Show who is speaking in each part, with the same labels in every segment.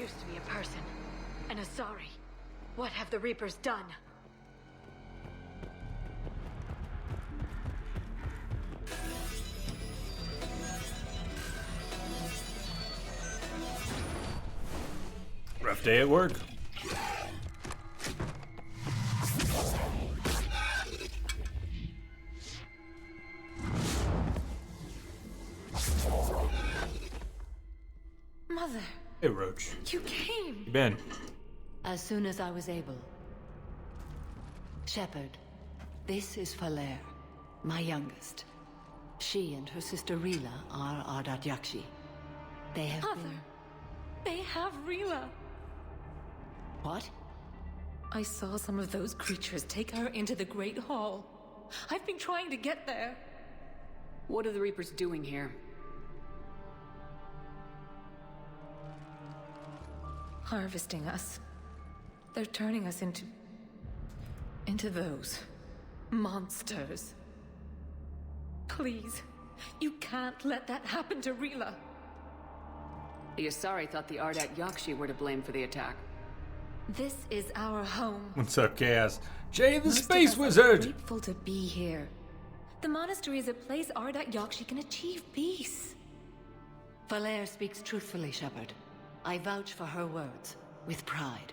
Speaker 1: used to be a person. An Asari. What have the Reapers done?
Speaker 2: Rough day at work.
Speaker 1: Mother.
Speaker 2: Hey, Roach.
Speaker 1: You came.
Speaker 2: You been?
Speaker 3: As soon as I was able. Shepard, this is Falere, my youngest. She and her sister Rila are Ardat Yakshi. They have
Speaker 1: Mother. They have Rila.
Speaker 3: What?
Speaker 1: I saw some of those creatures take her into the Great Hall. I've been trying to get there.
Speaker 4: What are the Reapers doing here?
Speaker 1: Harvesting us. They're turning us into those monsters. Please, you can't let that happen to Rila.
Speaker 4: The Asari thought the Ardat Yakshi were to blame for the attack.
Speaker 1: This is our home.
Speaker 2: What's up, Chaos? Jay the
Speaker 1: Most of
Speaker 2: Space
Speaker 1: us
Speaker 2: Wizard!
Speaker 1: are grateful to be here. The monastery is a place Ardat Yakshi can achieve peace.
Speaker 3: Falere speaks truthfully, Shepard. I vouch for her words, with pride.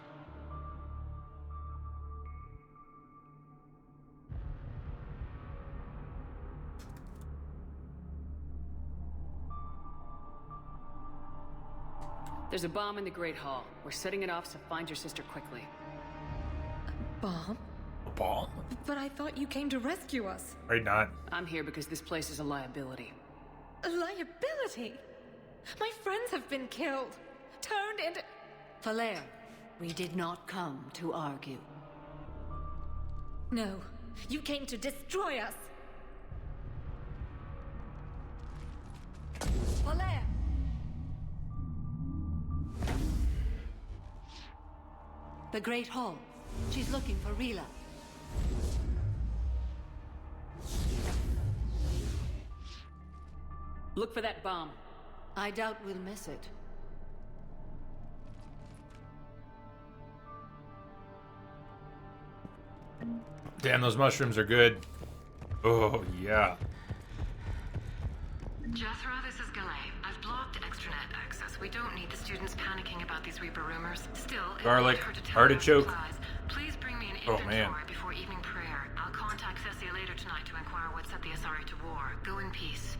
Speaker 4: There's a bomb in the Great Hall. We're setting it off, so find your sister quickly.
Speaker 1: Bomb?
Speaker 2: A bomb?
Speaker 1: But I thought you came to rescue us.
Speaker 2: Right, not.
Speaker 4: I'm here because this place is a liability.
Speaker 1: A liability? My friends have been killed. Turned into...
Speaker 3: Falere, we did not come to argue.
Speaker 1: No, you came to destroy us.
Speaker 3: Falere! The Great Hall. She's looking for Rila.
Speaker 4: Look for that bomb.
Speaker 3: I doubt we'll miss it.
Speaker 2: Damn, those mushrooms are good. Oh, yeah.
Speaker 5: Jethro, this is Galay. I've blocked extranet access. We don't need the students panicking about these Reaper rumors. Still, if
Speaker 2: Garlic,
Speaker 5: you need her to tell
Speaker 2: artichoke.
Speaker 5: them supplies, please bring me an
Speaker 2: Oh,
Speaker 5: inventory
Speaker 2: man.
Speaker 5: before evening prayer. I'll contact Cessia later tonight to inquire what set the Asari to war. Go in peace.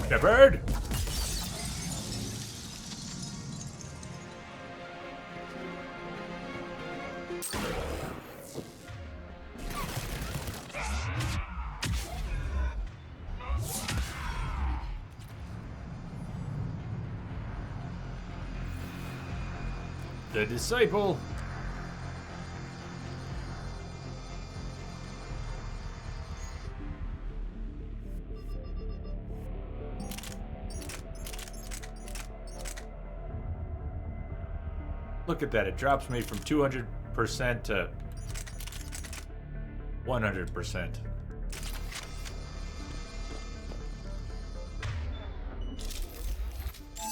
Speaker 2: Shepard! The disciple. Look at that, it drops me from 200% to 100%.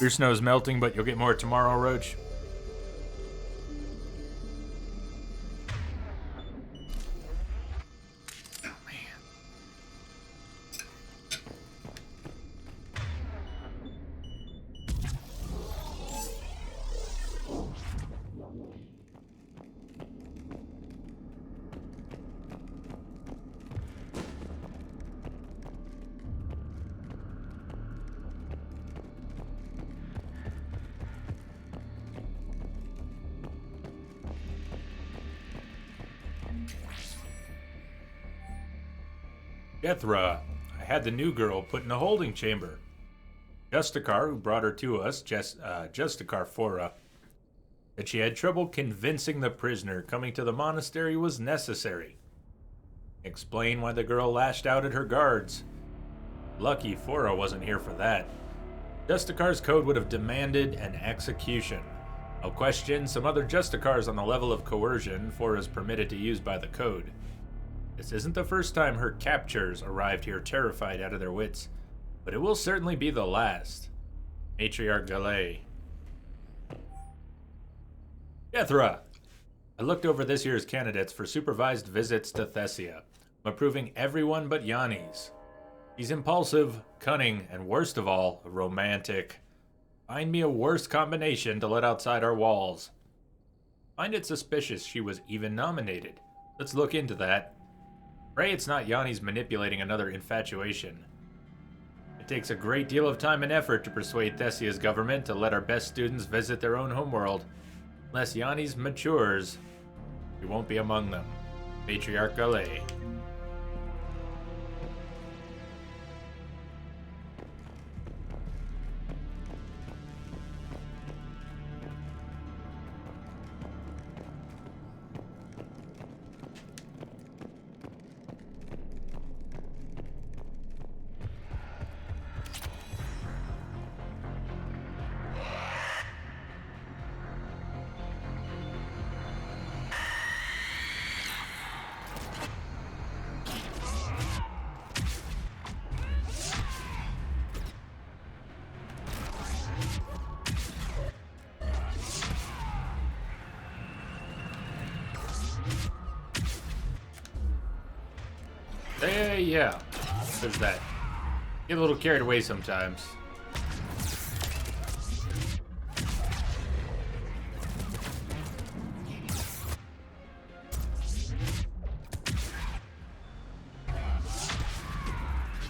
Speaker 2: Your snow is melting, but you'll get more tomorrow, Roach. Oh, man. Jethra, I had the new girl put in a holding chamber. Justicar, who brought her to us, Justicar Fora, that she had trouble convincing the prisoner coming to the monastery was necessary. Explain why the girl lashed out at her guards. Lucky Fora wasn't here for that. Justicar's code would have demanded an execution. No question, some other Justicars on the level of coercion Fora's permitted to use by the code. This isn't the first time her captors arrived here terrified out of their wits, but it will certainly be the last. Matriarch Galay. Jethra! I looked over this year's candidates for supervised visits to Thessia. I'm approving everyone but Yanni's. He's impulsive, cunning, and worst of all, romantic. Find me a worse combination to let outside our walls. Find it suspicious she was even nominated. Let's look into that. Pray it's not Yanni's manipulating another infatuation. It takes a great deal of time and effort to persuade Thessia's government to let our best students visit their own homeworld. Unless Yanni's matures, we won't be among them. Matriarch Galay. Yeah, there's that. Get a little carried away sometimes.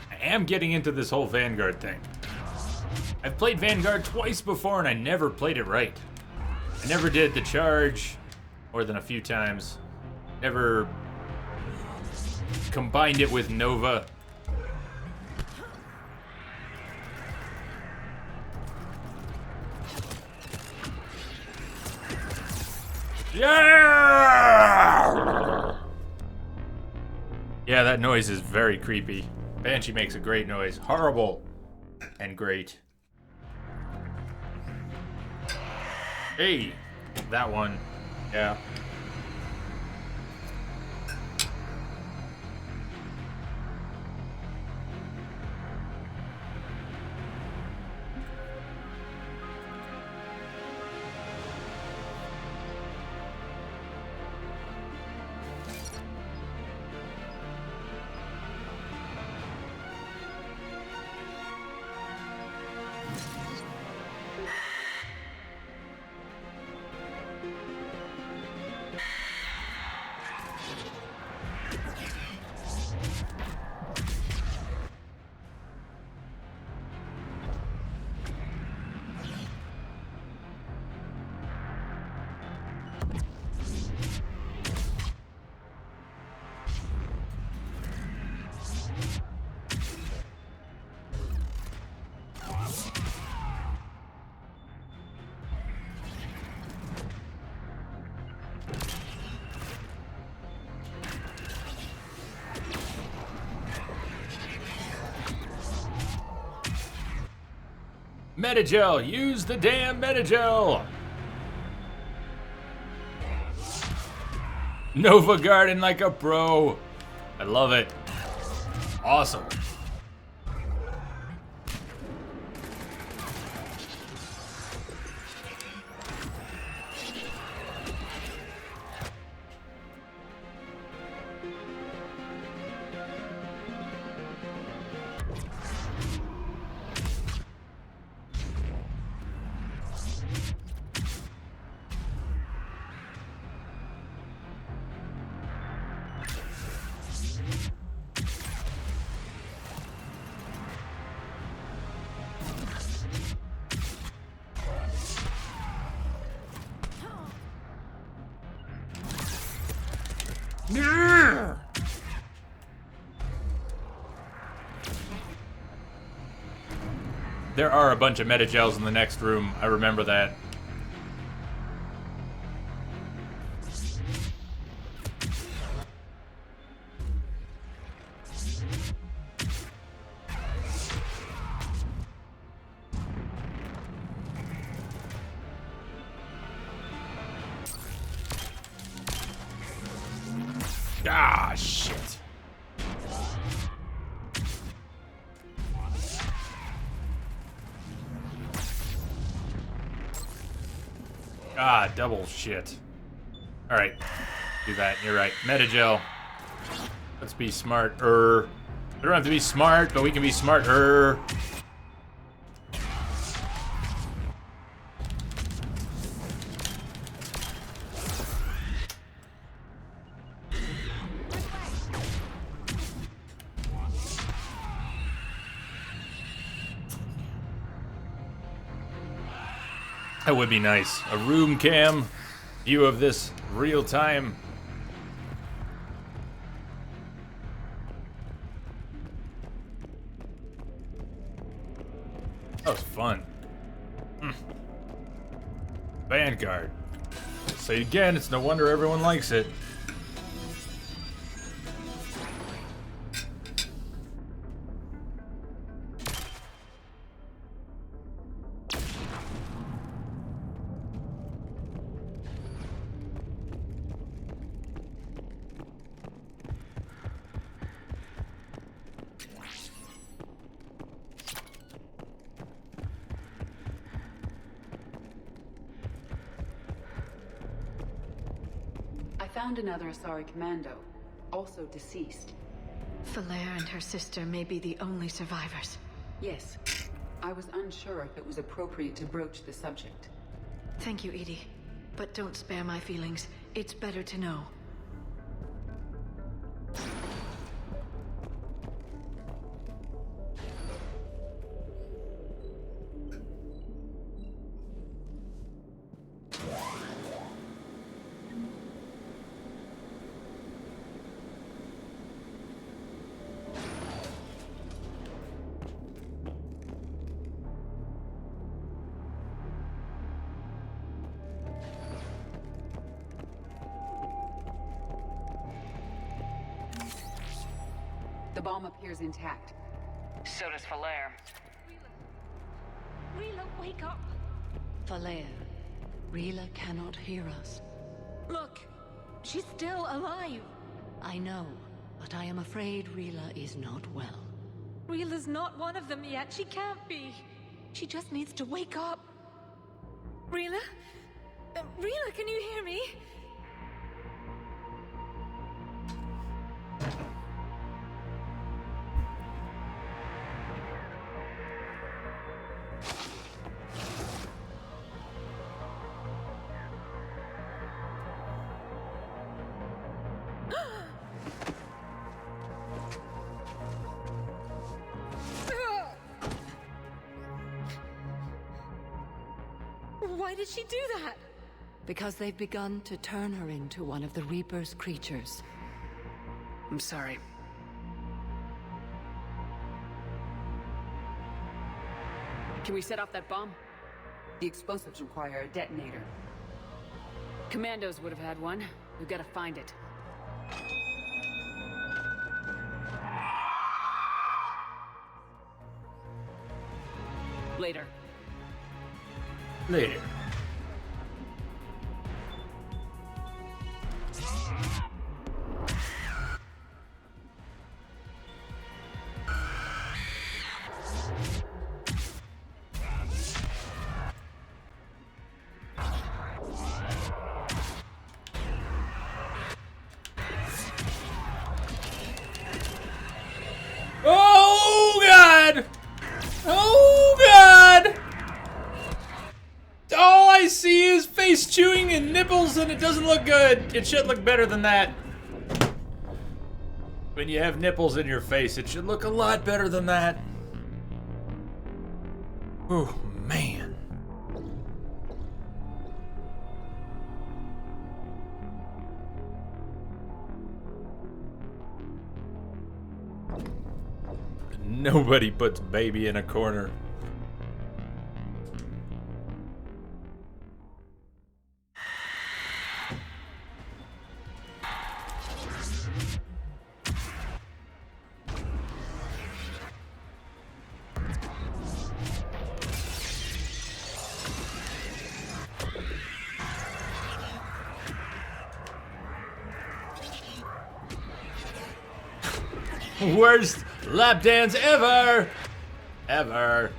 Speaker 2: I am getting into this whole Vanguard thing. I've played Vanguard twice before and I never played it right. I never did the charge more than a few times. Never combined it with Nova. Yeah! Yeah, that noise is very creepy. Banshee makes a great noise. Horrible and great. Hey, that one. Yeah. Metagel! Use the damn Metagel! Nova Garden like a pro. I love it. Awesome. There are a bunch of metagels in the next room. I remember that. Ah, shit. Ah, double shit. Alright. Do that. You're right. Metagel. Let's be smarter. We don't have to be smart, but we can be smarter. That would be nice. A room cam view of this real time. That was fun. Vanguard. Say again, it's no wonder everyone likes it.
Speaker 4: I found another Asari commando, also deceased.
Speaker 1: Falaire and her sister may be the only survivors.
Speaker 4: Yes. I was unsure if it was appropriate to broach the subject.
Speaker 1: Thank you, Edie. But don't spare my feelings. It's better to know.
Speaker 4: The bomb appears intact.
Speaker 5: So does Falaire.
Speaker 1: Rila, wake up!
Speaker 3: Falaire, Rila cannot hear us.
Speaker 1: Look, she's still alive.
Speaker 3: I know, but I am afraid Rila is not well.
Speaker 1: Rila's not one of them yet. She can't be. She just needs to wake up. Rila? Rila, can you hear me? Why did she do that?
Speaker 3: Because they've begun to turn her into one of the Reaper's creatures.
Speaker 4: I'm sorry. Can we set off that bomb? The explosives require a detonator. Commandos would have had one. We've got to find it. Later.
Speaker 2: Later. Oh God! Oh God! All I see is face chewing and nipples, and it doesn't look good. It should look better than that. When you have nipples in your face, it should look a lot better than that. Oh, man. Nobody puts baby in a corner. Worst lap dance ever! Ever.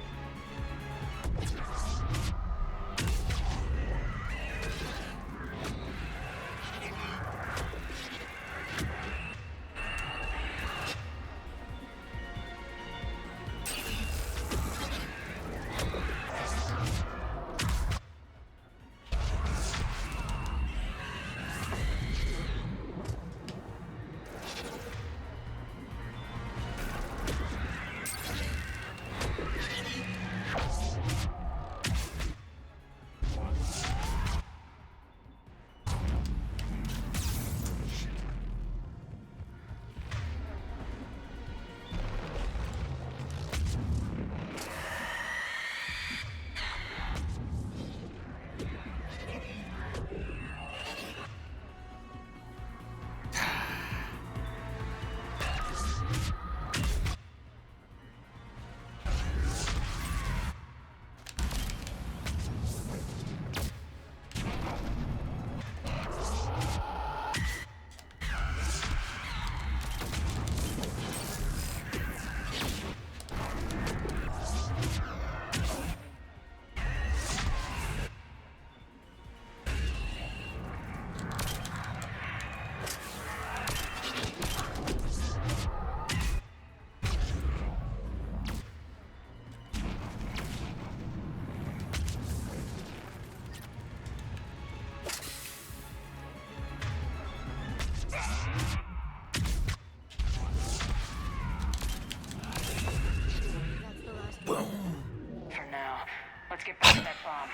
Speaker 4: For now, let's get back to that bomb.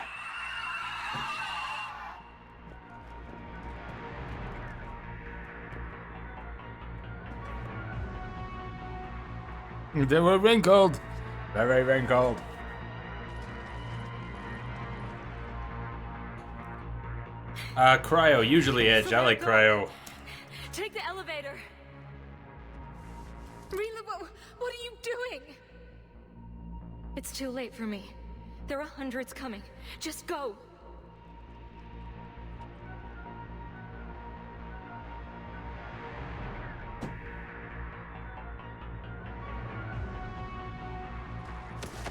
Speaker 2: They were wrinkled. Very wrinkled. Cryo. Usually Edge. I like Cryo.
Speaker 1: Take the elevator. Rila, what are you doing? It's too late for me. There are hundreds coming. Just go.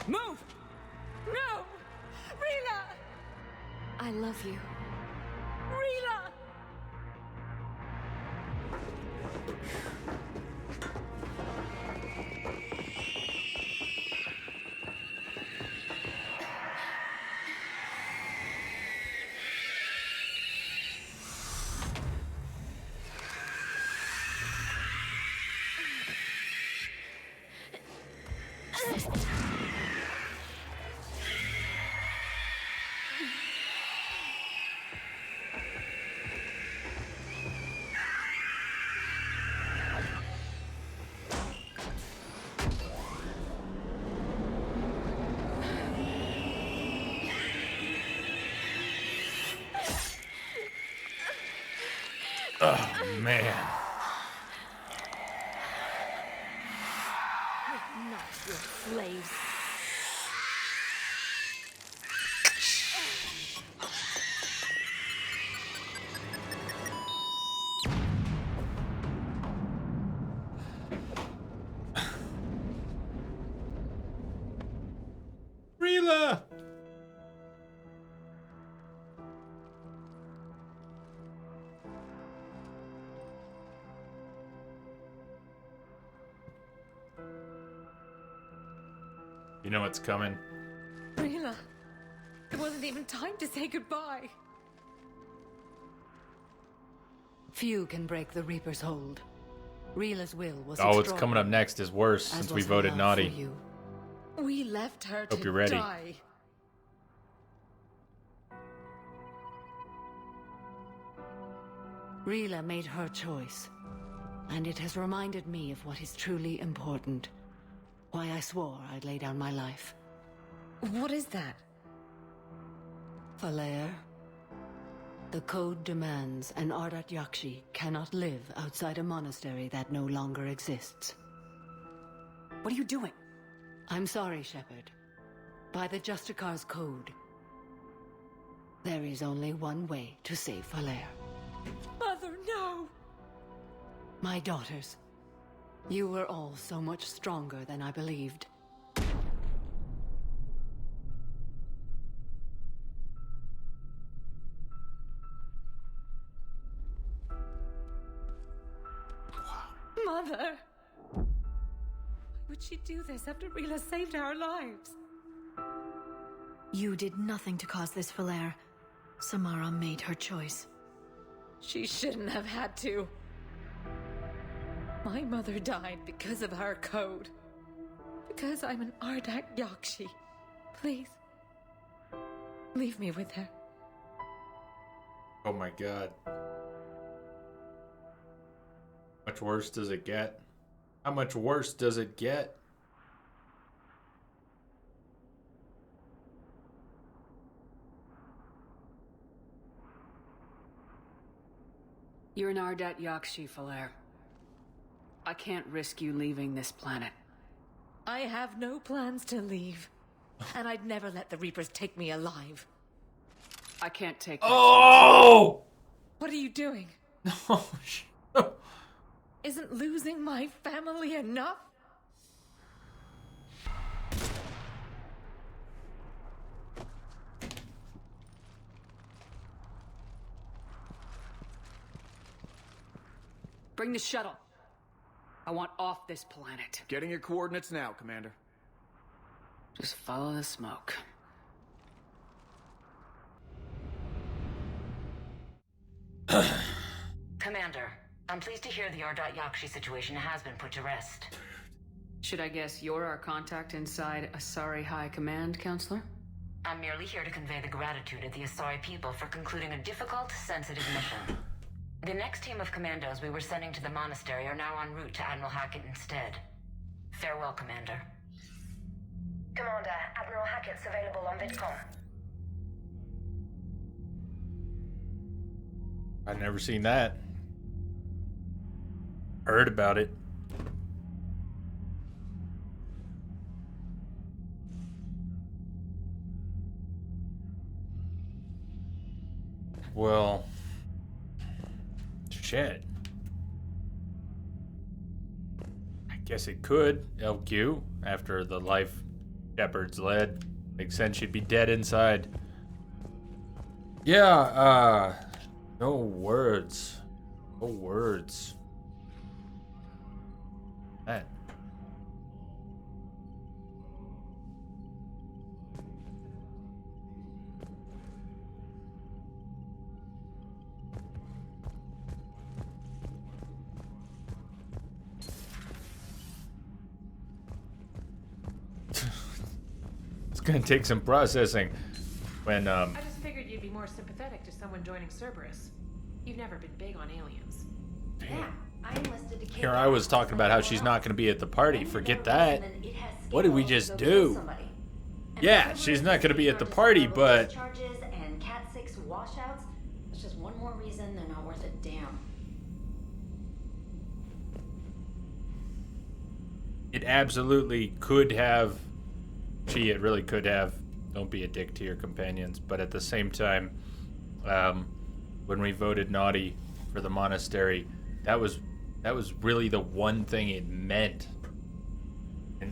Speaker 4: Move!
Speaker 1: No! Rila! I love you. Rila!
Speaker 2: Oh, man.
Speaker 1: We're not your slaves.
Speaker 2: Rila! You know what's coming.
Speaker 1: Rila, it wasn't even time to say goodbye.
Speaker 3: Few can break the Reaper's hold. Rila's will was
Speaker 2: Oh, what's coming up
Speaker 3: extraordinary,
Speaker 2: next is worse
Speaker 3: as
Speaker 2: since we
Speaker 3: was her
Speaker 2: voted
Speaker 3: love
Speaker 2: naughty.
Speaker 3: for you.
Speaker 1: We left her
Speaker 2: Hope
Speaker 1: to
Speaker 2: you're ready.
Speaker 1: die.
Speaker 3: Rila made her choice, and it has reminded me of what is truly important. Why I swore I'd lay down my life.
Speaker 1: What is that?
Speaker 3: Falair, the code demands an Ardat Yakshi cannot live outside a monastery that no longer exists.
Speaker 4: What are you doing?
Speaker 3: I'm sorry, Shepard. By the Justicar's code, there is only one way to save Falair.
Speaker 1: Mother, no!
Speaker 3: My daughters, You were all so much stronger than I believed.
Speaker 1: Mother! Why would she do this after Rila saved our lives?
Speaker 6: You did nothing to cause this, Valere. Samara made her choice.
Speaker 1: She shouldn't have had to. My mother died because of her code. Because I'm an Ardak Yakshi. Please. Leave me with her.
Speaker 2: Oh my god. Much worse does it get? How much worse does it get?
Speaker 4: You're an Ardat Yakshi, Valere. I can't risk you leaving this planet.
Speaker 1: I have no plans to leave. And I'd never let the Reapers take me alive.
Speaker 4: I can't take that.
Speaker 2: Oh!
Speaker 1: What are you doing?
Speaker 2: No.
Speaker 1: Isn't losing my family enough?
Speaker 4: Bring the shuttle. I want off this planet.
Speaker 7: Getting your coordinates now, Commander.
Speaker 4: Just follow the smoke.
Speaker 5: Commander, I'm pleased to hear the Ardat Yakshi situation has been put to rest.
Speaker 4: Should I guess you're our contact inside Asari High Command, Counselor?
Speaker 5: I'm merely here to convey the gratitude of the Asari people for concluding a difficult, sensitive mission. The next team of commandos we were sending to the monastery are now en route to Admiral Hackett instead. Farewell, Commander.
Speaker 8: Commander, Admiral Hackett's available on VidCom.
Speaker 2: I've never seen that. Heard about it. Well, shit. I guess it could. LQ, after the life Shepard's led. Makes sense she'd be dead inside. Yeah, no words. No words. That. It's gonna take some processing. When
Speaker 9: I just figured you'd be more sympathetic to someone joining Cerberus. You've never been big on aliens.
Speaker 8: Yeah, I enlisted to
Speaker 2: here I was talking about how she's not gonna be at the party. Forget that. What did we just do? Yeah, she's not gonna be at the party, but
Speaker 8: Charges and Cat 6 washouts. It's just one more reason they're not worth a damn.
Speaker 2: it absolutely could have. It really could have. Don't be a dick to your companions. But at the same time, when we voted naughty for the monastery, that was really the one thing it meant.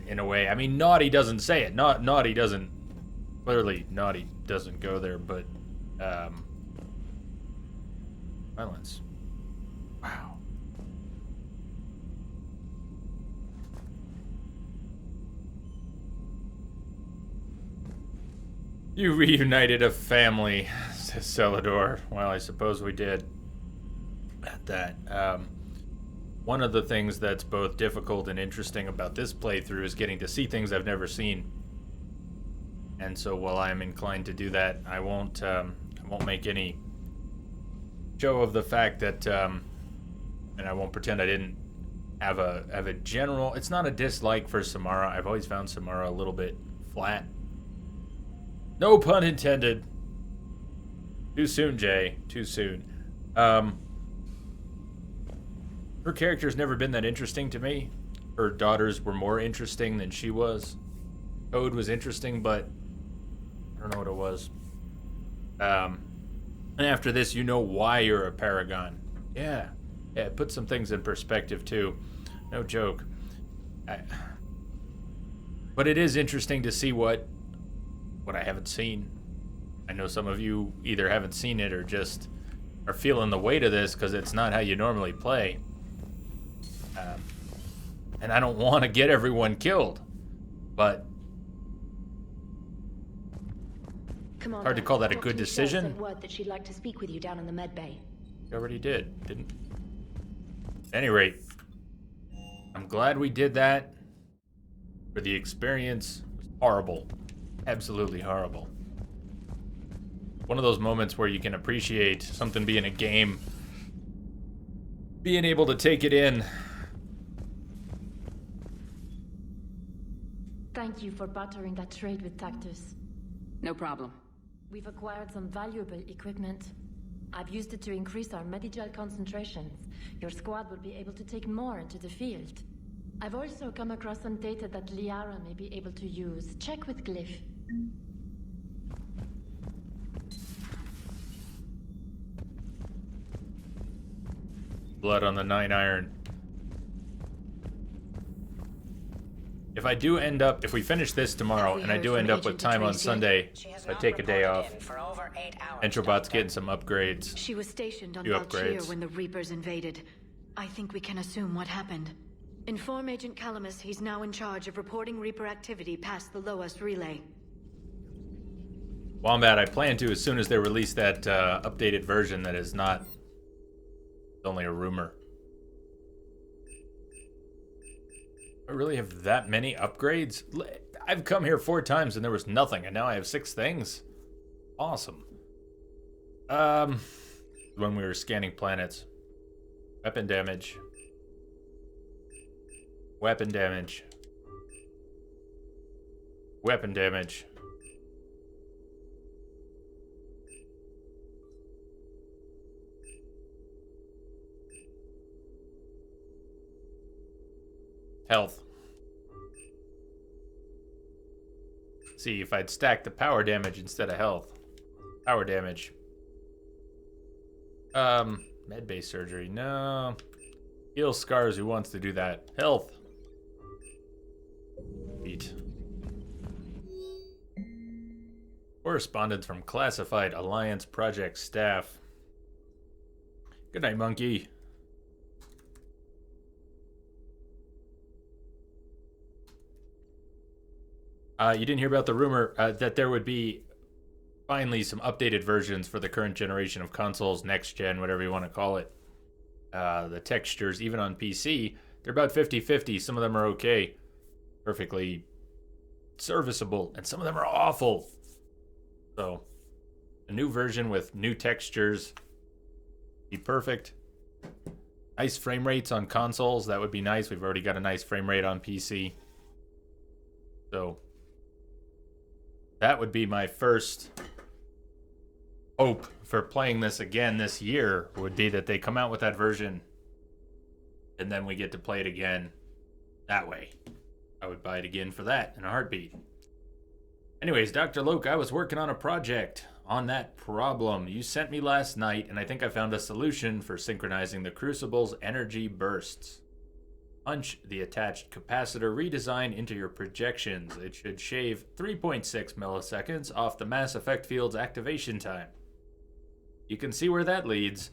Speaker 2: In a way, I mean, naughty doesn't say it. Naughty doesn't. Clearly, naughty doesn't go there. But violence. Wow. You reunited a family, says Celador. Well, I suppose we did. At that. One of the things that's both difficult and interesting about this playthrough is getting to see things I've never seen. And so while I'm inclined to do that, I won't make any show of the fact that, and I won't pretend I didn't have a general. It's not a dislike for Samara. I've always found Samara a little bit flat. No pun intended. Too soon, Jay. Too soon. Her character's never been that interesting to me. Her daughters were more interesting than she was. Code was interesting, but I don't know what it was. And after this, you know why you're a paragon. Yeah, put some things in perspective, too. No joke. But it is interesting to see what I haven't seen. I know some of you either haven't seen it or just are feeling the weight of this because it's not how you normally play. And I don't want to get everyone killed, but hard to call that a good decision.
Speaker 8: Word that she'd like to speak with you down in the med bay.
Speaker 2: You already did, didn't? At any rate, I'm glad we did that. For the experience, it was horrible, absolutely horrible. One of those moments where you can appreciate something being a game, being able to take it in.
Speaker 10: Thank you for bartering that trade with Tactus.
Speaker 4: No problem.
Speaker 10: We've acquired some valuable equipment. I've used it to increase our Medigel concentrations. Your squad will be able to take more into the field. I've also come across some data that Liara may be able to use. Check with Glyph.
Speaker 2: Blood on the 9-iron. If we finish this tomorrow, and I do end up with time on Sunday, if I take a day off, Entrobot's getting some upgrades.
Speaker 6: She was stationed on
Speaker 2: Few
Speaker 6: Valkyr
Speaker 2: upgrades.
Speaker 6: when the Reapers invaded. I think we can assume what happened. Inform Agent Calamus he's now in charge of reporting Reaper activity past the Loas relay.
Speaker 2: Wombat, I plan to as soon as they release that updated version that is not... It's only a rumor. I really have that many upgrades? I've come here 4 times and there was nothing, and now I have 6 things. Awesome. When we were scanning planets. Weapon damage. Weapon damage. Weapon damage. Health. See, if I'd stack the power damage instead of health. Power damage. Med-based surgery. No. Heal scars. Who wants to do that? Health. Eat. Correspondence from classified Alliance project staff. Good night, monkey. You didn't hear about the rumor that there would be finally some updated versions for the current generation of consoles, next gen, whatever you want to call it. The textures, even on PC, they're about 50-50. Some of them are okay, perfectly serviceable, and some of them are awful. So, a new version with new textures be perfect. Nice frame rates on consoles, that would be nice. We've already got a nice frame rate on PC. So, that would be my first hope for playing this again this year, would be that they come out with that version and then we get to play it again that way. I would buy it again for that in a heartbeat. Anyways, Dr. Luke, I was working on a project on that problem you sent me last night, and I think I found a solution for synchronizing the Crucible's energy bursts. Punch the attached capacitor redesign into your projections. It should shave 3.6 milliseconds off the Mass Effect field's activation time. You can see where that leads.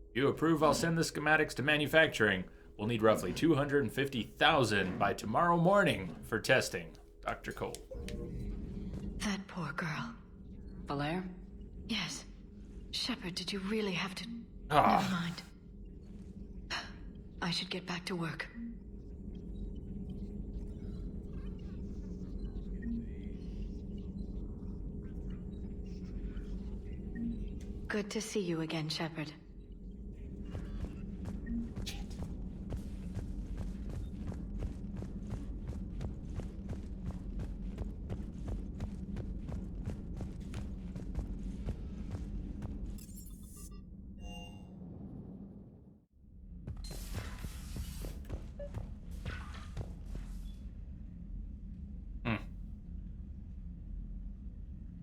Speaker 2: If you approve, I'll send the schematics to manufacturing. We'll need roughly 250,000 by tomorrow morning for testing. Dr. Cole.
Speaker 6: That poor girl.
Speaker 4: Valere?
Speaker 6: Yes. Shepard, did you really have to...
Speaker 2: Ah.
Speaker 6: Never mind. I should get back to work. Good to see you again, Shepard.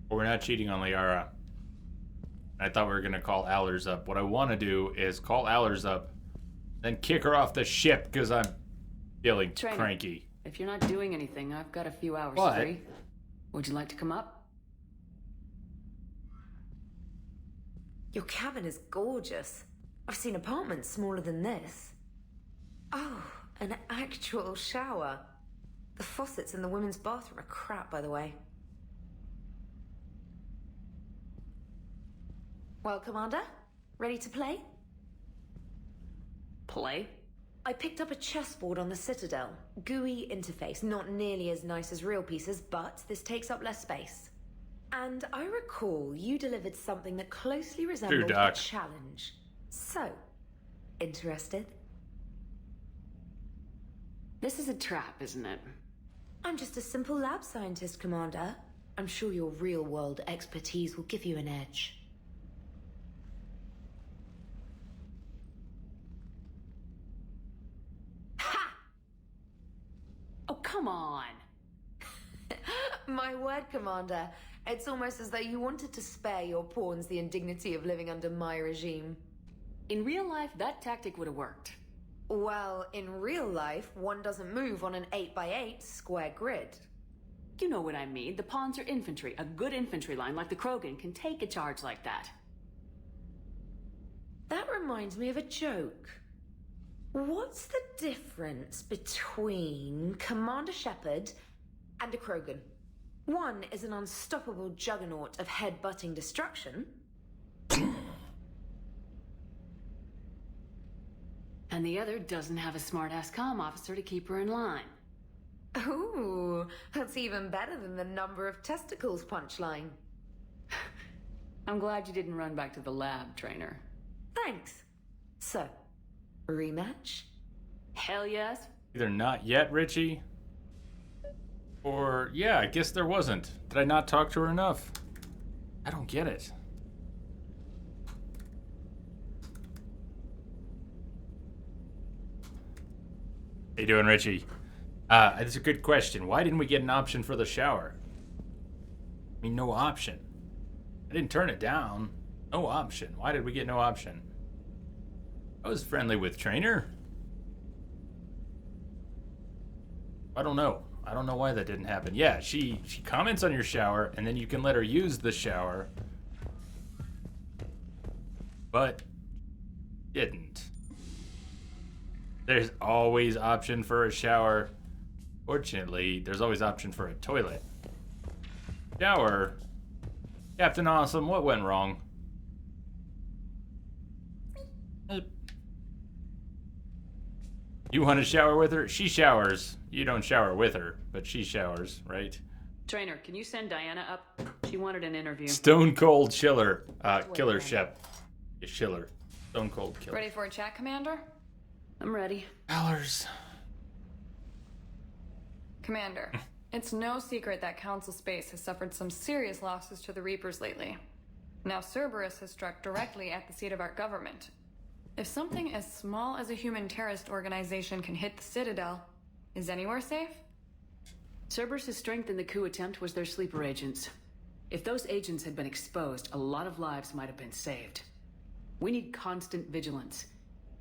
Speaker 2: We're not cheating on Liara. I thought we were going to call Allers up. What I want to do is call Allers up, then kick her off the ship, because I'm Feeling
Speaker 4: Trainer.
Speaker 2: cranky.
Speaker 4: If you're not doing anything, I've got a few hours
Speaker 2: What?
Speaker 4: free. Would you like to come up?
Speaker 8: Your cabin is gorgeous. I've seen apartments smaller than this. Oh, an actual shower. The faucets in the women's bathroom are crap, by the way. Well, Commander, ready to play?
Speaker 4: Play?
Speaker 8: I picked up a chessboard on the Citadel. GUI interface, not nearly as nice as real pieces, but this takes up less space. And I recall you delivered something that closely resembled a
Speaker 2: Doc.
Speaker 8: challenge. So, interested?
Speaker 4: This is a trap, isn't it?
Speaker 8: I'm just a simple lab scientist, Commander. I'm sure your real-world expertise will give you an edge.
Speaker 4: Oh, come on.
Speaker 8: My word, Commander. It's almost as though you wanted to spare your pawns the indignity of living under my regime.
Speaker 4: In real life, that tactic would have worked.
Speaker 8: Well, in real life, one doesn't move on an 8x8 square grid.
Speaker 4: You know what I mean. The pawns are infantry. A good infantry line like the Krogan can take a charge like that.
Speaker 8: That reminds me of a joke. What's the difference between Commander Shepard and a Krogan? One is an unstoppable juggernaut of head-butting destruction.
Speaker 4: And the other doesn't have a smart-ass comm officer to keep her in line.
Speaker 8: Ooh, that's even better than the number of testicles punchline.
Speaker 4: I'm glad you didn't run back to the lab, Trainer.
Speaker 8: Thanks. So, rematch?
Speaker 4: Hell yes.
Speaker 2: Either not yet, Richie, or yeah, I guess there wasn't. Did I not talk to her enough? I don't get it. How you doing, Richie? That's a good question. Why didn't we get an option for the shower? I mean, no option. I didn't turn it down. No option. Why did we get no option? I was friendly with Trainer. I don't know. I don't know why that didn't happen. Yeah, she comments on your shower, and then you can let her use the shower. But didn't. There's always option for a shower. Fortunately, there's always option for a toilet. Shower. Captain Awesome, what went wrong? You want to shower with her? She showers. You don't shower with her, but she showers, right?
Speaker 4: Trainer, can you send Diana up? She wanted an interview.
Speaker 2: Stone Cold Chiller. Killer Shep. Schiller. Stone Cold Killer.
Speaker 11: Ready for a chat, Commander?
Speaker 4: I'm ready.
Speaker 2: Allers.
Speaker 11: Commander, it's no secret that Council Space has suffered some serious losses to the Reapers lately. Now Cerberus has struck directly at the seat of our government. If something as small as a human terrorist organization can hit the Citadel, is anywhere safe?
Speaker 4: Cerberus' strength in the coup attempt was their sleeper agents. If those agents had been exposed, a lot of lives might have been saved. We need constant vigilance.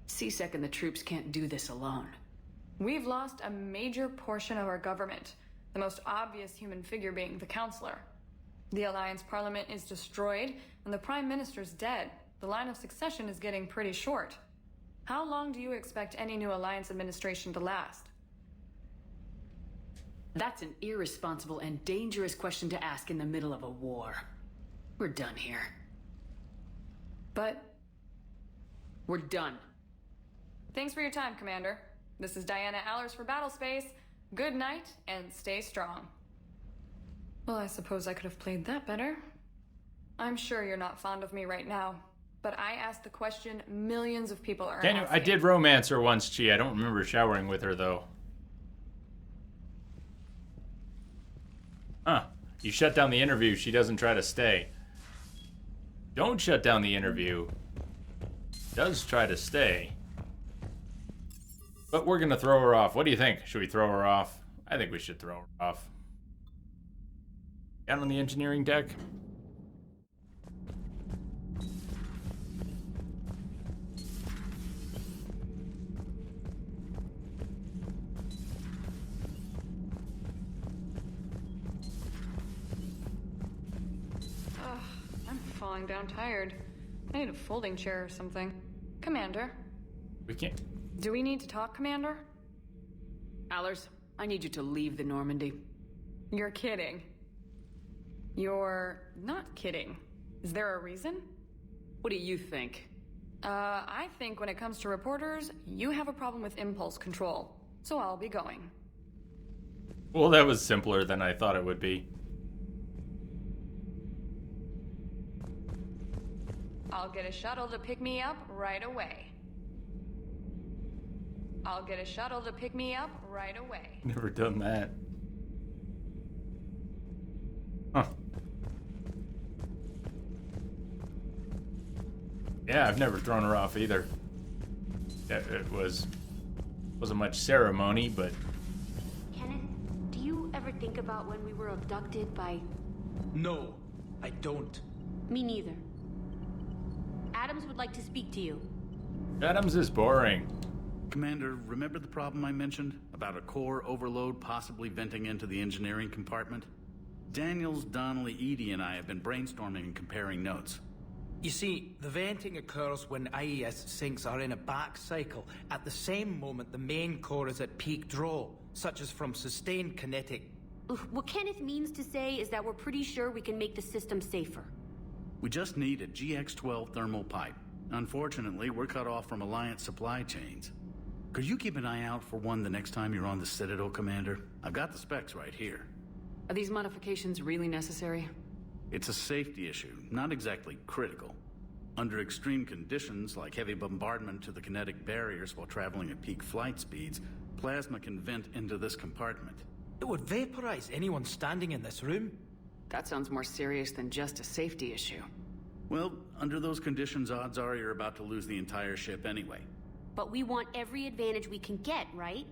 Speaker 4: C-Sec and the troops can't do this alone.
Speaker 11: We've lost a major portion of our government, the most obvious human figure being the Counselor. The Alliance Parliament is destroyed, and the Prime Minister's dead. The line of succession is getting pretty short. How long do you expect any new Alliance administration to last?
Speaker 4: That's an irresponsible and dangerous question to ask in the middle of a war. We're done here.
Speaker 11: But
Speaker 4: we're done.
Speaker 11: Thanks for your time, Commander. This is Diana Allers for Battlespace. Good night, and stay strong. Well, I suppose I could have played that better. I'm sure you're not fond of me right now, but I asked the question millions of people are
Speaker 2: Daniel,
Speaker 11: asking.
Speaker 2: I did romance her once, Chi. I don't remember showering with her, though. Huh. You shut down the interview, she doesn't try to stay. Don't shut down the interview. Does try to stay. But we're gonna throw her off. What do you think? Should we throw her off? I think we should throw her off. Down on the engineering deck.
Speaker 11: falling down tired. I need a folding chair or something. Commander.
Speaker 2: We can't.
Speaker 11: Do we need to talk, Commander?
Speaker 4: Allers, I need you to leave the Normandy.
Speaker 11: You're kidding. You're not kidding. Is there a reason?
Speaker 4: What do you think?
Speaker 11: I think when it comes to reporters, you have a problem with impulse control. So I'll be going.
Speaker 2: Well, that was simpler than I thought it would be.
Speaker 11: I'll get a shuttle to pick me up right away. I'll get a shuttle to pick me up right away.
Speaker 2: Never done that. Huh. Yeah, I've never thrown her off either. It wasn't much ceremony, but...
Speaker 12: Kenneth, do you ever think about when we were abducted by...
Speaker 13: No, I don't.
Speaker 12: Me neither. Adams would like to speak to you.
Speaker 2: Adams is boring.
Speaker 14: Commander, remember the problem I mentioned? About a core overload possibly venting into the engineering compartment? Daniels, Donnelly, Edie, and I have been brainstorming and comparing notes.
Speaker 13: You see, the venting occurs when IES sinks are in a back cycle. At the same moment, the main core is at peak draw, such as from sustained kinetic...
Speaker 12: What Kenneth means to say is that we're pretty sure we can make the system safer.
Speaker 14: We just need a GX-12 thermal pipe. Unfortunately, we're cut off from Alliance supply chains. Could you keep an eye out for one the next time you're on the Citadel, Commander? I've got the specs right here.
Speaker 4: Are these modifications really necessary?
Speaker 14: It's a safety issue, not exactly critical. Under extreme conditions, like heavy bombardment to the kinetic barriers while traveling at peak flight speeds, plasma can vent into this compartment.
Speaker 13: It would vaporize anyone standing in this room.
Speaker 4: That sounds more serious than just a safety issue.
Speaker 14: Well, under those conditions, odds are you're about to lose the entire ship anyway.
Speaker 12: But we want every advantage we can get, right?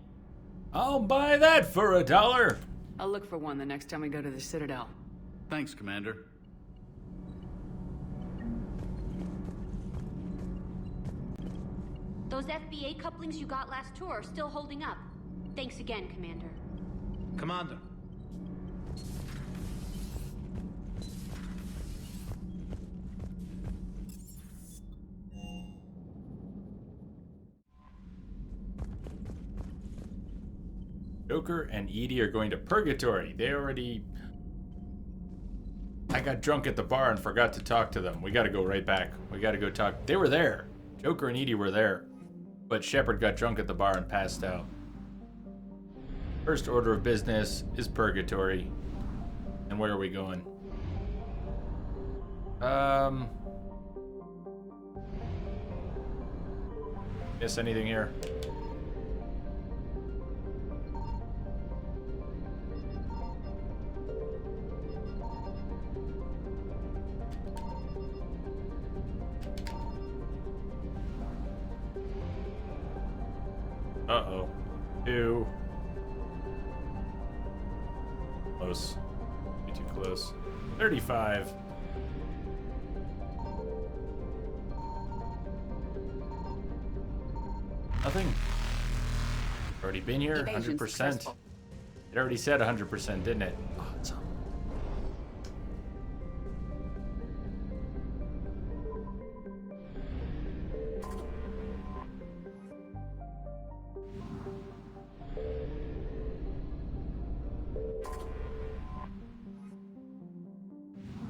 Speaker 2: I'll buy that for $1.
Speaker 4: I'll look for one the next time we go to the Citadel.
Speaker 14: Thanks, Commander.
Speaker 12: Those FBA couplings you got last tour are still holding up. Thanks again, Commander.
Speaker 13: Commander.
Speaker 2: Joker and Edie are going to purgatory. I got drunk at the bar and forgot to talk to them. We gotta go right back. We gotta go talk. They were there. Joker and Edie were there. But Shepard got drunk at the bar and passed out. First order of business is purgatory. And where are we going? Miss anything here? Uh-oh. 2. Close. Be too close. 35. Nothing. Already been here. 100%. It already said 100%, didn't it? Awesome.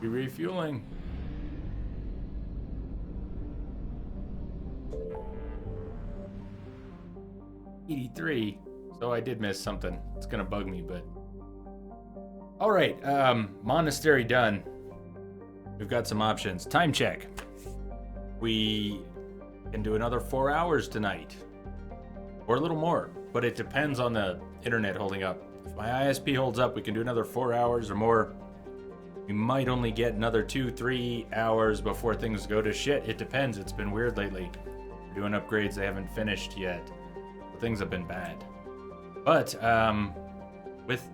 Speaker 2: Be refueling. $83. So I did miss something. It's gonna bug me, but all right. Monastery done. We've got some options. Time check. We can do another 4 hours tonight, or a little more, but it depends on the internet holding up. If my ISP holds up, we can do another 4 hours or more. We might only get another 2-3 hours before things go to shit. It depends. It's been weird lately. We're doing upgrades they haven't finished yet. Things have been bad. But with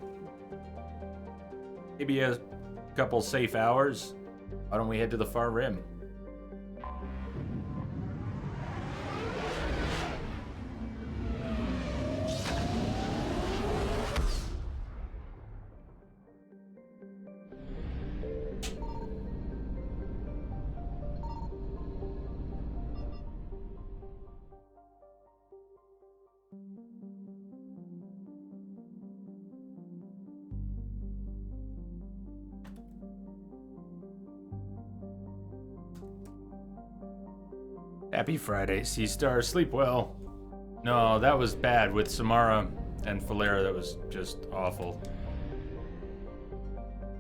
Speaker 2: maybe a couple safe hours, why don't we head to the far rim? Happy Friday, Sea Star. Sleep well. No, that was bad with Samara and Falera. That was just awful.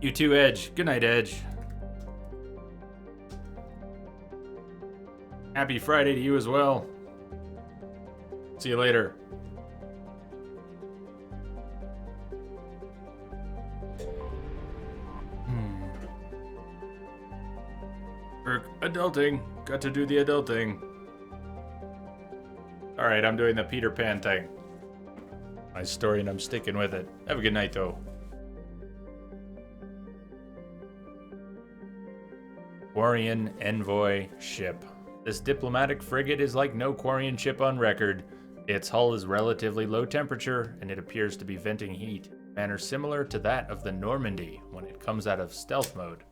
Speaker 2: You too, Edge. Good night, Edge. Happy Friday to you as well. See you later. Adulting. Got to do the adulting. Alright, I'm doing the Peter Pan thing. My story and I'm sticking with it. Have a good night, though. Quarian Envoy ship. This diplomatic frigate is like no Quarian ship on record. Its hull is relatively low temperature, and it appears to be venting heat, in a manner similar to that of the Normandy when it comes out of stealth mode.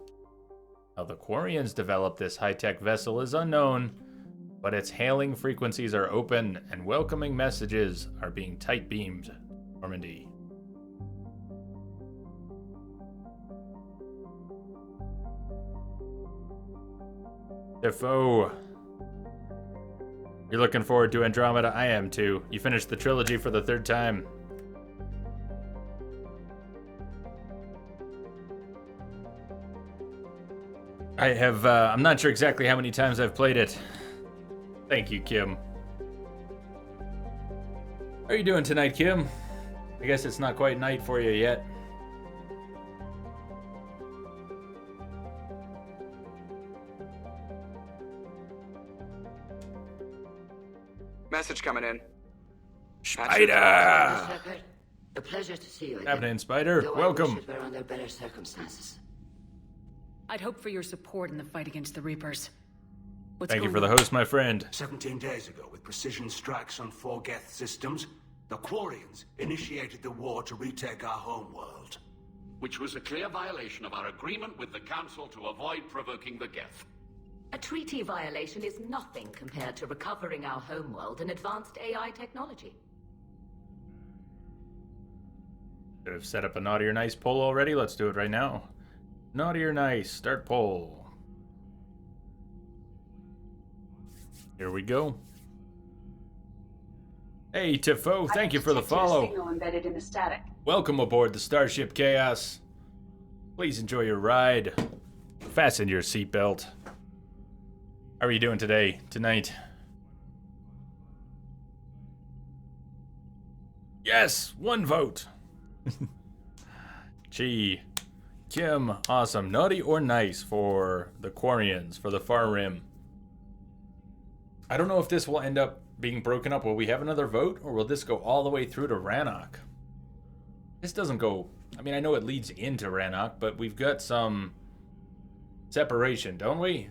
Speaker 2: How the Quarians developed this high-tech vessel is unknown, but its hailing frequencies are open and welcoming messages are being tight-beamed. Normandy. Defoe. You're looking forward to Andromeda? I am too. You finished the trilogy for the third time. I have, I'm not sure exactly how many times I've played it. Thank you, Kim. How are you doing tonight, Kim? I guess it's not quite night for you yet.
Speaker 7: Message coming in.
Speaker 2: Spider!
Speaker 3: A pleasure to see you again.
Speaker 2: Happening, Spider.
Speaker 3: Though
Speaker 2: Welcome.
Speaker 3: I wish it were under better circumstances.
Speaker 4: I'd hope for your support in the fight against the Reapers.
Speaker 2: Thank you for the host, my friend.
Speaker 15: 17 days ago, with precision strikes on 4 Geth systems, the Quarians initiated the war to retake our homeworld.
Speaker 16: Which was a clear violation of our agreement with the Council to avoid provoking the Geth.
Speaker 17: A treaty violation is nothing compared to recovering our homeworld and advanced AI technology.
Speaker 2: Should have set up a naughty or nice poll already. Let's do it right now. Naughty or nice, start poll. Here we go. Hey, Tifo, thank you for the follow.
Speaker 18: Signal embedded in the static.
Speaker 2: Welcome aboard the Starship Chaos. Please enjoy your ride. Fasten your seatbelt. How are you doing tonight? Yes, 1 vote. Gee. Kim, awesome. Naughty or nice for the Quarians, for the Far Rim. I don't know if this will end up being broken up. Will we have another vote, or will this go all the way through to Rannoch? This doesn't go... I mean, I know it leads into Rannoch, but we've got some separation, don't we?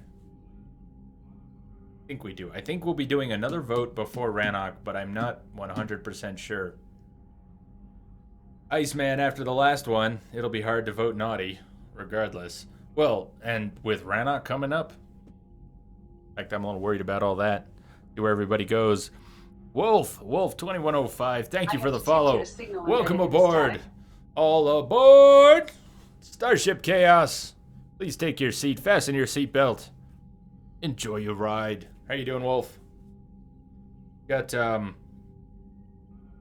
Speaker 2: I think we do. I think we'll be doing another vote before Rannoch, but I'm not 100% sure. Iceman, after the last one, it'll be hard to vote naughty, regardless. Well, and with Rannoch coming up, in fact, I'm a little worried about all that. See where everybody goes. Wolf2105, thank you for the follow. Welcome aboard. All aboard Starship Chaos. Please take your seat, fasten your seatbelt. Enjoy your ride. How you doing, Wolf? Got,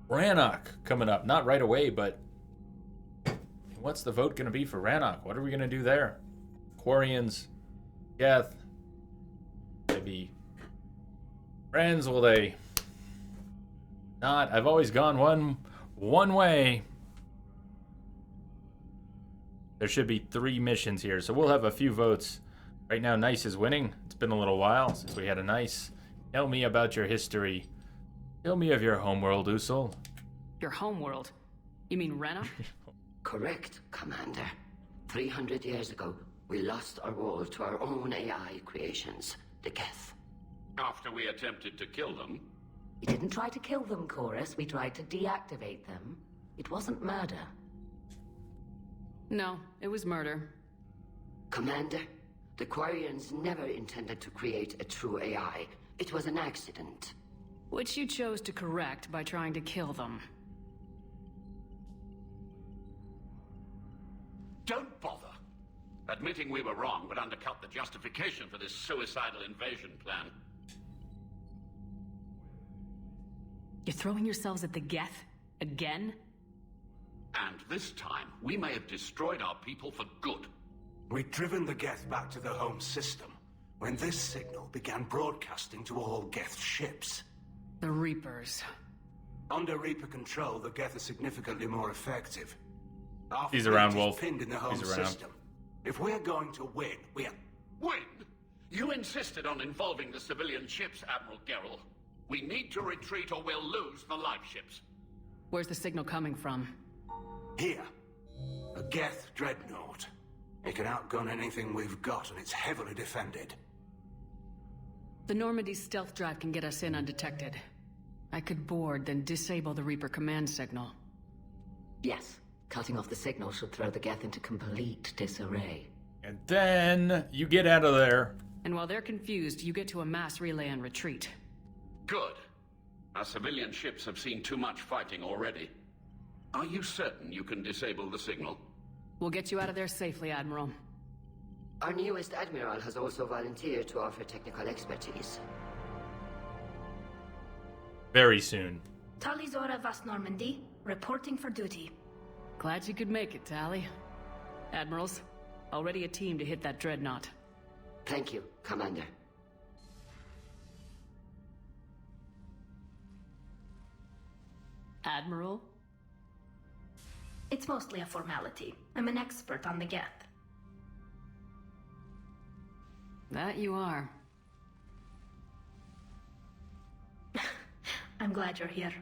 Speaker 2: Rannoch coming up. Not right away, but what's the vote going to be for Rannoch? What are we going to do there? Quarians, Geth, maybe friends, will they not? I've always gone one way. There should be 3 missions here, so we'll have a few votes. Right now, Nice is winning. It's been a little while since we had a Nice. Tell me about your history. Tell me of your homeworld, Usul.
Speaker 4: Your homeworld? You mean Rannoch?
Speaker 3: Correct, Commander. 300 years ago, we lost our world to our own AI creations, the Geth.
Speaker 16: After we attempted to kill them.
Speaker 17: We didn't try to kill them, Chorus. We tried to deactivate them. It wasn't murder.
Speaker 4: No, it was murder.
Speaker 3: Commander, the Quarians never intended to create a true AI. It was an accident.
Speaker 4: Which you chose to correct by trying to kill them.
Speaker 16: Don't bother. Admitting we were wrong would undercut the justification for this suicidal invasion plan.
Speaker 4: You're throwing yourselves at the Geth? Again?
Speaker 16: And this time, we may have destroyed our people for good.
Speaker 15: We'd driven the Geth back to the home system when this signal began broadcasting to all Geth ships.
Speaker 4: The Reapers.
Speaker 15: Under Reaper control, the Geth are significantly more effective. Our
Speaker 2: He's
Speaker 15: fleet
Speaker 2: around,
Speaker 15: is
Speaker 2: Wolf.
Speaker 15: pinned in the home
Speaker 2: He's around.
Speaker 15: system. If we're going to win, we're...
Speaker 16: Win? You insisted on involving the civilian ships, Admiral Gerrel. We need to retreat or we'll lose the live ships.
Speaker 4: Where's the signal coming from?
Speaker 15: Here. A Geth dreadnought. It can outgun anything we've got, and it's heavily defended.
Speaker 4: The Normandy's stealth drive can get us in undetected. I could board, then disable the Reaper command signal.
Speaker 17: Yes. Cutting off the signal should throw the Geth into complete disarray.
Speaker 2: And then you get out of there.
Speaker 4: And while they're confused, you get to a mass relay and retreat.
Speaker 16: Good. Our civilian ships have seen too much fighting already. Are you certain you can disable the signal?
Speaker 4: We'll get you out of there safely, Admiral.
Speaker 17: Our newest Admiral has also volunteered to offer technical expertise.
Speaker 2: Very soon.
Speaker 6: Talizora Vas Normandy, reporting for duty.
Speaker 4: Glad you could make it, Tally. Admirals, already a team to hit that dreadnought.
Speaker 17: Thank you, Commander.
Speaker 4: Admiral?
Speaker 6: It's mostly a formality. I'm an expert on the Geth.
Speaker 4: That you are.
Speaker 6: I'm glad you're here.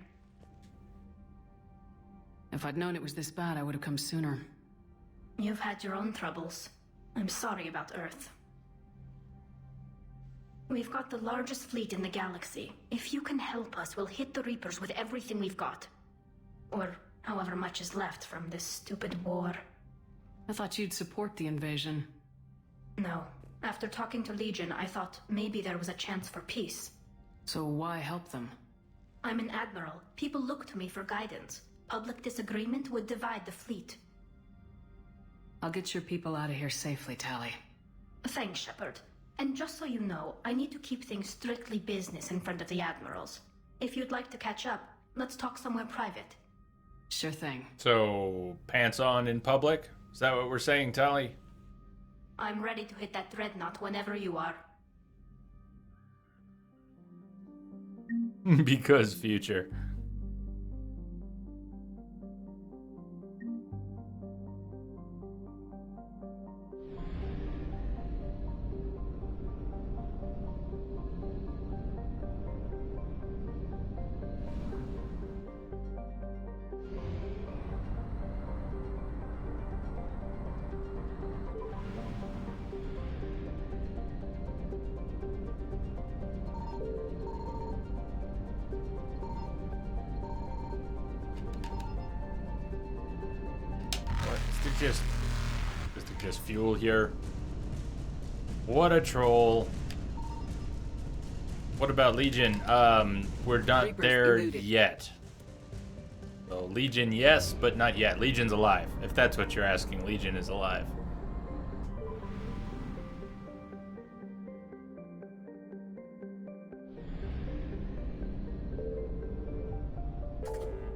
Speaker 4: If I'd known it was this bad, I would have come sooner.
Speaker 6: You've had your own troubles. I'm sorry about Earth. We've got the largest fleet in the galaxy. If you can help us, we'll hit the Reapers with everything we've got. Or however much is left from this stupid war.
Speaker 4: I thought you'd support the invasion.
Speaker 6: No. After talking to Legion, I thought maybe there was a chance for peace.
Speaker 4: So why help them?
Speaker 6: I'm an admiral. People look to me for guidance. Public disagreement would divide the fleet.
Speaker 4: I'll get your people out of here safely, Tally.
Speaker 6: Thanks, Shepard. And just so you know, I need to keep things strictly business in front of the admirals. If you'd like to catch up, let's talk somewhere private.
Speaker 4: Sure thing.
Speaker 2: So, pants on in public? Is that what we're saying, Tally?
Speaker 6: I'm ready to hit that dreadnought whenever you are.
Speaker 2: Because future. Just fuel here. What a troll. What about Legion? We're not
Speaker 4: Reapers
Speaker 2: there
Speaker 4: eluded.
Speaker 2: yet. So Legion, yes, but not yet. Legion's alive. If that's what you're asking, Legion is alive.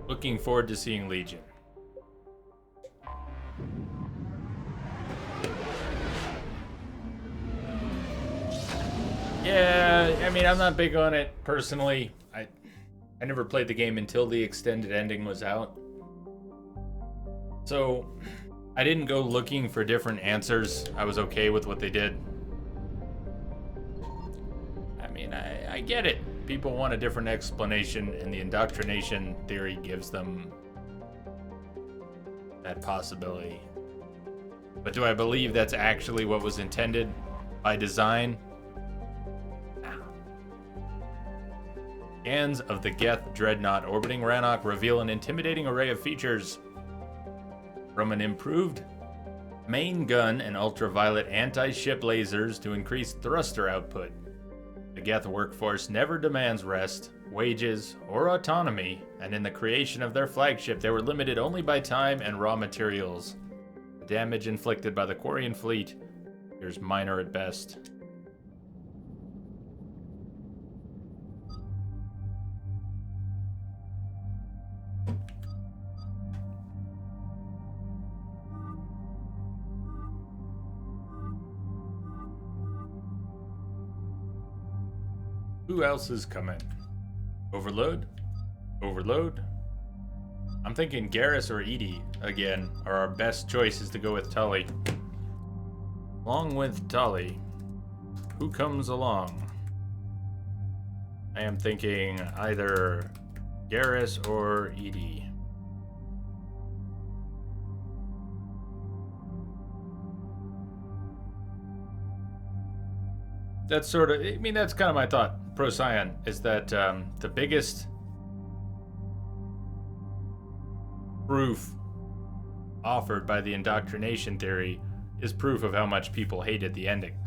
Speaker 2: Looking forward to seeing Legion. Yeah, I mean, I'm not big on it personally. I never played the game until the extended ending was out. So, I didn't go looking for different answers. I was okay with what they did. I mean, I get it. People want a different explanation, and the indoctrination theory gives them that possibility. But do I believe that's actually what was intended by design? Scans of the Geth dreadnought orbiting Rannoch reveal an intimidating array of features. From an improved main gun and ultraviolet anti-ship lasers to increase thruster output. The Geth workforce never demands rest, wages, or autonomy, and in the creation of their flagship they were limited only by time and raw materials. The damage inflicted by the Quarian fleet appears minor at best. Who else is coming? Overload? Overload? I'm thinking Garrus or Edie, again, are our best choices to go with Tully. Along with Tully, who comes along? I am thinking either Garrus or Edie. That's sort of, I mean, that's kind of my thought, Procyon, is that the biggest proof offered by the indoctrination theory is proof of how much people hated the ending.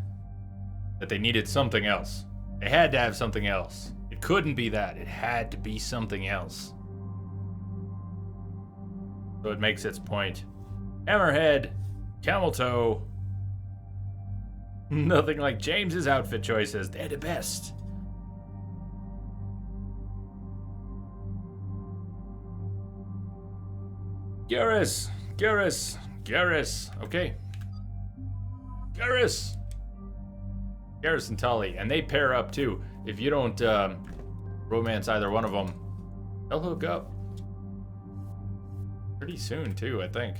Speaker 2: That they needed something else. They had to have something else. It couldn't be that. It had to be something else. So it makes its point. Hammerhead, Camel Toe. Nothing like James's outfit choices. They're the best. Garrus. Okay. Garrus and Tully. And they pair up too. If you don't romance either one of them, they'll hook up. Pretty soon too, I think.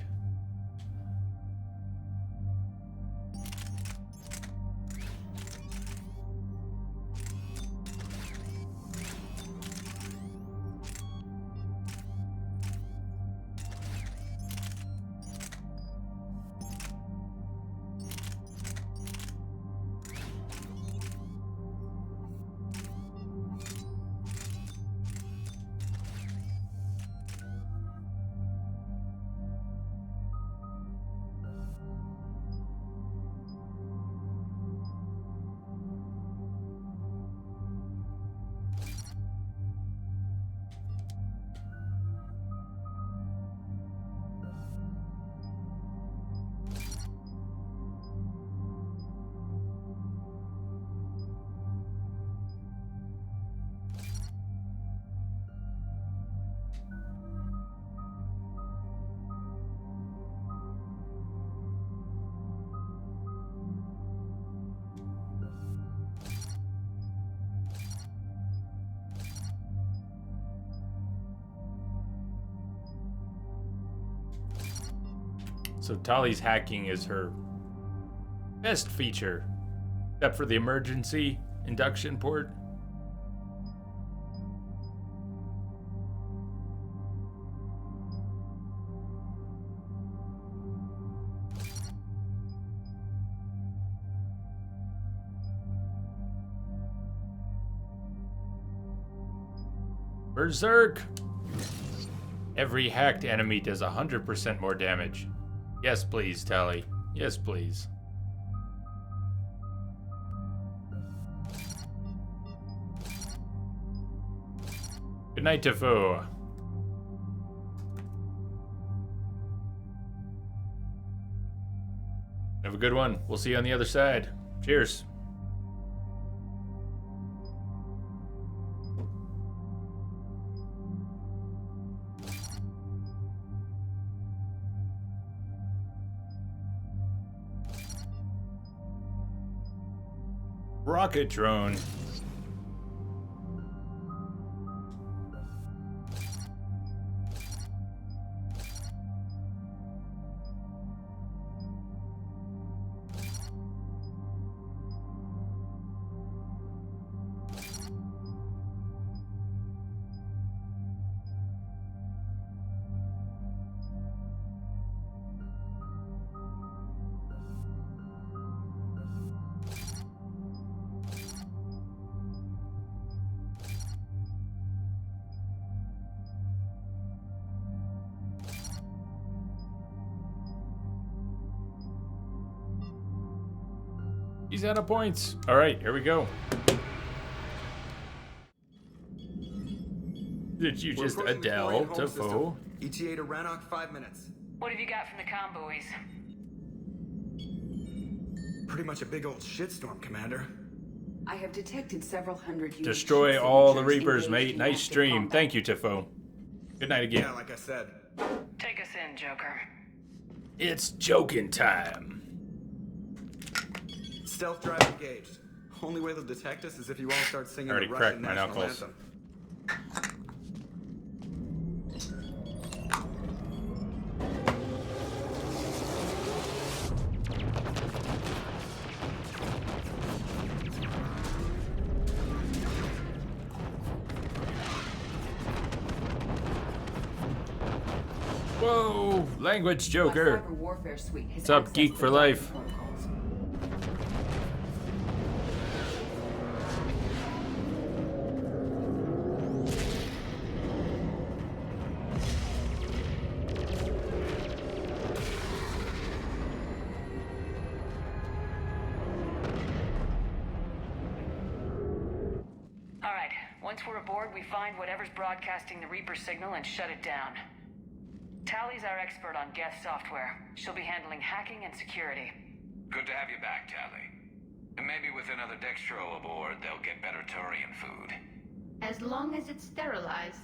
Speaker 2: So Tali's hacking is her best feature, except for the emergency induction port. Berserk! Every hacked enemy does 100% more damage. Yes, please, Tali. Yes, please. Good night, Tifu. Have a good one. We'll see you on the other side. Cheers. Rocket drone. He's out of points. All right, here we go. Did you just Adele to foe?
Speaker 7: ETA to Rannoch, 5 minutes.
Speaker 4: What have you got from the comm buoys?
Speaker 7: Pretty much a big old shitstorm, Commander.
Speaker 4: I have detected several hundred units.
Speaker 2: Destroy all the Reapers, mate. Nice stream. Thank you, Tifo. Good night again.
Speaker 7: Yeah, like I said.
Speaker 4: Take us in, Joker.
Speaker 2: It's joking time.
Speaker 7: Stealth drive engaged. Only way they'll detect us is if you all start singing
Speaker 2: Already
Speaker 7: the
Speaker 2: cracked
Speaker 7: Russian
Speaker 2: my
Speaker 7: national
Speaker 2: knuckles.
Speaker 7: anthem.
Speaker 2: Whoa, language
Speaker 3: My
Speaker 2: joker.
Speaker 3: cyber warfare suite has
Speaker 2: What's up,
Speaker 3: access
Speaker 2: Geek
Speaker 3: to
Speaker 2: for
Speaker 3: the
Speaker 2: Life?
Speaker 3: protocols.
Speaker 4: Alright, once we're aboard, we find whatever's broadcasting the Reaper signal and shut it down. Tally's our expert on Geth software. She'll be handling hacking and security.
Speaker 18: Good to have you back, Tally. And maybe with another Dextro aboard, they'll get better Turian food.
Speaker 6: As long as it's sterilized.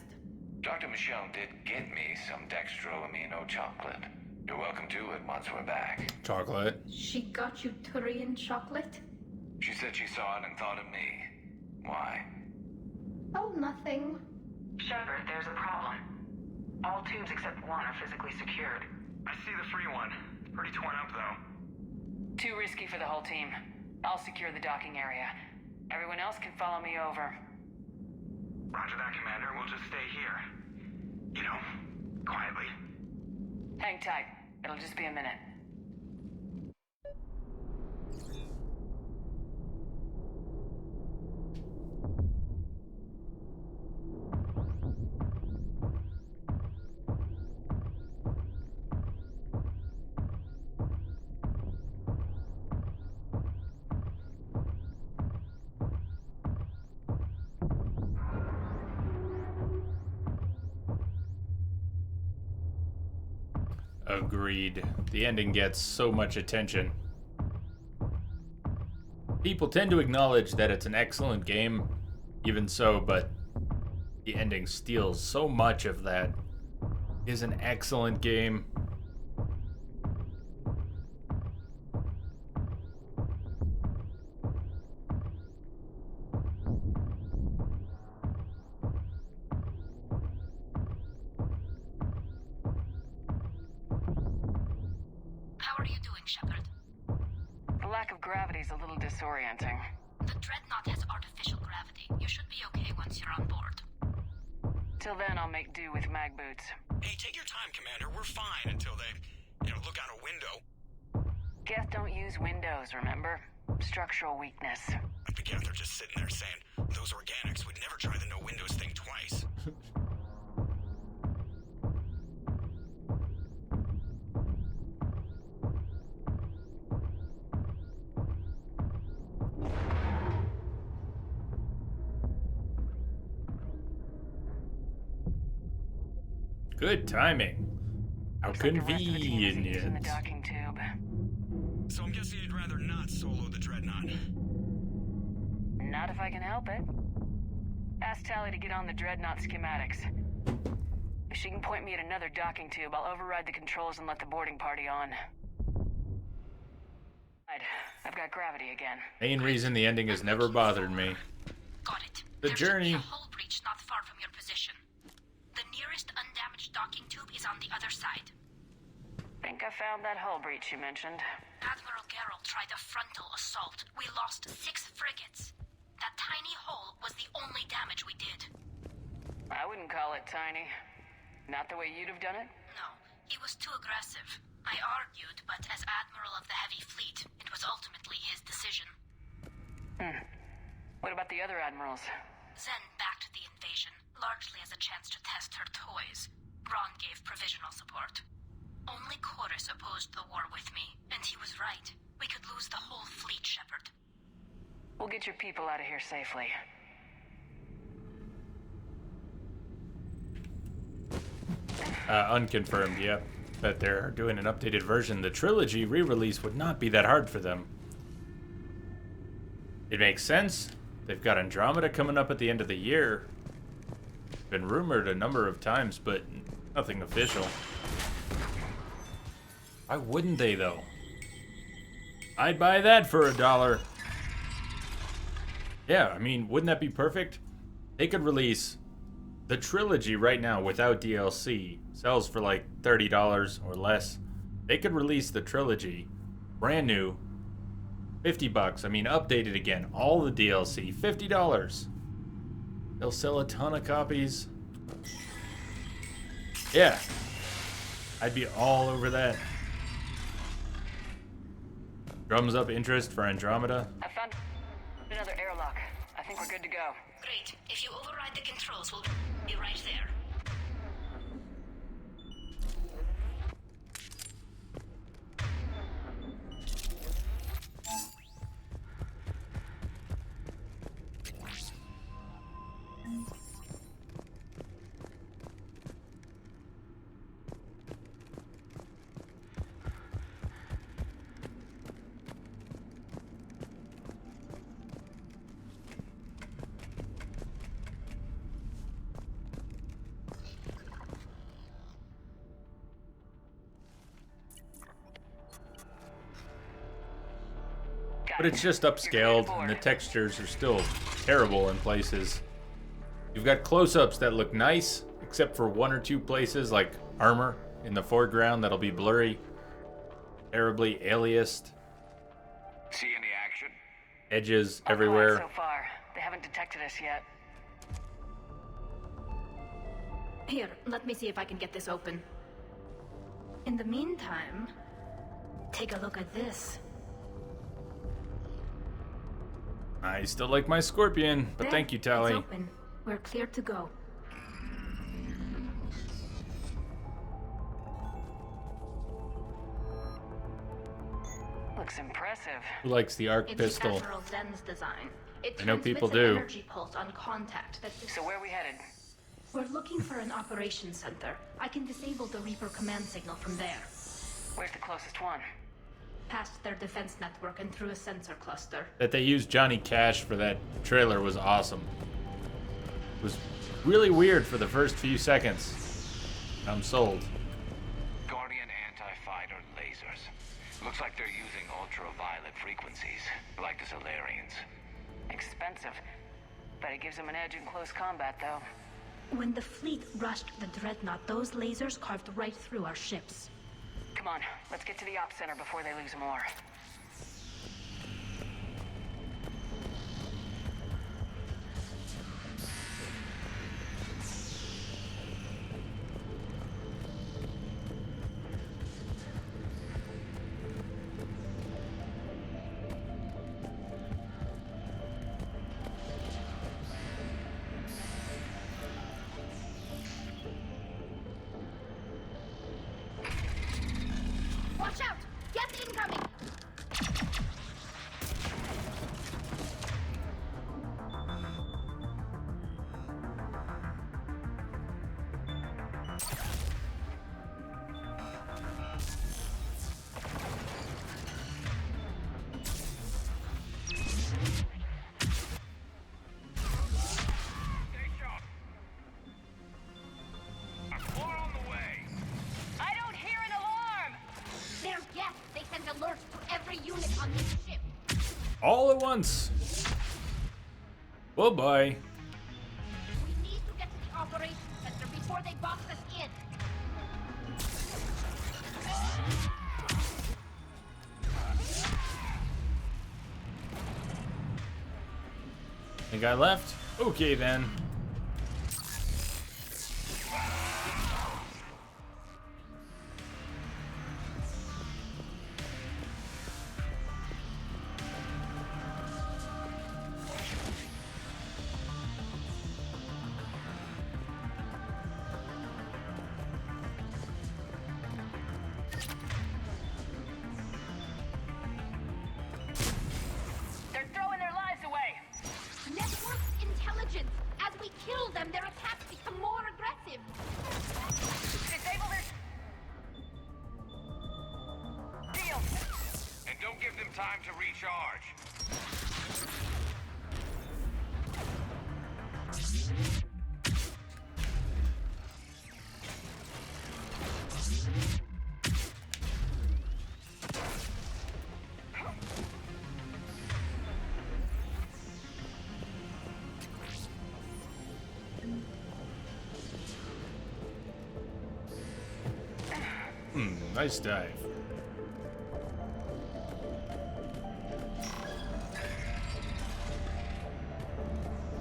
Speaker 18: Dr. Michelle did get me some Dextro Amino chocolate. You're welcome to it once we're back.
Speaker 2: Chocolate.
Speaker 6: She got you Turian chocolate?
Speaker 18: She said she saw it and thought of me. Why?
Speaker 6: Oh, nothing.
Speaker 5: Shepard, there's a problem. All tubes except one are physically secured.
Speaker 7: I see the free one. Pretty torn up, though.
Speaker 4: Too risky for the whole team. I'll secure the docking area. Everyone else can follow me over.
Speaker 7: Roger that, Commander. We'll just stay here. You know, quietly.
Speaker 4: Hang tight. It'll just be a minute.
Speaker 2: Agreed. The ending gets so much attention. People tend to acknowledge that it's an excellent game, even so, but the ending steals so much of that. It is an excellent game.
Speaker 6: How are you doing, Shepard?
Speaker 4: The lack of gravity is a little disorienting.
Speaker 6: The Dreadnought has artificial gravity. You should be okay once you're on board.
Speaker 4: Till then, I'll make do with mag boots.
Speaker 7: Hey, take your time, Commander. We're fine until they, look out a window.
Speaker 4: Geth don't use windows, remember? Structural weakness.
Speaker 7: Like the Geth are just sitting there saying, those organics would never try the no windows thing twice.
Speaker 2: Good timing. How
Speaker 4: Looks like the rest of the team is using the
Speaker 2: convenient.
Speaker 4: docking tube.
Speaker 7: So I'm guessing you'd rather not solo the Dreadnought.
Speaker 4: Not if I can help it. Ask Tally to get on the Dreadnought schematics. If she can point me at another docking tube, I'll override the controls and let the boarding party on. I've got gravity again.
Speaker 2: Main reason the ending has never bothered me.
Speaker 6: Got it.
Speaker 2: The
Speaker 6: There
Speaker 2: journey.
Speaker 6: should be a hull breach not far from your position. The nearest undamaged docking tube is on the other side.
Speaker 4: Think I found that hull breach you mentioned.
Speaker 6: Admiral Geralt tried a frontal assault. We lost 6 frigates. That tiny hole was the only damage we did.
Speaker 4: I wouldn't call it tiny. Not the way you'd have done it?
Speaker 6: No, he was too aggressive. I argued, but as Admiral of the Heavy Fleet, it was ultimately his decision.
Speaker 4: What about the other admirals?
Speaker 6: Zen backed the invasion, largely as a chance to test her toys. Ron gave provisional support. Only Chorus opposed the war with me, and he was right. We could lose the whole fleet, Shepard.
Speaker 4: We'll get your people out of here safely.
Speaker 2: Unconfirmed, yep. But they're doing an updated version. The trilogy re-release would not be that hard for them. It makes sense. They've got Andromeda coming up at the end of the year. Been rumored a number of times, but nothing official. Why wouldn't they, though? I'd buy that for $1. Yeah, I mean, wouldn't that be perfect? They could release the trilogy right now without DLC. Sells for like $30 or less. They could release the trilogy brand new, $50. I mean, updated again. All the DLC, $50. They'll sell a ton of copies. Yeah. I'd be all over that. Drums up interest for Andromeda.
Speaker 4: I found another airlock. I think we're good to go.
Speaker 6: Great. If you override the controls, we'll be right there.
Speaker 2: But it's just upscaled, and the textures are still terrible in places. You've got close-ups that look nice, except for one or two places, like armor in the foreground that'll be blurry. Terribly aliased.
Speaker 16: See any action?
Speaker 2: Edges everywhere.
Speaker 4: So far, they haven't detected us yet.
Speaker 12: Here, let me see if I can get this open. In the meantime, take a look at this.
Speaker 2: I still like my Scorpion, but
Speaker 12: There,
Speaker 2: thank you, Tally.
Speaker 12: It's open. We're clear to go.
Speaker 4: Looks impressive.
Speaker 2: Who likes the arc
Speaker 12: It's
Speaker 2: pistol?
Speaker 12: Admiral Zen's design. It
Speaker 2: I know people
Speaker 12: transmits an
Speaker 2: do.
Speaker 12: energy pulse on contact that
Speaker 4: So where are we headed?
Speaker 12: We're looking for an operations center. I can disable the Reaper command signal from there.
Speaker 4: Where's the closest one?
Speaker 12: Past their defense network and through a sensor cluster.
Speaker 2: That they used Johnny Cash for that trailer was awesome. It was really weird for the first few seconds. I'm sold.
Speaker 18: Guardian anti-fighter lasers. Looks like they're using ultraviolet frequencies, like the Solarians.
Speaker 4: Expensive. But it gives them an edge in close combat, though.
Speaker 12: When the fleet rushed the Dreadnought, those lasers carved right through our ships.
Speaker 4: Come on, let's get to the op center before they lose more.
Speaker 6: Watch out! Gas incoming!
Speaker 12: I don't hear an alarm!
Speaker 6: There's gas! They sent alerts to every unit on this ship!
Speaker 2: All at once. Well, bye.
Speaker 6: We need to get to the operations center before they box us in!
Speaker 2: Think I left? Okay then.
Speaker 12: They're throwing their lives away!
Speaker 6: Network intelligence! As we kill them, their attacks become more aggressive!
Speaker 12: Disable their...
Speaker 16: Deal! And don't give them time to recharge.
Speaker 2: Nice dive.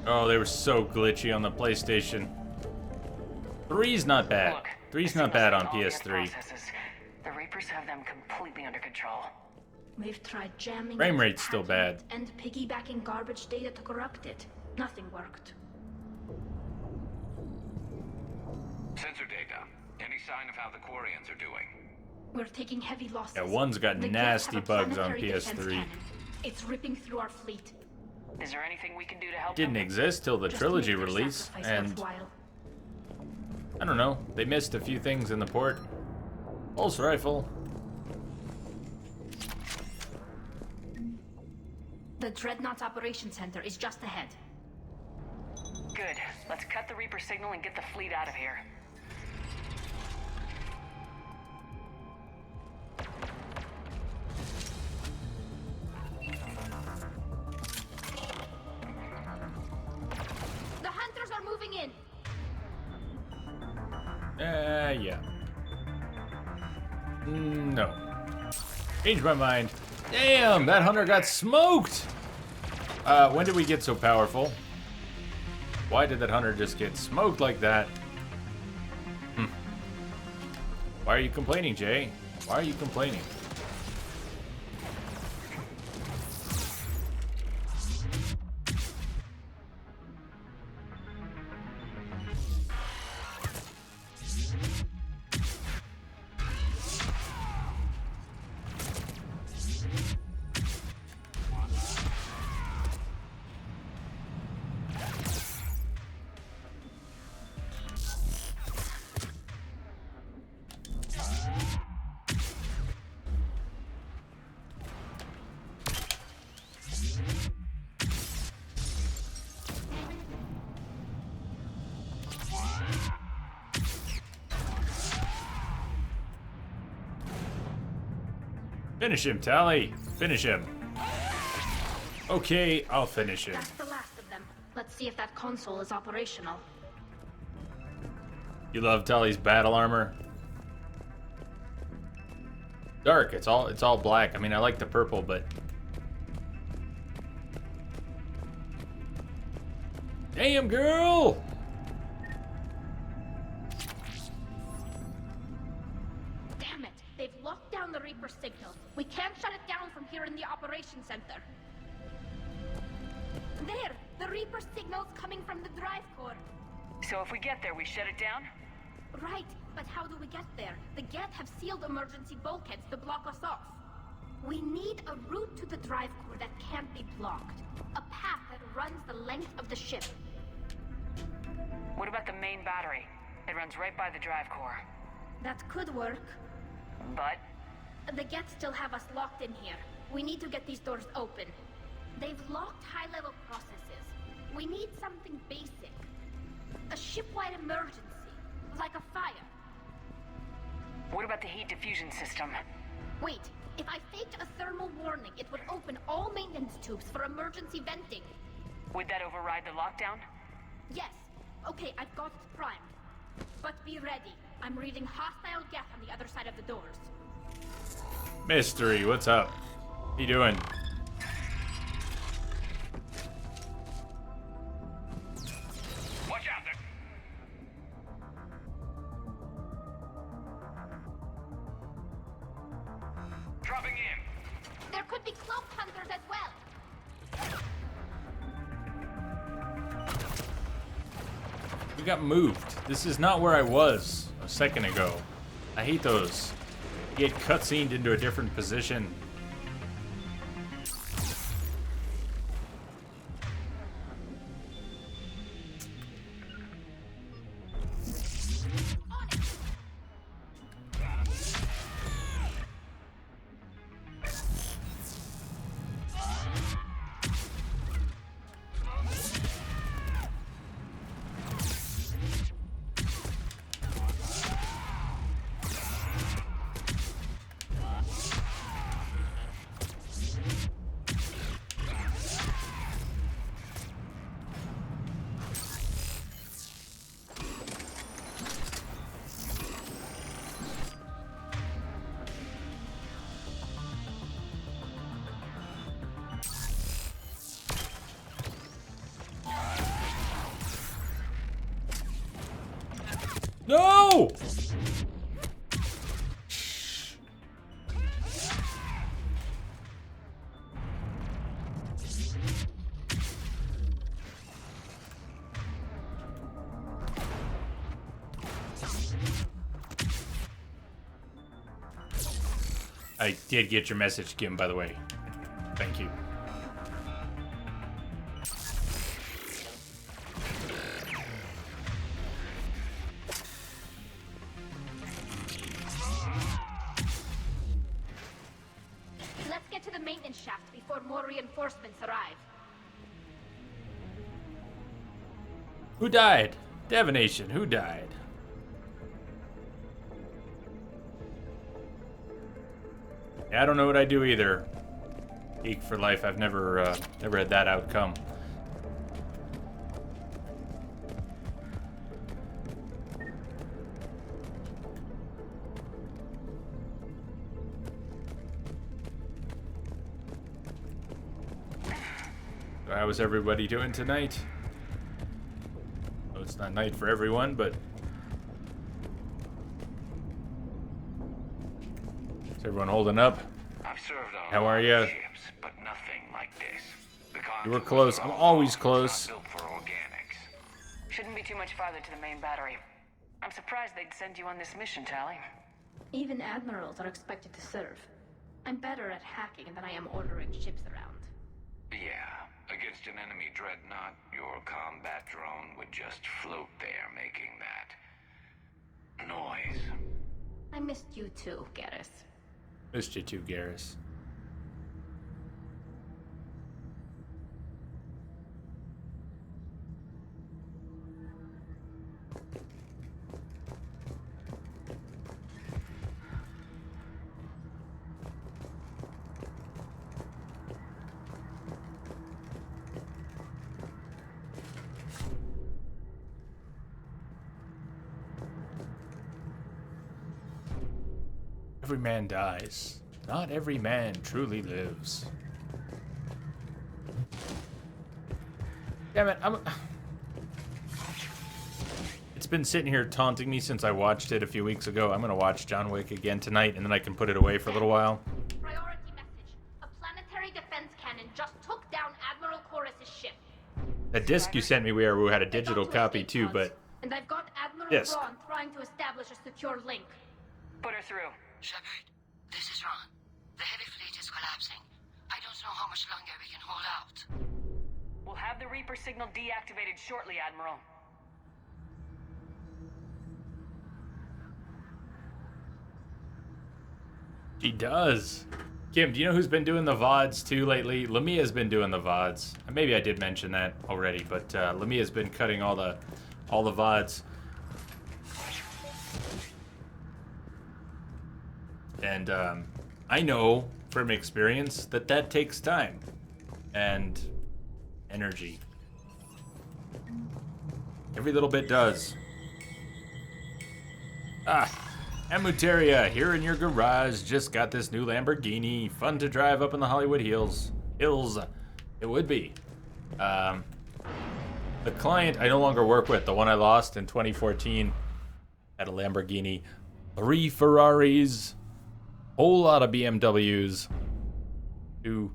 Speaker 2: Oh, they were so glitchy on the PlayStation. 3's not bad. 3's not bad on PS3.
Speaker 5: The Reapers have them completely under control.
Speaker 12: We've tried jamming
Speaker 2: Frame
Speaker 12: it,
Speaker 2: rate's still
Speaker 12: hacking
Speaker 2: bad.
Speaker 12: it, and piggybacking garbage data to corrupt it. Nothing worked.
Speaker 18: Sensor data. Any sign of how the Quarians are doing?
Speaker 12: We're taking heavy losses.
Speaker 2: Yeah, one's got
Speaker 12: The
Speaker 2: nasty
Speaker 12: Geth have a
Speaker 2: bugs on
Speaker 12: planetary defense
Speaker 2: PS3.
Speaker 12: cannon. It's ripping through our fleet.
Speaker 5: Is there anything we can do to help
Speaker 2: Didn't
Speaker 5: them?
Speaker 2: exist till the
Speaker 12: Just
Speaker 2: trilogy
Speaker 12: make their
Speaker 2: release,
Speaker 12: sacrifice
Speaker 2: and
Speaker 12: worthwhile.
Speaker 2: I don't know. They missed a few things in the port. Pulse rifle.
Speaker 12: The Dreadnought's operation center is just ahead.
Speaker 5: Good. Let's cut the Reaper signal and get the fleet out of here.
Speaker 12: The hunters are moving in.
Speaker 2: Yeah. No. Changed my mind. Damn, that hunter got smoked! When did we get so powerful? Why did that hunter just get smoked like that? Why are you complaining, Jay? Why are you complaining? Finish him, Tally. Finish him. Okay, I'll finish him.
Speaker 12: That's the last of them. Let's see if that console is operational.
Speaker 2: You love Tally's battle armor? Dark. It's all black. I mean, I like the purple, but damn, girl!
Speaker 12: Damn it! They've locked down the Reaper signal. We can't shut it down from here in the operation center. There! The Reaper signal's coming from the drive core.
Speaker 5: So if we get there, we shut it down?
Speaker 12: Right, but how do we get there? The Geth have sealed emergency bulkheads to block us off. We need a route to the drive core that can't be blocked. A path that runs the length of the ship.
Speaker 5: What about the main battery? It runs right by the drive core.
Speaker 12: That could work.
Speaker 5: But?
Speaker 12: The Geth still have us locked in here. We need to get these doors open. They've locked high-level processes. We need something basic. A ship-wide emergency. Like a fire.
Speaker 5: What about the heat diffusion system?
Speaker 12: Wait, if I faked a thermal warning, it would open all maintenance tubes for emergency venting.
Speaker 5: Would that override the lockdown?
Speaker 12: Yes. Okay, I've got it primed. But be ready. I'm reading hostile Geth on the other side of the doors.
Speaker 2: Mystery, what's up? What you doing?
Speaker 16: Watch out there.
Speaker 18: Dropping in.
Speaker 12: There could be cloak hunters as well.
Speaker 2: We got moved. This is not where I was a second ago. I hate those. You get cutscened into a different position. No! I did get your message, Kim, by the way. Thank you.
Speaker 12: Let's get to the maintenance shaft before more reinforcements arrive.
Speaker 2: Who died? Divination. Who died? Yeah, I don't know what I do either. Geek for life. I've never had that outcome. So how is everybody doing tonight? Oh, it's not night for everyone, but is everyone holding up?
Speaker 18: I've served on
Speaker 2: How are you?
Speaker 18: ships, but nothing like this. The
Speaker 2: You were close. I'm always close.
Speaker 18: built for organics.
Speaker 4: Shouldn't be too much farther to the main battery. I'm surprised they'd send you on this mission, Tally.
Speaker 12: Even admirals are expected to serve. I'm better at hacking than I am ordering ships around.
Speaker 18: Yeah, against an enemy dreadnought, your combat drone would just float there making that noise.
Speaker 12: I missed you too, Garrus.
Speaker 2: Missed you too, Garrus. Every man dies. Not every man truly lives. Damn it, It's been sitting here taunting me since I watched it a few weeks ago. I'm gonna watch John Wick again tonight, and then I can put it away for a little while.
Speaker 12: Priority message. A planetary defense cannon just took down Admiral Chorus's ship.
Speaker 2: The disc you sent me, we had a digital copy too, but
Speaker 12: And I've got Admiral
Speaker 2: Disc.
Speaker 12: Braun trying to establish a secure link.
Speaker 4: Put her through.
Speaker 6: Shepard, this is Ron. The heavy fleet is collapsing. I don't know how much longer we can hold out.
Speaker 4: We'll have the Reaper signal deactivated shortly, Admiral.
Speaker 2: she does. Kim, do you know who's been doing the VODs too lately? Lamia's been doing the VODs. Maybe I did mention that already, but Lamia's been cutting all the VODs. And I know from experience that takes time and energy. Every little bit does. Amuteria, here in your garage, just got this new Lamborghini. Fun to drive up in the Hollywood Hills. It would be. The client I no longer work with, the one I lost in 2014, had a Lamborghini, 3 Ferraris, whole lot of BMWs, two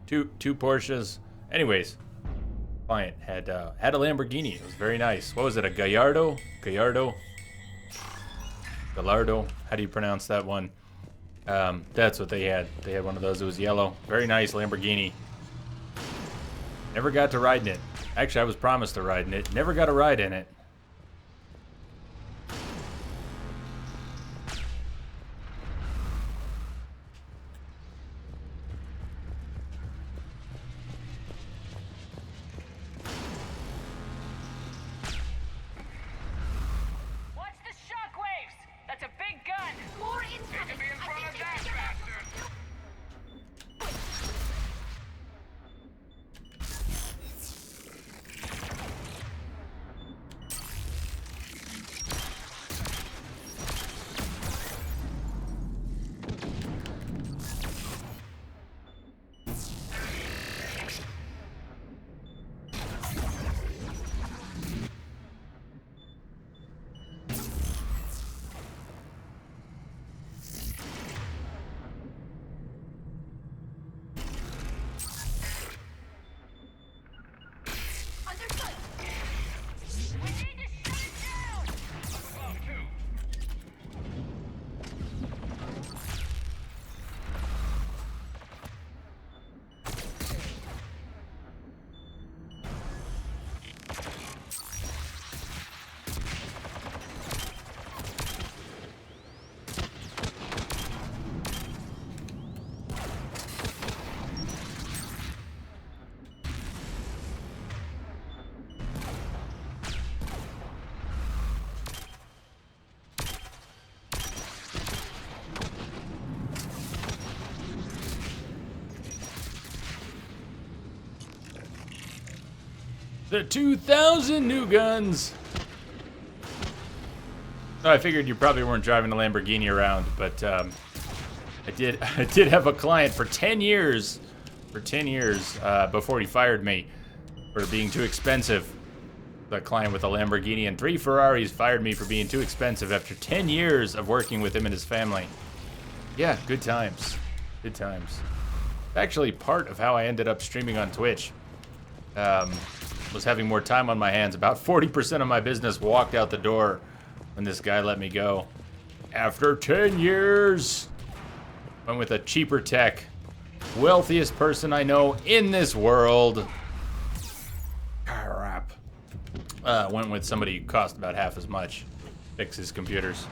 Speaker 2: Porsches. Anyways, client had a Lamborghini. It was very nice. What was it? A Gallardo? How do you pronounce that one? That's what they had. They had one of those. It was yellow. Very nice Lamborghini. Never got to ride in it. Actually, I was promised to ride in it. Never got a ride in it.
Speaker 4: Watch the shockwaves! That's a big gun!
Speaker 12: More incoming!
Speaker 18: be in front of that bastard!
Speaker 2: The 2,000 new guns. So I figured you probably weren't driving a Lamborghini around, but I did have a client for 10 years. For 10 years before he fired me for being too expensive. The client with a Lamborghini and 3 Ferraris fired me for being too expensive after 10 years of working with him and his family. Yeah, good times. Good times. Actually, part of how I ended up streaming on Twitch was having more time on my hands. About 40% of my business walked out the door when this guy let me go. After 10 years, went with a cheaper tech. Wealthiest person I know in this world. Crap. Went with somebody who cost about half as much. Fix his computers.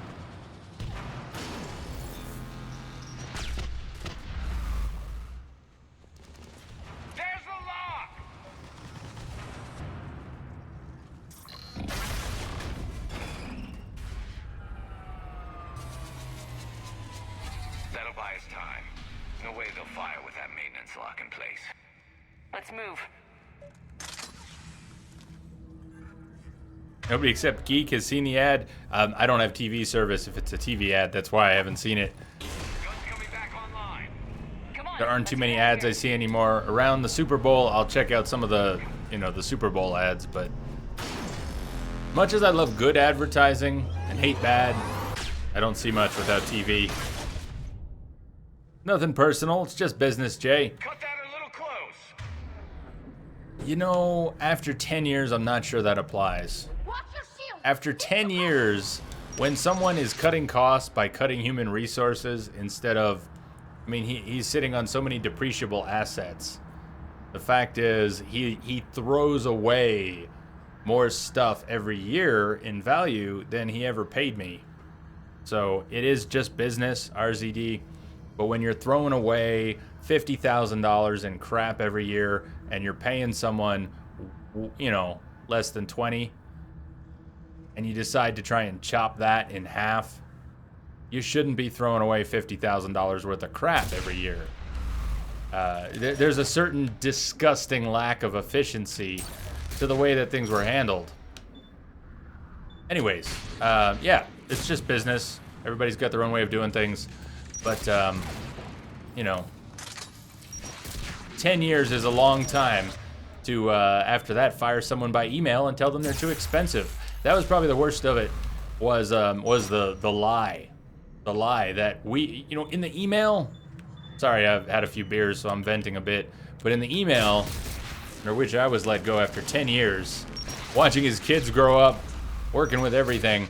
Speaker 18: That'll buy us time. No way they'll fire with that maintenance lock in place. Let's move.
Speaker 2: Nobody except Geek has seen the ad. I don't have TV service if it's a TV ad. That's why I haven't seen it. There aren't too many ads I see anymore. Around the Super Bowl, I'll check out some of the, the Super Bowl ads, but much as I love good advertising and hate bad, I don't see much without TV. Nothing personal, it's just business, Jay.
Speaker 18: Cut that a little close.
Speaker 2: After 10 years, I'm not sure that applies. After 10 years, when someone is cutting costs by cutting human resources instead of, he's sitting on so many depreciable assets. The fact is, he throws away more stuff every year in value than he ever paid me. So it is just business, RZD. But when you're throwing away $50,000 in crap every year and you're paying someone, less than 20, and you decide to try and chop that in half, you shouldn't be throwing away $50,000 worth of crap every year. There's a certain disgusting lack of efficiency to the way that things were handled. Anyways, yeah, it's just business. Everybody's got their own way of doing things. But, 10 years is a long time to, after that, fire someone by email and tell them they're too expensive. That was probably the worst of it, was the lie. The lie that we, in the email, sorry, I've had a few beers, so I'm venting a bit, but in the email, under which I was let go after 10 years, watching his kids grow up, working with everything,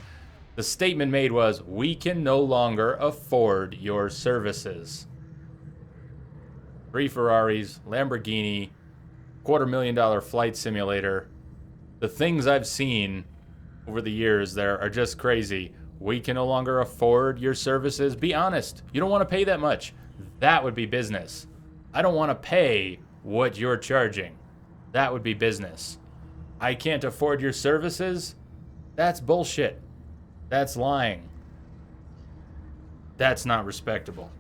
Speaker 2: the statement made was, we can no longer afford your services. 3 Ferraris, Lamborghini, $250,000 flight simulator. The things I've seen over the years there are just crazy. We can no longer afford your services. Be honest. You don't want to pay that much. That would be business. I don't want to pay what you're charging. That would be business. I can't afford your services? That's bullshit. That's lying. That's not respectable.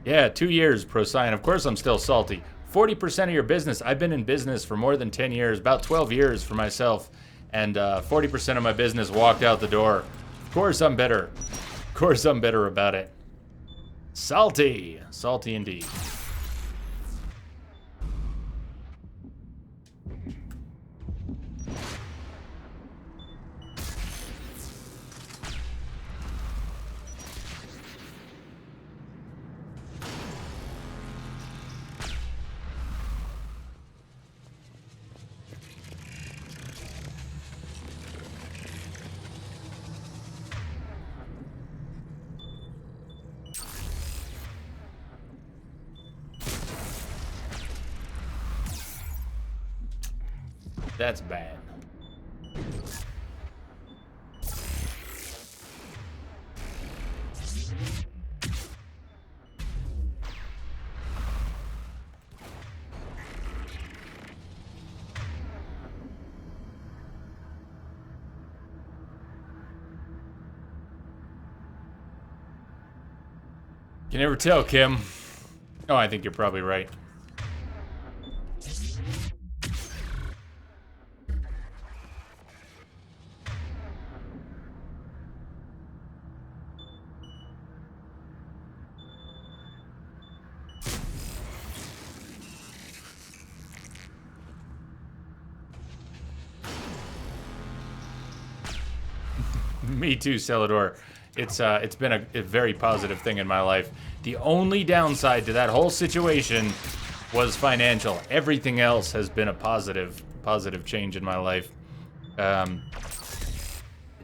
Speaker 2: Yeah, 2 years, Procyon. Of course I'm still salty. 40% of your business. I've been in business for more than 10 years, about 12 years for myself, and 40% of my business walked out the door. Of course I'm bitter. Of course I'm bitter about it. Salty. Salty indeed. That's bad. You can never tell, Kim. Oh, I think you're probably right. Me too, Celador. It's been a very positive thing in my life. The only downside to that whole situation was financial. Everything else has been a positive change in my life. It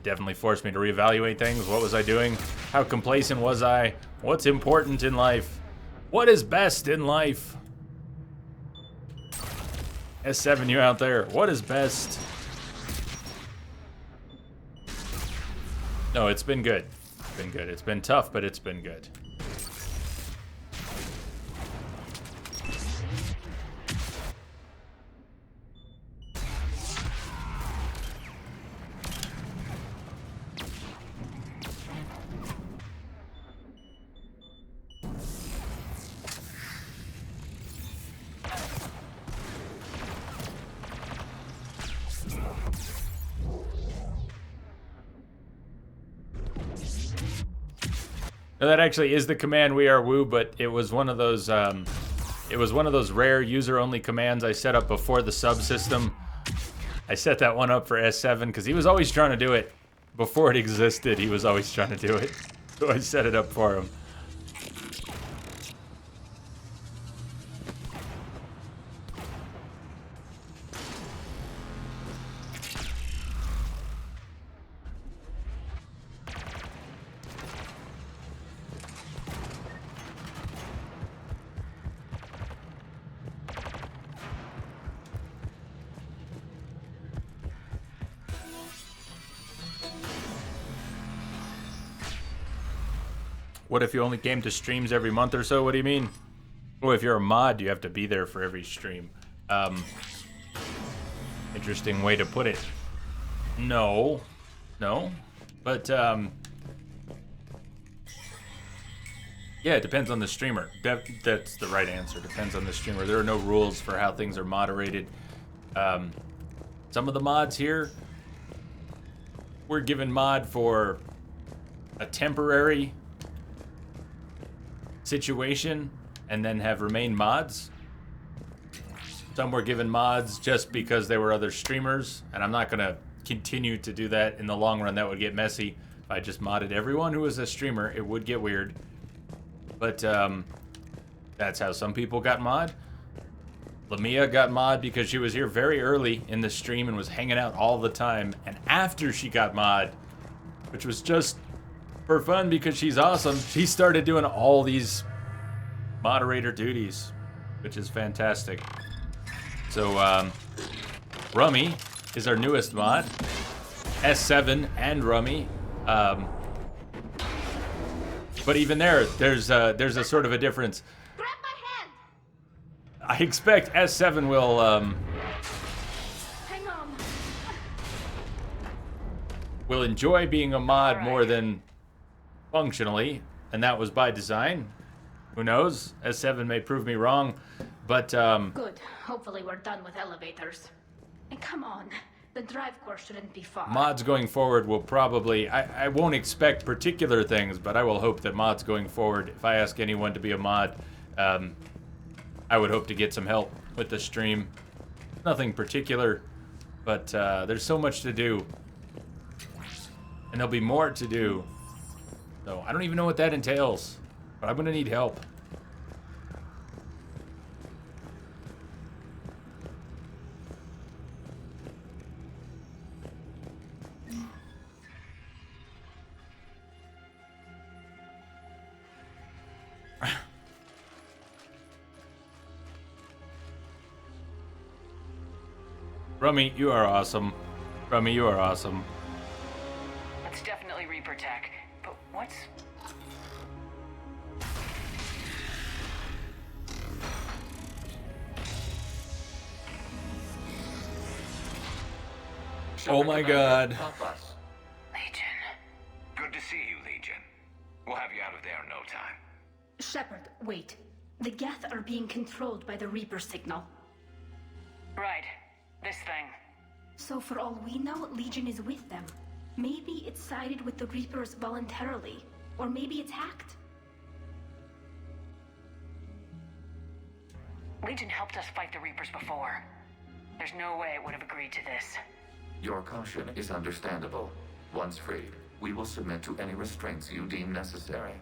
Speaker 2: definitely forced me to reevaluate things. What was I doing? How complacent was I? What's important in life? What is best in life? S7, you out there. What is best? No, it's been good. It's been good. It's been tough, but it's been good. No, that actually is the command "We Are Woo," but it was one of those rare user-only commands I set up before the subsystem. I set that one up for S7 because he was always trying to do it before it existed. He was always trying to do it, so I set it up for him. What if you only came to streams every month or so? What do you mean? Well, if you're a mod, you have to be there for every stream. Interesting way to put it. No. But, yeah, it depends on the streamer. That's the right answer. Depends on the streamer. There are no rules for how things are moderated. Some of the mods here were given mod for a temporary situation and then have remained mods. Some were given mods just because they were other streamers, and I'm not gonna continue to do that in the long run. That would get messy. If I just modded everyone who was a streamer, it would get weird. But that's how some people got mod. Lamia got mod because she was here very early in the stream and was hanging out all the time, and after she got mod, which was just for fun because she's awesome, she started doing all these moderator duties, which is fantastic. So, Rummy is our newest mod. S7 and Rummy. But even there's a sort of a difference.
Speaker 12: Grab my hand!
Speaker 2: I expect S7 will,
Speaker 12: Hang on.
Speaker 2: will enjoy being a mod more than functionally, and that was by design. Who knows? S7 may prove me wrong, but
Speaker 12: Good. Hopefully we're done with elevators. And come on, the drive course shouldn't be far.
Speaker 2: mods going forward will probably, I won't expect particular things, but I will hope that mods going forward, if I ask anyone to be a mod, I would hope to get some help with the stream. Nothing particular, but there's so much to do, and there'll be more to do. So I don't even know what that entails, but I'm gonna need help. Rummy, you are awesome. Rummy, you are awesome.
Speaker 5: It's definitely Reaper tech, but what's...
Speaker 2: Oh my god.
Speaker 18: Legion. Good to see you, Legion. We'll have you out of there in no time.
Speaker 12: Shepard, wait. The Geth are being controlled by the Reaper signal.
Speaker 5: Right. This thing.
Speaker 12: So for all we know, Legion is with them. Maybe it sided with the Reapers voluntarily. Or maybe it's hacked.
Speaker 5: Legion helped us fight the Reapers before. There's no way it would have agreed to this.
Speaker 19: Your caution is understandable. Once freed, we will submit to any restraints you deem necessary.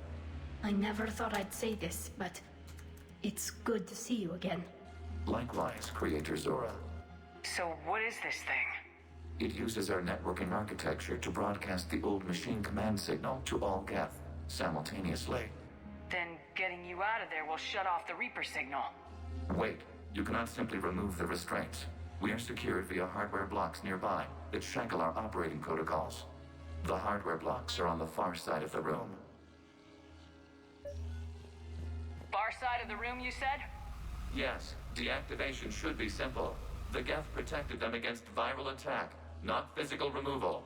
Speaker 12: I never thought I'd say this, but it's good to see you again.
Speaker 19: Likewise, Creator Zora.
Speaker 5: So what is this thing?
Speaker 19: It uses our networking architecture to broadcast the old machine command signal to all Geth simultaneously.
Speaker 5: Then getting you out of there will shut off the Reaper signal.
Speaker 19: Wait, you cannot simply remove the restraints. We are secured via hardware blocks nearby that shackle our operating protocols. The hardware blocks are on the far side of the room.
Speaker 5: Far side of the room, you said?
Speaker 19: Yes, deactivation should be simple. The Geth protected them against viral attack, not physical removal.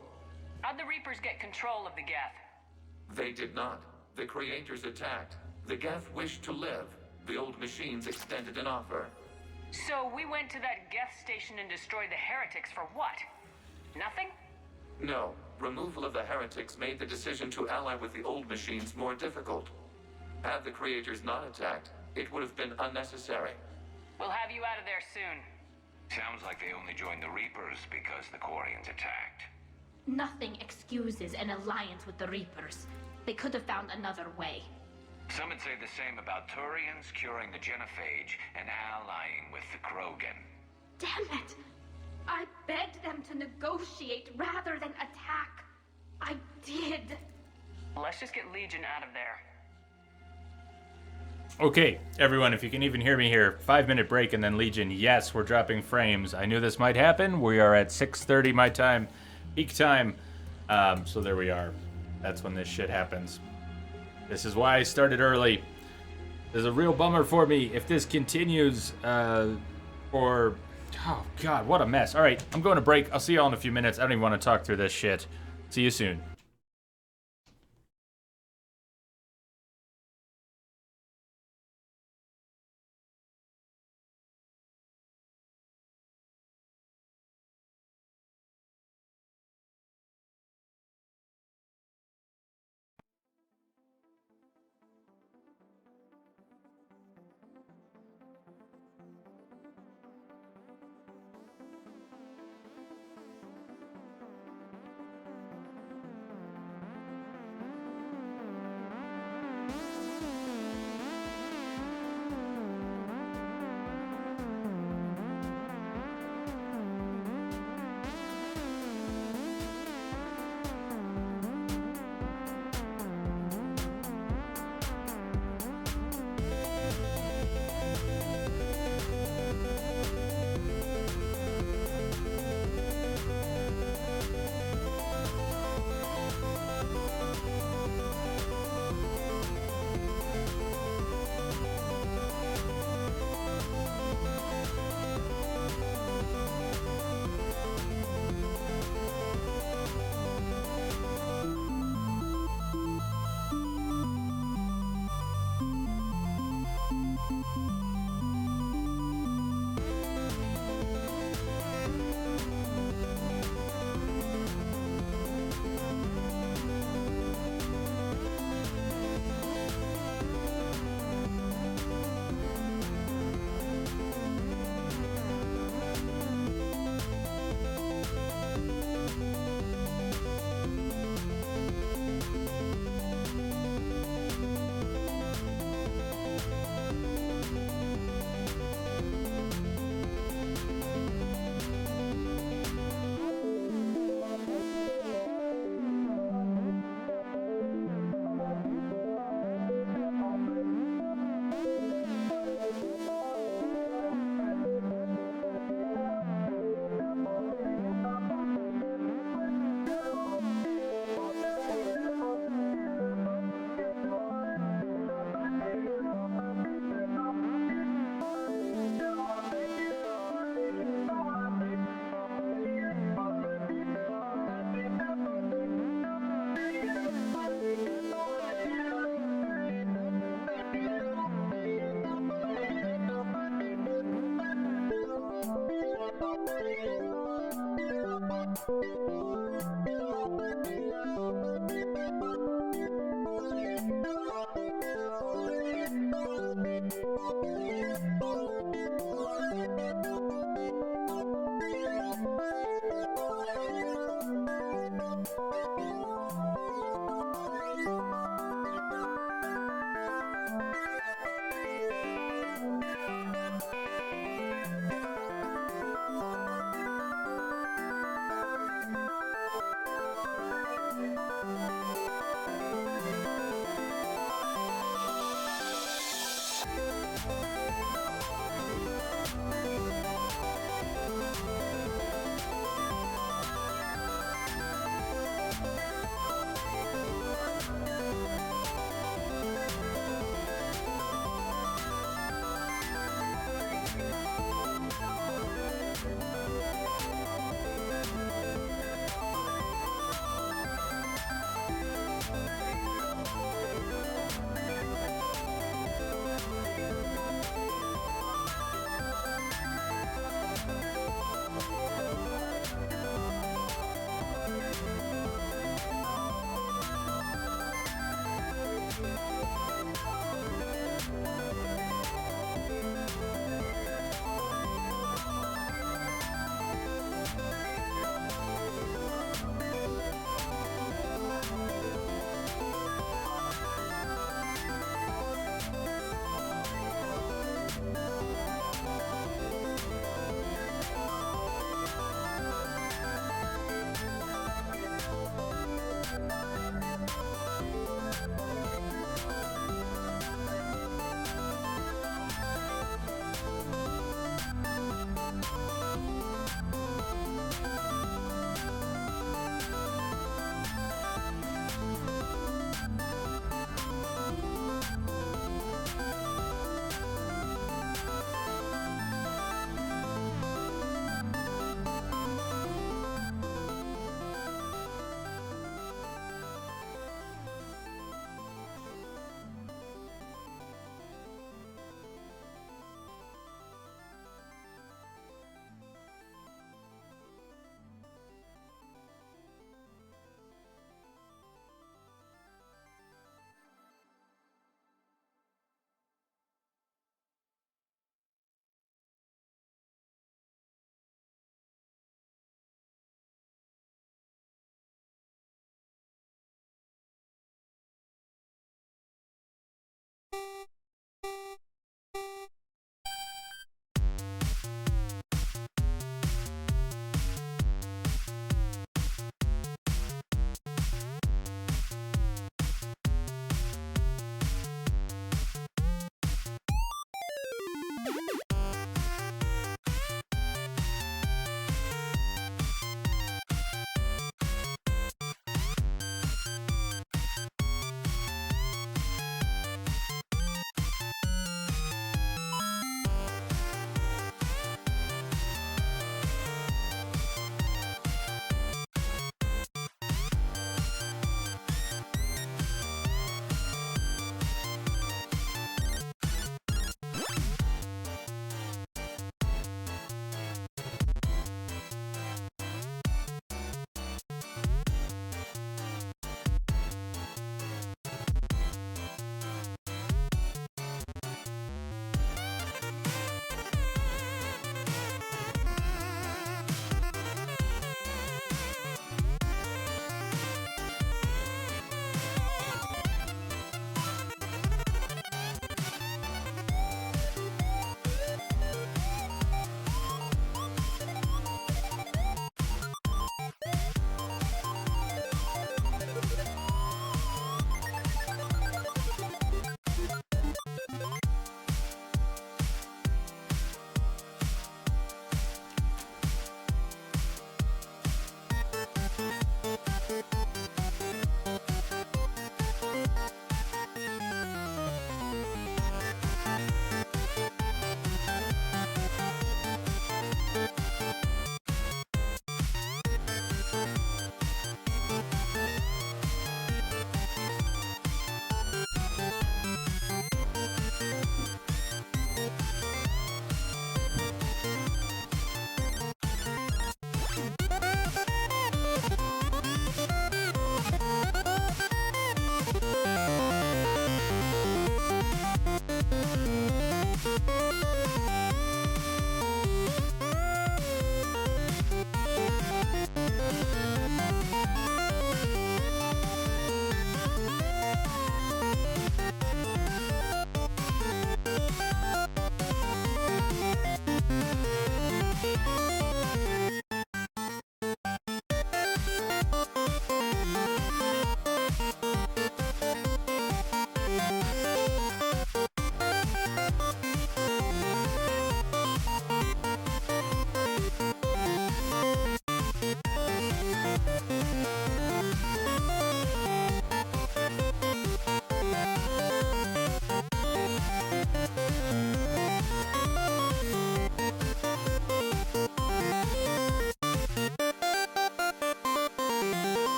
Speaker 5: How'd the Reapers get control of the Geth?
Speaker 19: They did not. The Creators attacked. The Geth wished to live. The old machines extended an offer.
Speaker 5: So we went to that Geth station and destroyed the heretics for what? Nothing?
Speaker 19: No. Removal of the heretics made the decision to ally with the old machines more difficult. Had the Creators not attacked, it would have been unnecessary.
Speaker 5: We'll have you out of there soon.
Speaker 18: Sounds like they only joined the Reapers because the Quarians attacked.
Speaker 12: Nothing excuses an alliance with the Reapers. They could have found another way.
Speaker 18: Some would say the same about Turians curing the genophage and allying with the Krogan.
Speaker 12: Damn it! I begged them to negotiate rather than attack. I did.
Speaker 5: Let's just get Legion out of there.
Speaker 2: Okay, everyone, if you can even hear me here, 5-minute break and then Legion. Yes, we're dropping frames. I knew this might happen. We are at 6:30 my time, peak time. So there we are. That's when this shit happens. This is why I started early. There's a real bummer for me if this continues for... Oh, God, what a mess. All right, I'm going to break. I'll see y'all in a few minutes. I don't even want to talk through this shit. See you soon.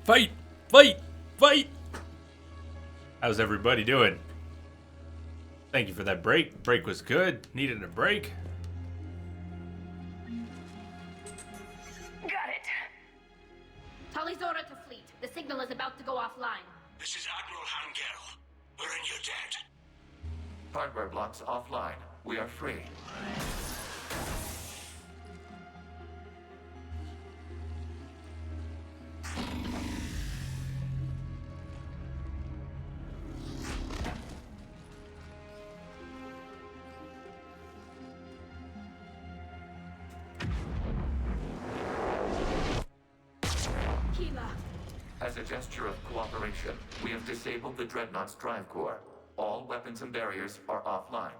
Speaker 2: Fight! Fight! Fight! How's everybody doing? Thank you for that break. Break was good. Needed a break.
Speaker 12: Got it. Tully's order to fleet. The signal is about to go offline.
Speaker 15: This is Admiral Vanguard. We're in your debt.
Speaker 19: Hardware blocks offline. We are free. As a gesture of cooperation, we have disabled the Dreadnought's drive core. All weapons and barriers are offline.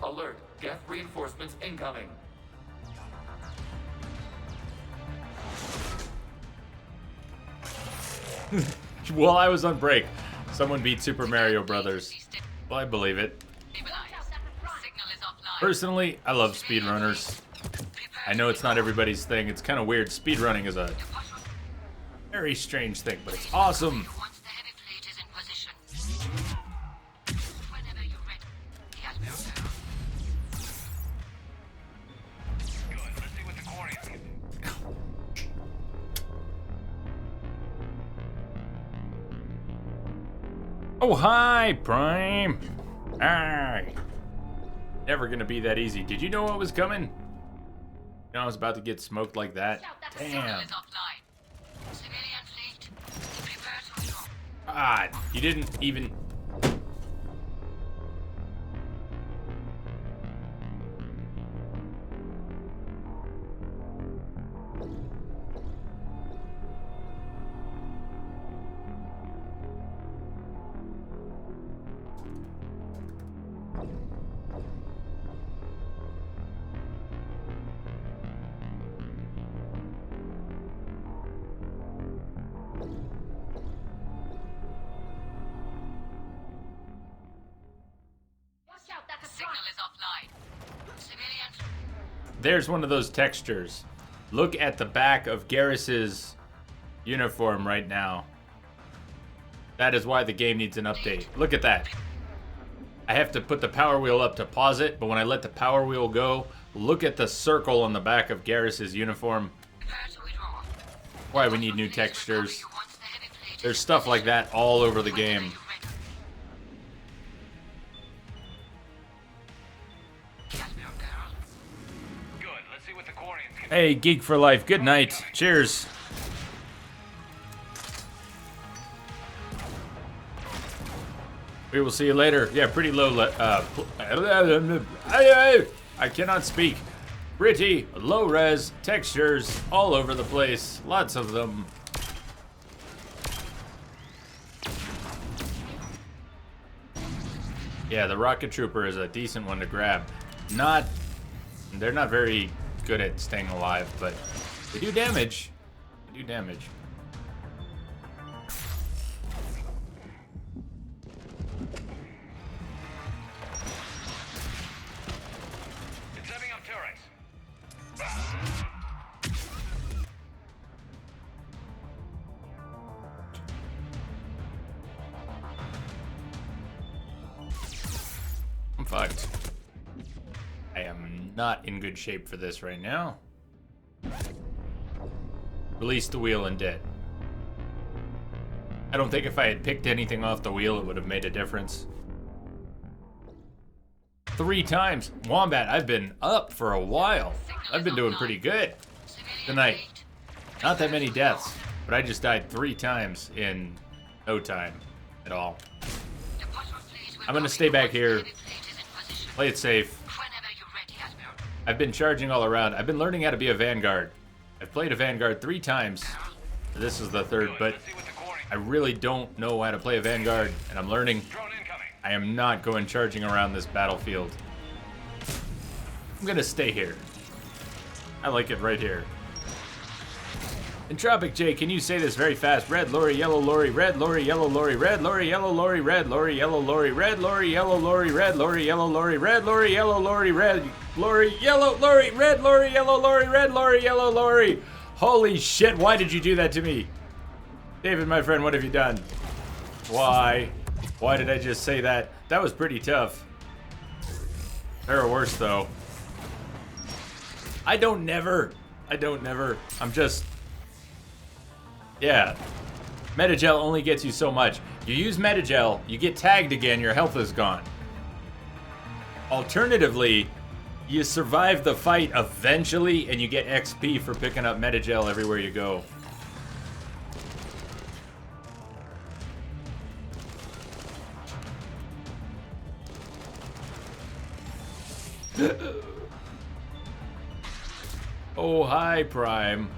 Speaker 19: Alert! Geth reinforcements incoming!
Speaker 2: While I was on break, someone beat Super Mario Brothers. Well, I believe it. Personally, I love speedrunners. I know it's not everybody's thing. It's kind of weird. Speedrunning is a very strange thing, but it's awesome. Oh, hi, Prime. Hi. Never gonna be that easy. Did you know what was coming? You know I was about to get smoked like that? Damn. God, you didn't even... There's one of those textures. Look at the back of Garrus's uniform right now. That is why the game needs an update. Look at that. I have to put the power wheel up to pause it, but when I let the power wheel go, look at the circle on the back of Garrus's uniform. Why we need new textures. There's stuff like that all over the game. Hey, Geek for Life, good night. Cheers. We will see you later. Yeah, pretty low. I cannot speak. Pretty low res textures all over the place. Lots of them. Yeah, the Rocket Trooper is a decent one to grab. They're not very good at staying alive, but they do damage. They do damage.
Speaker 16: It's setting up turrets.
Speaker 2: I'm fucked. I am not in good shape for this right now. Release the wheel and dead. I don't think if I had picked anything off the wheel, it would have made a difference. 3 times. Wombat, I've been up for a while. I've been doing pretty good tonight. Not that many deaths, but I just died 3 times in no time at all. I'm gonna stay back here, play it safe. I've been charging all around. I've been learning how to be a Vanguard. I've played a Vanguard 3 times. This is the 3rd, but I really don't know how to play a Vanguard, and I'm learning. I am not going charging around this battlefield. I'm gonna stay here. I like it right here. Entropic J, can you say this very fast? Red lorry, yellow lorry, red lorry, yellow lorry, red lorry, yellow lorry, red lorry, yellow lorry, red lorry, yellow lorry, red lorry, yellow lorry, red lorry, yellow lorry, red lorry, yellow lorry, red lorry, yellow lorry, red lorry, yellow lorry. Holy shit, why did you do that to me? David, my friend, what have you done? Why? Why did I just say that? That was pretty tough. There are worse, though. I don't never. I'm just... Yeah. Metagel only gets you so much. You use Metagel, you get tagged again, your health is gone. Alternatively, you survive the fight eventually, and you get XP for picking up Metagel everywhere you go. Oh, hi, Prime.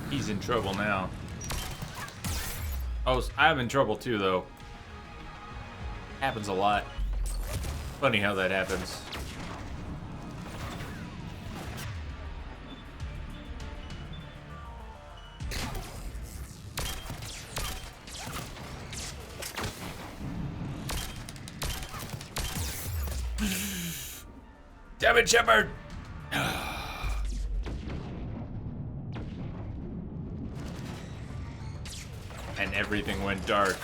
Speaker 2: He's in trouble now. Oh, I'm in trouble too, though. Happens a lot. Funny how that happens. Damn it, Shepard! And everything went dark.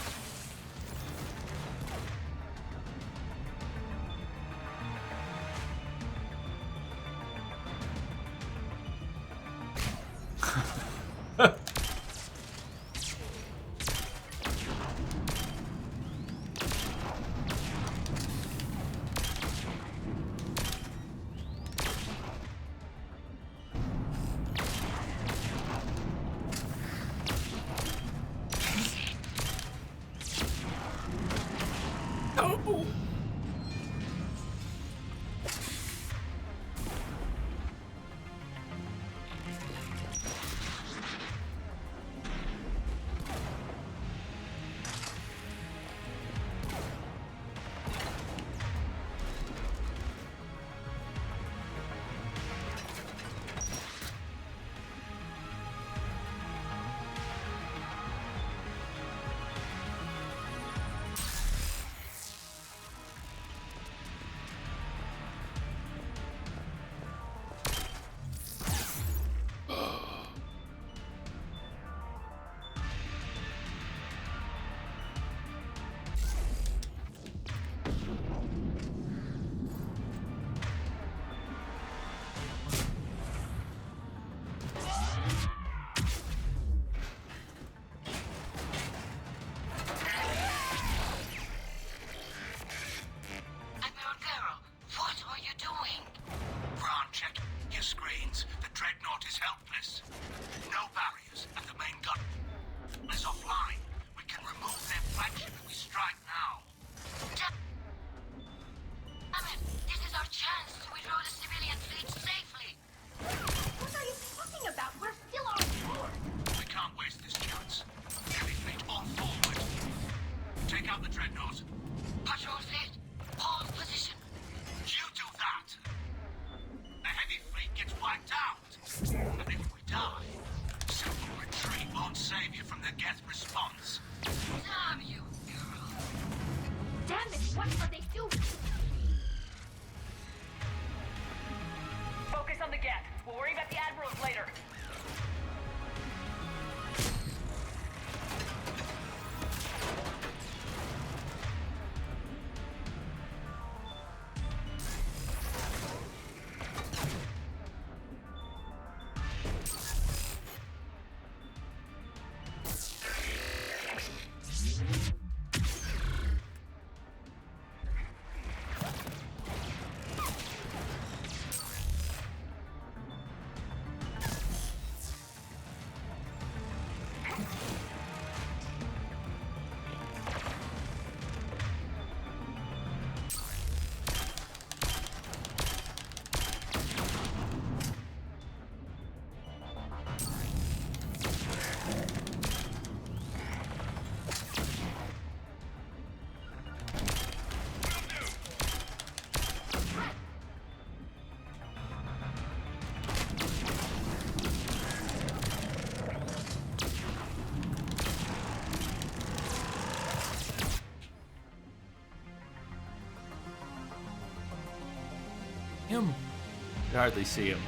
Speaker 2: Him? I can hardly see him.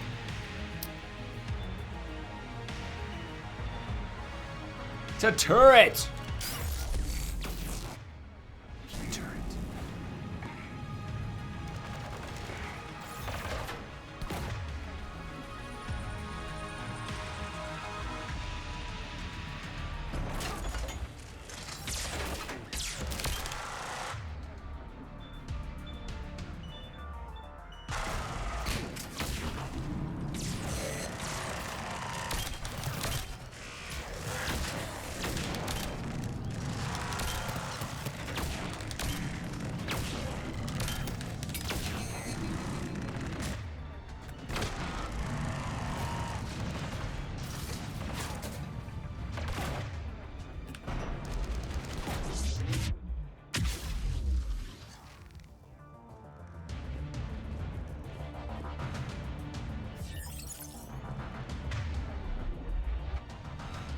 Speaker 2: It's a turret!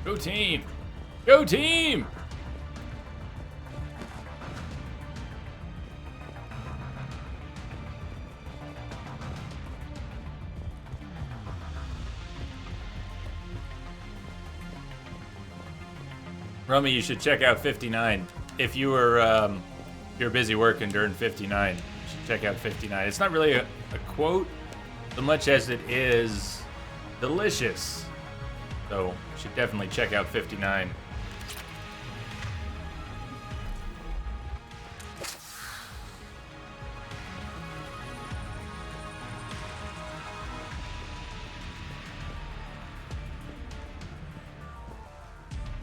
Speaker 2: Go team! Go team! Rummy, you should check out 59. If you were you're busy working during 59, you should check out 59. It's not really a quote so much as it is delicious. So you should definitely check out 59.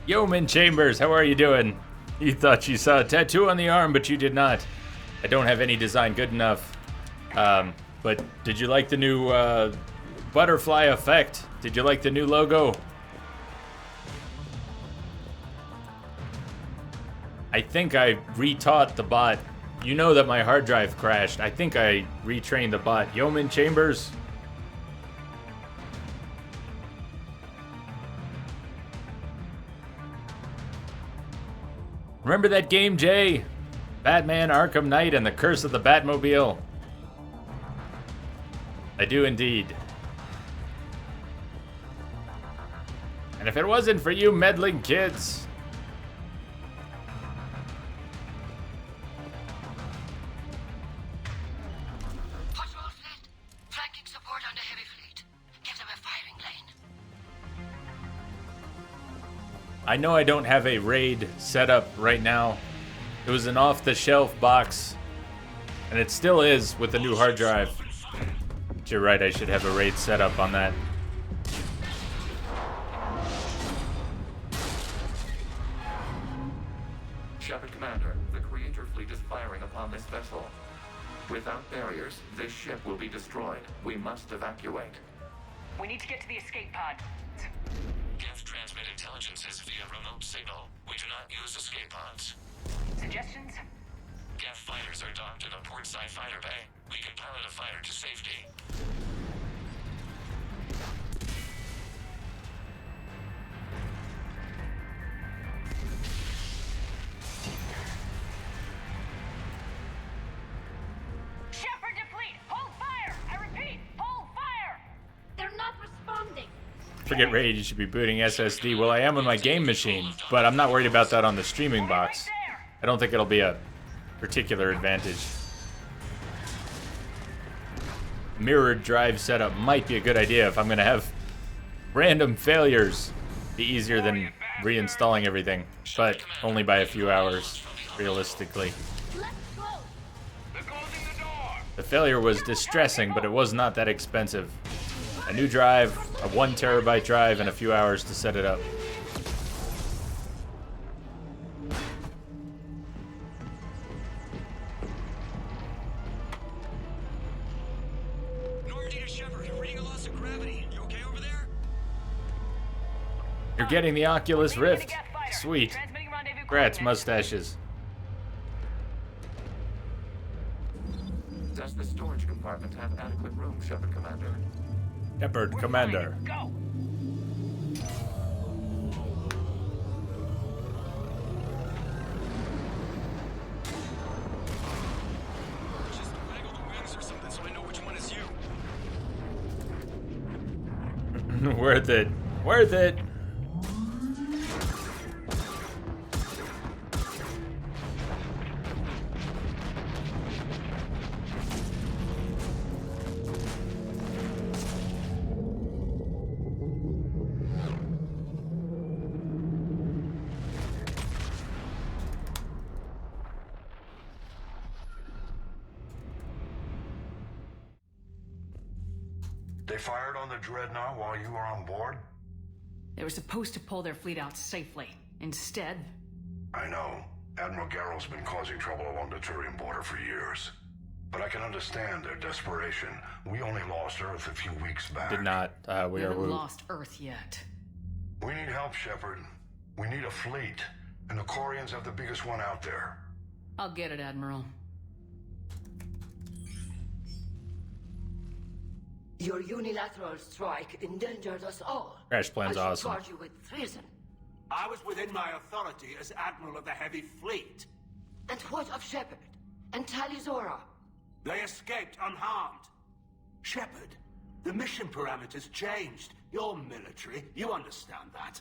Speaker 2: Yeoman Chambers, how are you doing? You thought you saw a tattoo on the arm, but you did not. I don't have any design good enough. But did you like the new butterfly effect? Did you like the new logo? I think I retaught the bot. You know that my hard drive crashed. I think I retrained the bot. Yeoman Chambers. Remember that game, Jay? Batman Arkham Knight and the Curse of the Batmobile. I do indeed. And if it wasn't for you meddling kids...
Speaker 6: Flanking support on the heavy fleet. Give them a firing lane.
Speaker 2: I know I don't have a raid set up right now. It was an off-the-shelf box, and it still is with the new hard drive. But you're right, I should have a raid set up on that.
Speaker 19: Shepard Commander, the Creator Fleet is firing upon this vessel. Without barriers, this ship will be destroyed. We must evacuate.
Speaker 20: We need to get to the escape pod.
Speaker 19: Geth transmit intelligences via remote signal. We do not use escape pods.
Speaker 20: Suggestions?
Speaker 19: Geth fighters are docked in a portside fighter bay. We can pilot a fighter to safety.
Speaker 20: Shepard to fleet! Hold fire! I repeat, hold fire!
Speaker 12: They're not responding.
Speaker 2: Forget raid, you should be booting SSD. Well, I am on my game machine, but I'm not worried about that on the streaming box. I don't think it'll be a particular advantage. Mirrored drive setup might be a good idea if I'm going to have random failures. Be easier than reinstalling everything, but only by a few hours, realistically. The failure was distressing, but it was not that expensive. A new drive, a 1 terabyte drive, and a few hours to set it up. You're getting the Oculus Rift. Sweet. Congrats, mustaches.
Speaker 19: Does the storage compartment have adequate room, Shepard Commander?
Speaker 2: Shepard Commander.
Speaker 20: Go!
Speaker 7: Just waggle the wings or something so I know which one is you.
Speaker 2: Worth it. Worth it.
Speaker 15: They fired on the Dreadnought while you were on board?
Speaker 4: They were supposed to pull their fleet out safely. Instead...
Speaker 15: I know. Admiral Garrel's been causing trouble along the Turian border for years. But I can understand their desperation. We only lost Earth a few weeks back.
Speaker 2: Did not. We
Speaker 4: haven't lost Earth yet.
Speaker 15: We need help, Shepard. We need a fleet. And the Quarians have the biggest one out there.
Speaker 4: I'll get it, Admiral.
Speaker 17: Your unilateral strike endangered us all.
Speaker 2: Crash plan's
Speaker 17: I should
Speaker 2: awesome.
Speaker 17: charge you with treason.
Speaker 15: I was within my authority as Admiral of the Heavy Fleet.
Speaker 17: And what of Shepard? And Talizora?
Speaker 15: They escaped unharmed. Shepard, the mission parameters changed. You're military. You understand that.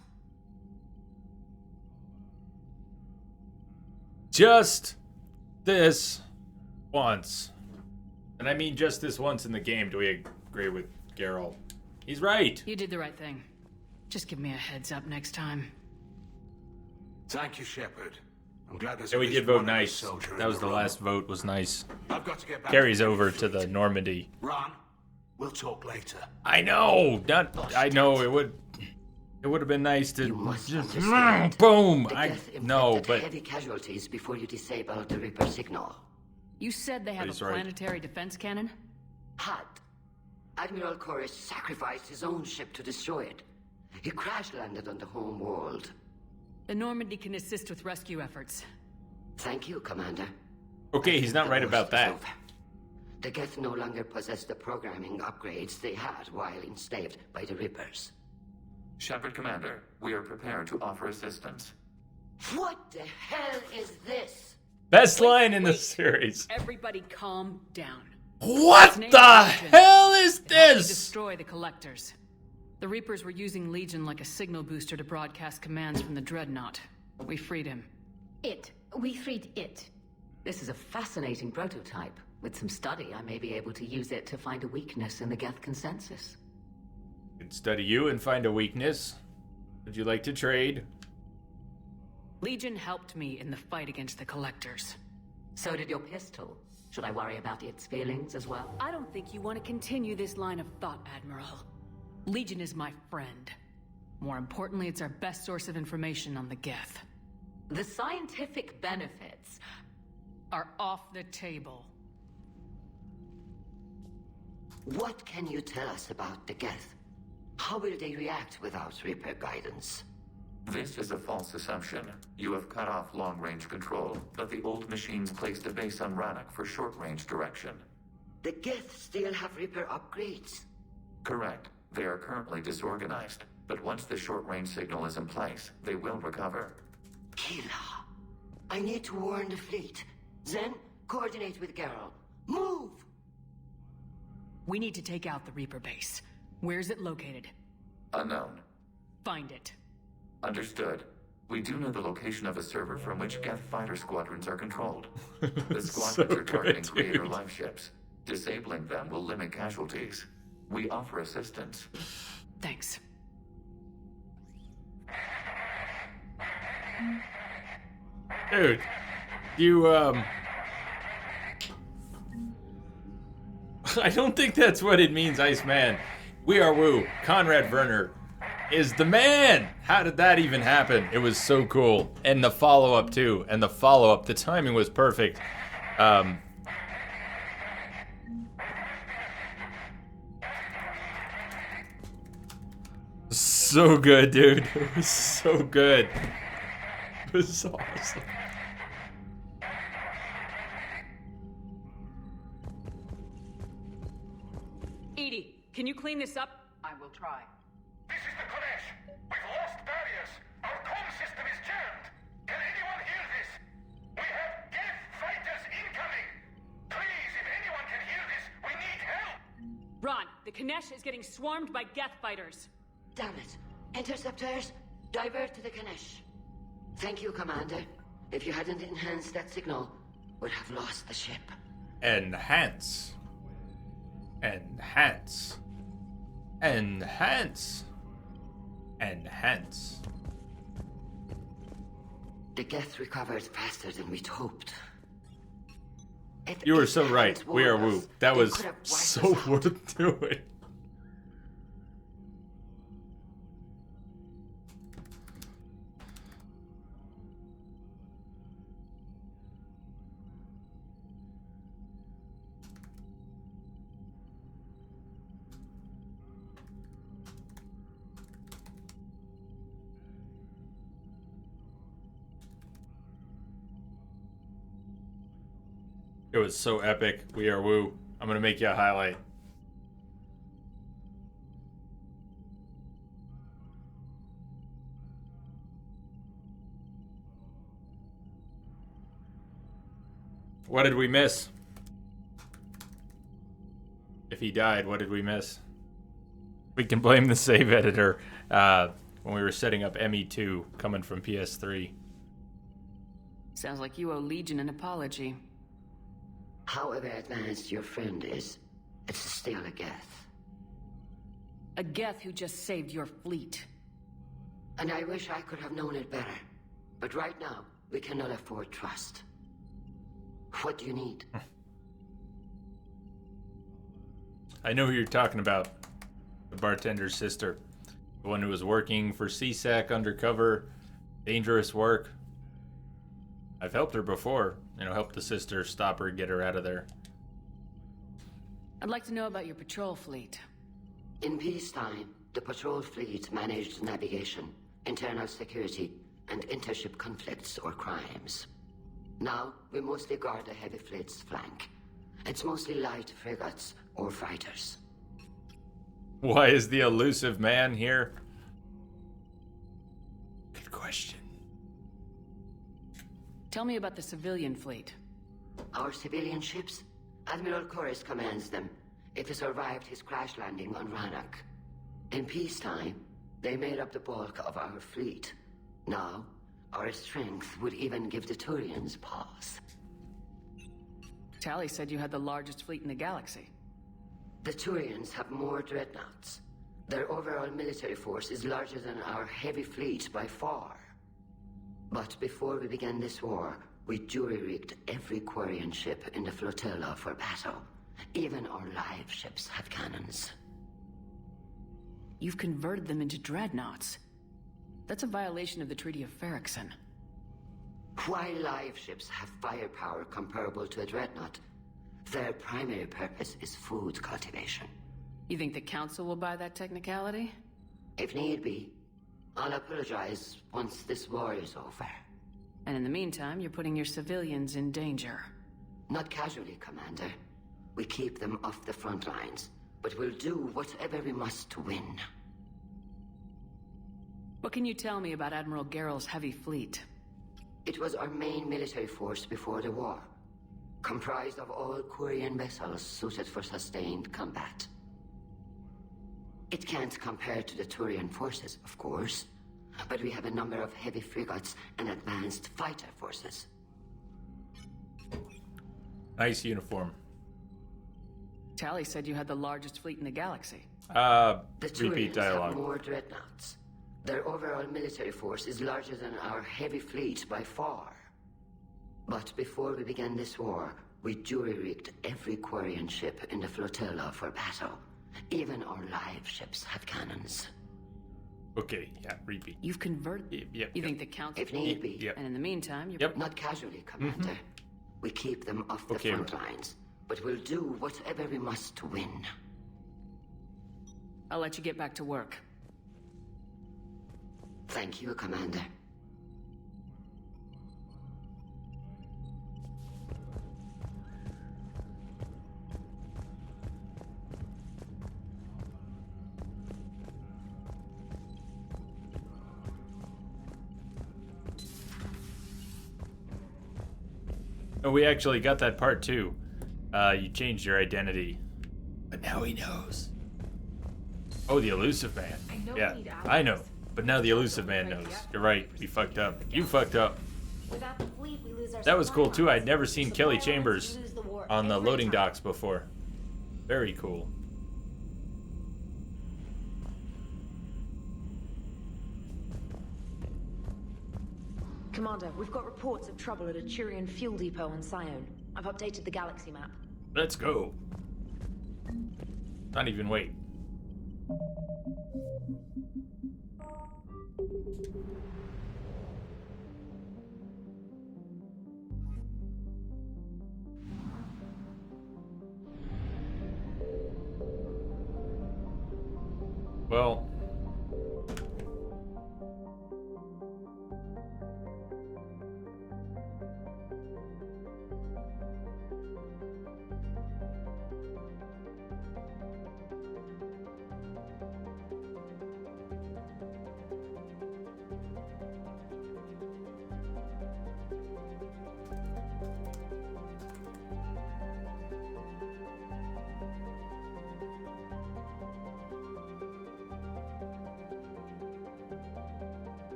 Speaker 2: Just this once. And I mean just this once in the game. Do we agree with Garrel? He's right.
Speaker 4: You did the right thing. Just give me a heads up next time.
Speaker 15: Thank you, Shepard. I'm glad there's
Speaker 2: Yeah, we
Speaker 15: at
Speaker 2: did
Speaker 15: least
Speaker 2: vote
Speaker 15: one
Speaker 2: nice.
Speaker 15: soldier
Speaker 2: That
Speaker 15: in
Speaker 2: was the
Speaker 15: room.
Speaker 2: last vote. Was nice.
Speaker 15: I've got to get back
Speaker 2: Carries
Speaker 15: to the
Speaker 2: over
Speaker 15: Heavy
Speaker 2: to the
Speaker 15: Fleet.
Speaker 2: Normandy.
Speaker 15: Ron, we'll talk later.
Speaker 2: I know. I know. It would have been nice to just boom.
Speaker 17: The
Speaker 2: I
Speaker 17: Geth
Speaker 2: know,
Speaker 17: inflicted
Speaker 2: but
Speaker 17: heavy casualties before you disabled the Reaper signal.
Speaker 4: You said they have a
Speaker 2: He's right.
Speaker 4: planetary defense cannon?
Speaker 17: Had. Admiral Koris sacrificed his own ship to destroy it. He crash-landed on the home world.
Speaker 4: The Normandy can assist with rescue efforts.
Speaker 17: Thank you, Commander.
Speaker 2: okay, he's not
Speaker 17: The
Speaker 2: right
Speaker 17: worst
Speaker 2: about
Speaker 17: is
Speaker 2: that.
Speaker 17: over. The Geth no longer possess the programming upgrades they had while enslaved by the Reapers.
Speaker 19: Shepard Commander, we are prepared to offer assistance.
Speaker 17: What the hell is this?
Speaker 2: Best line in the series.
Speaker 4: Everybody calm down.
Speaker 2: What
Speaker 4: His name
Speaker 2: the
Speaker 4: is Legion.
Speaker 2: hell is
Speaker 4: It helped me
Speaker 2: this?
Speaker 4: destroy the Collectors. The Reapers were using Legion like a signal booster to broadcast commands from the Dreadnought. We freed him.
Speaker 12: We freed it.
Speaker 17: This is a fascinating prototype. With some study, I may be able to use it to find a weakness in the Geth consensus.
Speaker 2: Could study you and find a weakness. Would you like to trade?
Speaker 4: Legion helped me in the fight against the Collectors.
Speaker 17: So did your pistol. Should I worry about its feelings as well?
Speaker 4: I don't think you want to continue this line of thought, Admiral. Legion is my friend. More importantly, it's our best source of information on the Geth.
Speaker 17: The scientific benefits
Speaker 4: are off the table.
Speaker 17: What can you tell us about the Geth? How will they react without Reaper guidance?
Speaker 19: This is a false assumption. You have cut off long-range control, but the old machines placed a base on Rannoch for short-range direction.
Speaker 17: The Geth still have Reaper upgrades.
Speaker 19: Correct. They are currently disorganized, but once the short-range signal is in place, they will recover.
Speaker 17: Kila, I need to warn the fleet. Then, coordinate with Garrel. Move!
Speaker 4: We need to take out the Reaper base. Where's it located?
Speaker 19: Unknown.
Speaker 4: Find it.
Speaker 19: Understood. We do know the location of a server from which Geth fighter squadrons are controlled. The squadrons are targeting creator life ships. Disabling them will limit casualties. We offer assistance.
Speaker 4: Thanks.
Speaker 2: Dude, you, I don't think that's what it means, Iceman. We are Woo. Conrad Werner is the man. How did that even happen? It was so cool. And the follow-up, too. And the follow-up, the timing was perfect. So good, dude. It was so good. It was awesome.
Speaker 4: Edie, can you clean this up?
Speaker 20: I will try.
Speaker 16: This is the Kodesh. We've lost barriers. Our comm system is jammed. Can anyone hear this? We have Geth fighters incoming. Please, if anyone can hear this, we need help.
Speaker 4: Ron, the Kinesh is getting swarmed by Geth fighters.
Speaker 17: Damn it. Interceptors, divert to the Ganesh. Thank you, Commander. If you hadn't enhanced that signal, we'd have lost the ship.
Speaker 2: Enhance. Enhance. Enhance. Enhance.
Speaker 17: The Geth recovered faster than we'd hoped.
Speaker 2: You were so right. We are Woo. That was so worth doing. It was so epic. We are Woo. I'm gonna make you a highlight. What did we miss? If he died, what did we miss? We can blame the save editor when we were setting up ME2 coming from PS3.
Speaker 4: Sounds like you owe Legion an apology.
Speaker 17: However advanced your friend is, it's still a Geth.
Speaker 4: A Geth who just saved your fleet.
Speaker 17: And I wish I could have known it better. But right now, we cannot afford trust. What do you need?
Speaker 2: I know who you're talking about. The bartender's sister. The one who was working for CSAC undercover. Dangerous work. I've helped her before. Help the sister, stop her, get her out of there.
Speaker 4: I'd like to know about your patrol fleet.
Speaker 17: In peacetime, the patrol fleet managed navigation, internal security, and intership conflicts or crimes. Now, we mostly guard the heavy fleet's flank. It's mostly light frigates or fighters.
Speaker 2: Why is the elusive man here? Good question.
Speaker 4: Tell me about the civilian fleet.
Speaker 17: Our civilian ships? Admiral Chorus commands them. It survived his crash landing on Rannoch. In peacetime, they made up the bulk of our fleet. Now, our strength would even give the Turians pause.
Speaker 4: Tally said you had the largest fleet in the galaxy.
Speaker 17: The Turians have more dreadnoughts. Their overall military force is larger than our heavy fleet by far. But before we began this war, we jury-rigged every Quarian ship in the flotilla for battle. Even our live ships have cannons.
Speaker 4: You've converted them into dreadnoughts. That's a violation of the Treaty of Ferrixon.
Speaker 17: While live ships have firepower comparable to a dreadnought, their primary purpose is food cultivation.
Speaker 4: You think the Council will buy that technicality?
Speaker 17: If need be. I'll apologize once this war is over.
Speaker 4: And in the meantime, you're putting your civilians in danger.
Speaker 17: Not casually, Commander. We keep them off the front lines, but we'll do whatever we must to win.
Speaker 4: What can you tell me about Admiral Geral's heavy fleet?
Speaker 17: It was our main military force before the war, comprised of all Quarian vessels suited for sustained combat. It can't compare to the Turian forces, of course, but we have a number of heavy frigates and advanced fighter forces.
Speaker 2: Nice uniform.
Speaker 4: Tally said you had the largest fleet in the galaxy.
Speaker 17: The
Speaker 2: Repeat
Speaker 17: Turians
Speaker 2: dialogue.
Speaker 17: have more dreadnoughts. Their overall military force is larger than our heavy fleet by far. But before we began this war, we jury-rigged every Quarian ship in the flotilla for battle. Even our live ships have cannons.
Speaker 2: Okay, yeah, repeat.
Speaker 4: You've converted.
Speaker 2: Yep.
Speaker 4: You think the Council?
Speaker 17: If need be.
Speaker 2: Yep.
Speaker 4: And in the meantime, you're
Speaker 17: Not casually, Commander. We keep them off the front lines, but we'll do whatever we must to win.
Speaker 4: I'll let you get back to work.
Speaker 17: Thank you, Commander.
Speaker 2: Oh, we actually got that part too. You changed your identity. But now he knows. Oh, the elusive man. Yeah, I know. But now the elusive man knows. You're right. We fucked up. You fucked up.
Speaker 8: Without the fleet, we lose our
Speaker 2: That was cool
Speaker 8: supply
Speaker 2: too.
Speaker 8: lines.
Speaker 2: I'd never seen Kelly
Speaker 8: Supply lines,
Speaker 2: Chambers
Speaker 8: we lose the war
Speaker 2: on the
Speaker 8: every
Speaker 2: loading
Speaker 8: time.
Speaker 2: docks before. Very cool.
Speaker 8: Commander, we've got reports of trouble at a Turian fuel depot on Sion. I've updated the galaxy map.
Speaker 2: Let's go. Not even wait. Well,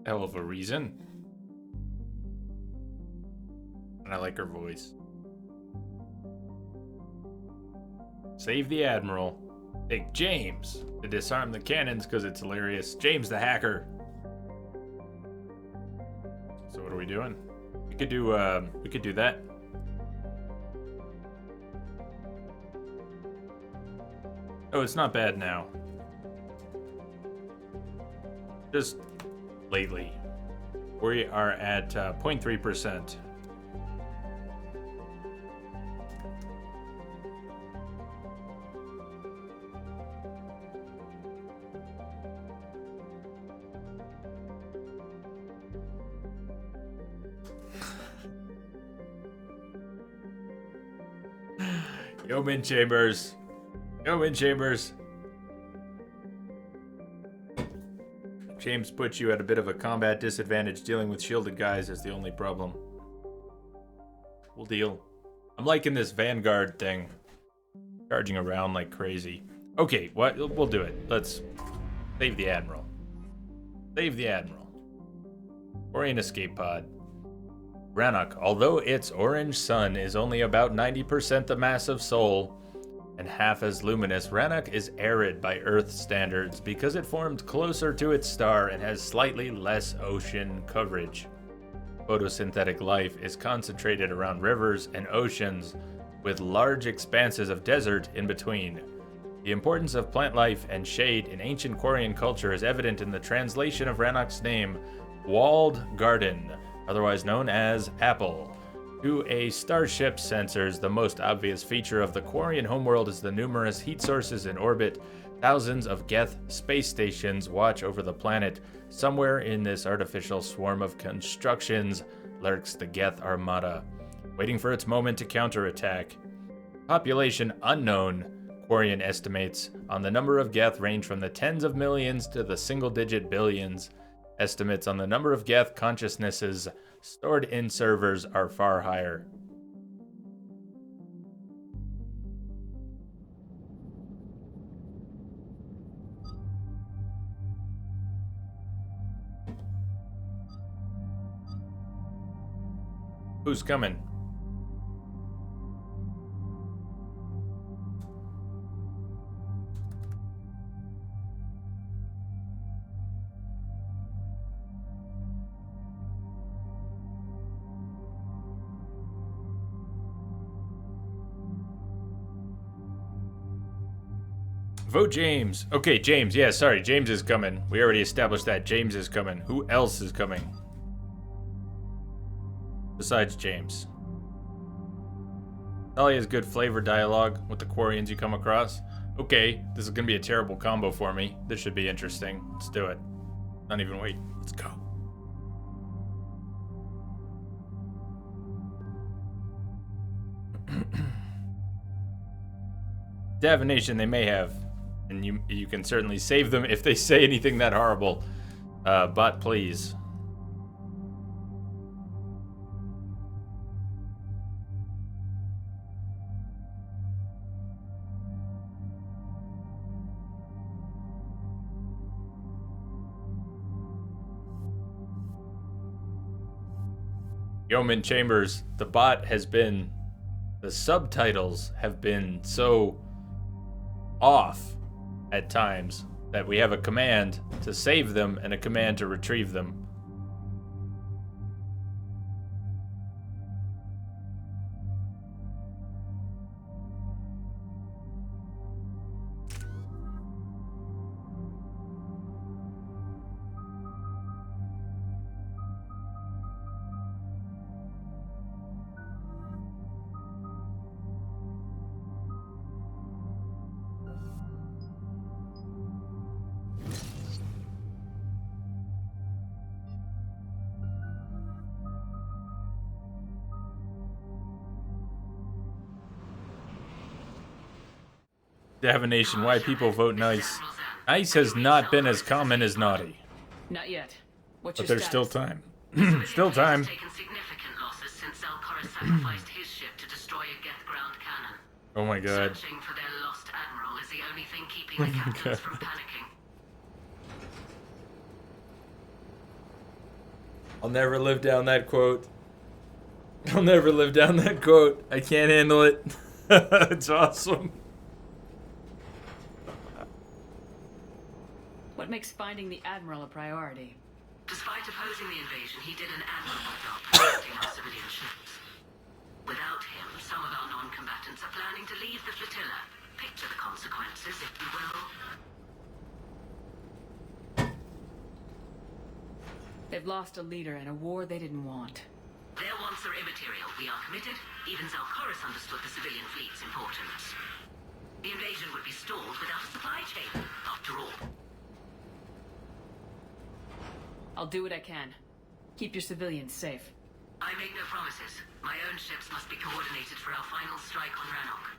Speaker 2: hell of a reason. And I like her voice. Save the Admiral. Take James to disarm the cannons because it's hilarious. James the hacker. So what are we doing? We could do that. Oh, it's not bad now. Just lately. We are at 0.3%. Yeoman Chambers. Yeoman Chambers. James puts you at a bit of a combat disadvantage. Dealing with shielded guys is the only problem. We'll deal. I'm liking this Vanguard thing. Charging around like crazy. Okay, what? We'll do it. Let's save the Admiral. Save the Admiral. Quarian escape pod. Rannoch, although its orange sun is only about 90% the mass of Sol and half as luminous, Rannoch is arid by Earth standards because it formed closer to its star and has slightly less ocean coverage. Photosynthetic life is concentrated around rivers and oceans, with large expanses of desert in between. The importance of plant life and shade in ancient Quarian culture is evident in the translation of Rannoch's name, Walled Garden, otherwise known as Apple. To a starship sensors, the most obvious feature of the Quarian homeworld is the numerous heat sources in orbit. Thousands of Geth space stations watch over the planet. Somewhere in this artificial swarm of constructions lurks the Geth Armada, waiting for its moment to counterattack. Population unknown. Quarian estimates on the number of Geth range from the tens of millions to the single-digit billions. Estimates on the number of Geth consciousnesses stored in servers are far higher. Who's coming? Vote James. Okay, James. Yeah, sorry. James is coming. We already established that. James is coming. Who else is coming? Besides James. Talia has good flavor dialogue with the Quarians you come across. Okay, this is going to be a terrible combo for me. This should be interesting. Let's do it. Not even wait. Let's go. Divination they may have, and you can certainly save them if they say anything that horrible. But please. Yeoman Chambers, the subtitles have been so off at times that we have a command to save them and a command to retrieve them. Divination, why people vote nice. Nice has not been as common as naughty.
Speaker 4: Not yet. What's
Speaker 2: But
Speaker 4: your
Speaker 2: there's
Speaker 4: status?
Speaker 2: still time. Still time.
Speaker 5: Taken significant losses since Zalcoris sacrificed his ship to destroy a Geth ground cannon.
Speaker 2: Oh my god.
Speaker 5: Searching for their lost admiral is the only thing keeping the captains from panicking.
Speaker 2: I'll never live down that quote. I'll never live down that quote. I can't handle it. It's awesome.
Speaker 4: What makes finding the Admiral a priority?
Speaker 5: Despite opposing the invasion, he did an admirable job protecting our civilian ships. Without him, some of our non-combatants are planning to leave the flotilla. Picture the consequences, if you will.
Speaker 4: They've lost a leader in a war they didn't want.
Speaker 5: Their wants are immaterial. We are committed. Even Zalcoris understood the civilian fleet's importance. The invasion would be stalled without a supply chain, after all.
Speaker 4: I'll do what I can. Keep your civilians safe.
Speaker 5: I make no promises. My own ships must be coordinated for our final strike on Rannoch.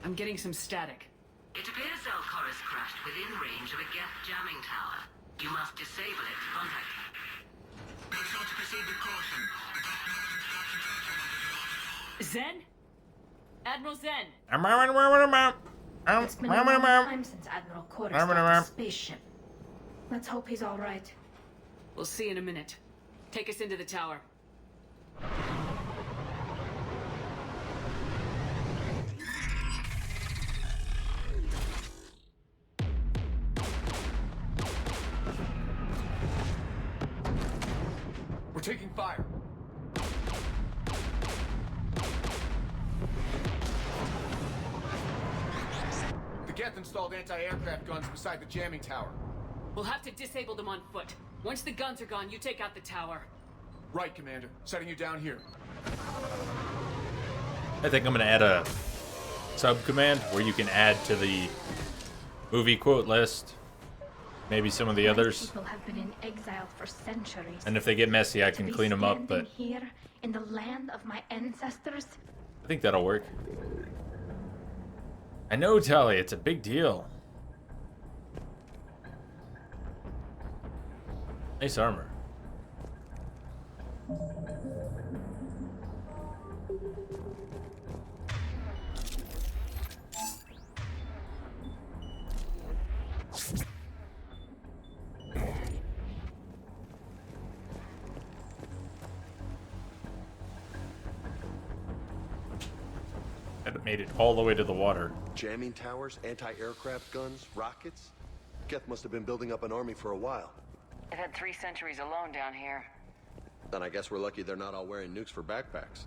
Speaker 4: I'm getting some static.
Speaker 5: It appears Zalcoris crashed within range of a Geth jamming tower. You must disable it to contact him. Be sure to proceed with caution.
Speaker 4: Zen? Admiral Zen!
Speaker 12: It's been a long time since Admiral Corus got his spaceship. Let's hope he's all right.
Speaker 4: We'll see in a minute. Take us into the tower.
Speaker 21: We're taking fire. The Geth installed anti-aircraft guns beside the jamming tower.
Speaker 4: We'll have to disable them on foot. Once the guns are gone, you take out the tower.
Speaker 21: Right, Commander. Setting you down here.
Speaker 2: I think I'm going to add a sub-command where you can add to the movie quote list. Maybe some of the others.
Speaker 12: People have been in exile for centuries.
Speaker 2: And if they get messy, I can clean them up, but
Speaker 12: Here, in the land of my ancestors,
Speaker 2: I think that'll work. I know, Tali, it's a big deal. Nice armor. That made it all the way to the water.
Speaker 22: Jamming towers, anti-aircraft guns, rockets. Geth must have been building up an army for a while.
Speaker 5: They've had 3 centuries alone down here.
Speaker 22: Then I guess we're lucky they're not all wearing nukes for backpacks.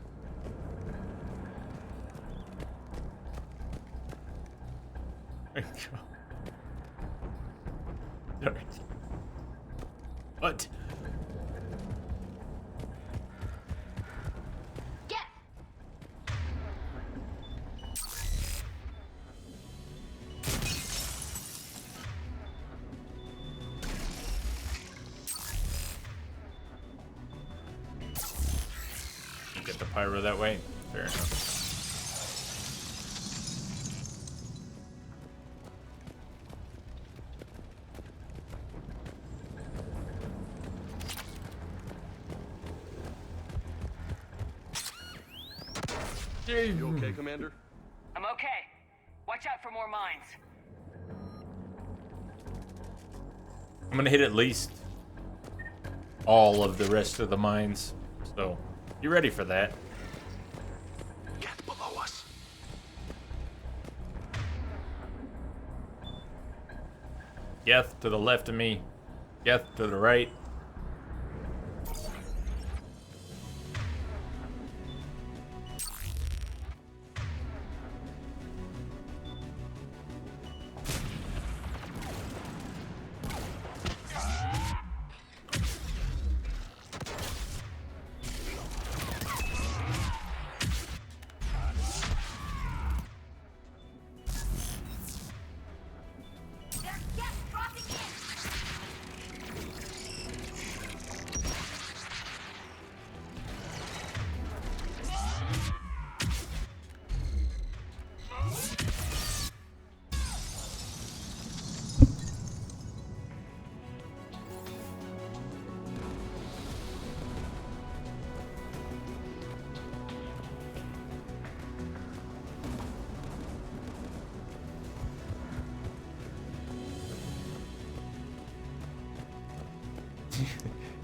Speaker 2: What? the pyro that way. Fair enough.
Speaker 22: You okay, Commander?
Speaker 20: I'm okay. Watch out for more mines.
Speaker 2: I'm gonna hit at least all of the rest of the mines. So, you ready for that?
Speaker 22: Get below us.
Speaker 2: Geth to the left of me. Geth to the right.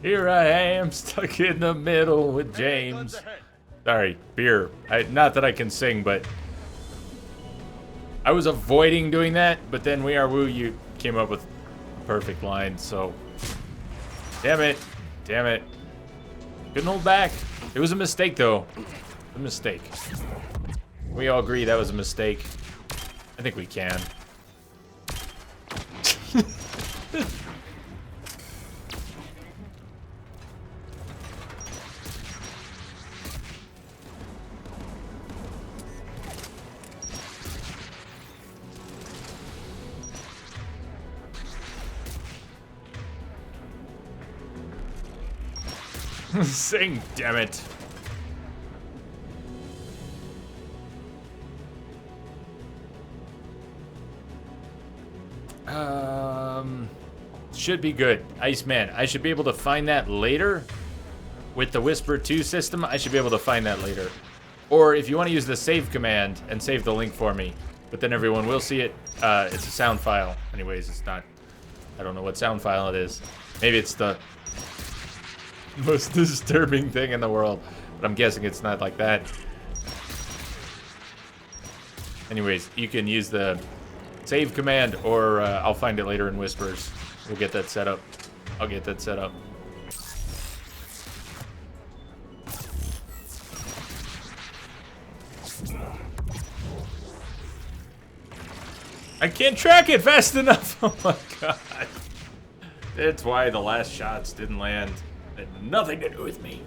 Speaker 2: Here I am, stuck in the middle with James. Sorry, beer. Not that I can sing, but I was avoiding doing that, but then We Are Woo, you came up with a perfect line, so damn it. Damn it. Couldn't hold back. It was a mistake, though. A mistake. We all agree that was a mistake. I think we can. Sing, damn it. Should be good. Iceman, I should be able to find that later. With the Whisper 2 system, I should be able to find that later. Or if you want to use the save command and save the link for me, but then everyone will see it, it's a sound file. Anyways, it's not, I don't know what sound file it is. Maybe it's the most disturbing thing in the world, but I'm guessing it's not like that. Anyways, you can use the save command, or I'll find it later in Whispers. We'll get that set up. I'll get that set up. I can't track it fast enough. Oh my god. That's why the last shots didn't land. It had nothing to do with me.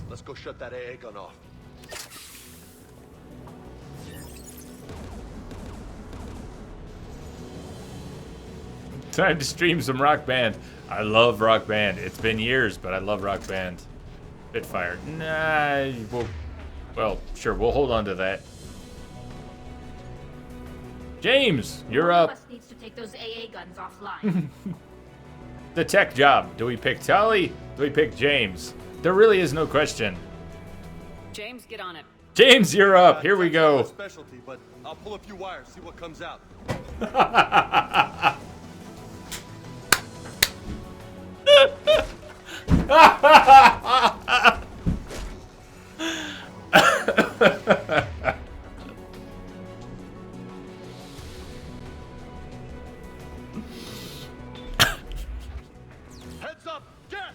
Speaker 22: Let's go shut that AA gun off.
Speaker 2: Time to stream some Rock Band. I love Rock Band. It's been years, but I love Rock Band. Spitfire. Nah, well, sure, we'll hold on to that. James, you're up.
Speaker 12: One of us needs to take those AA guns offline.
Speaker 2: The tech job. Do we pick Tully? Do we pick James? There really is no question.
Speaker 4: James, get on it.
Speaker 2: James, you're up. Here we go.
Speaker 22: Specialty, but I'll pull a few wires, see what comes out.
Speaker 21: up! Death!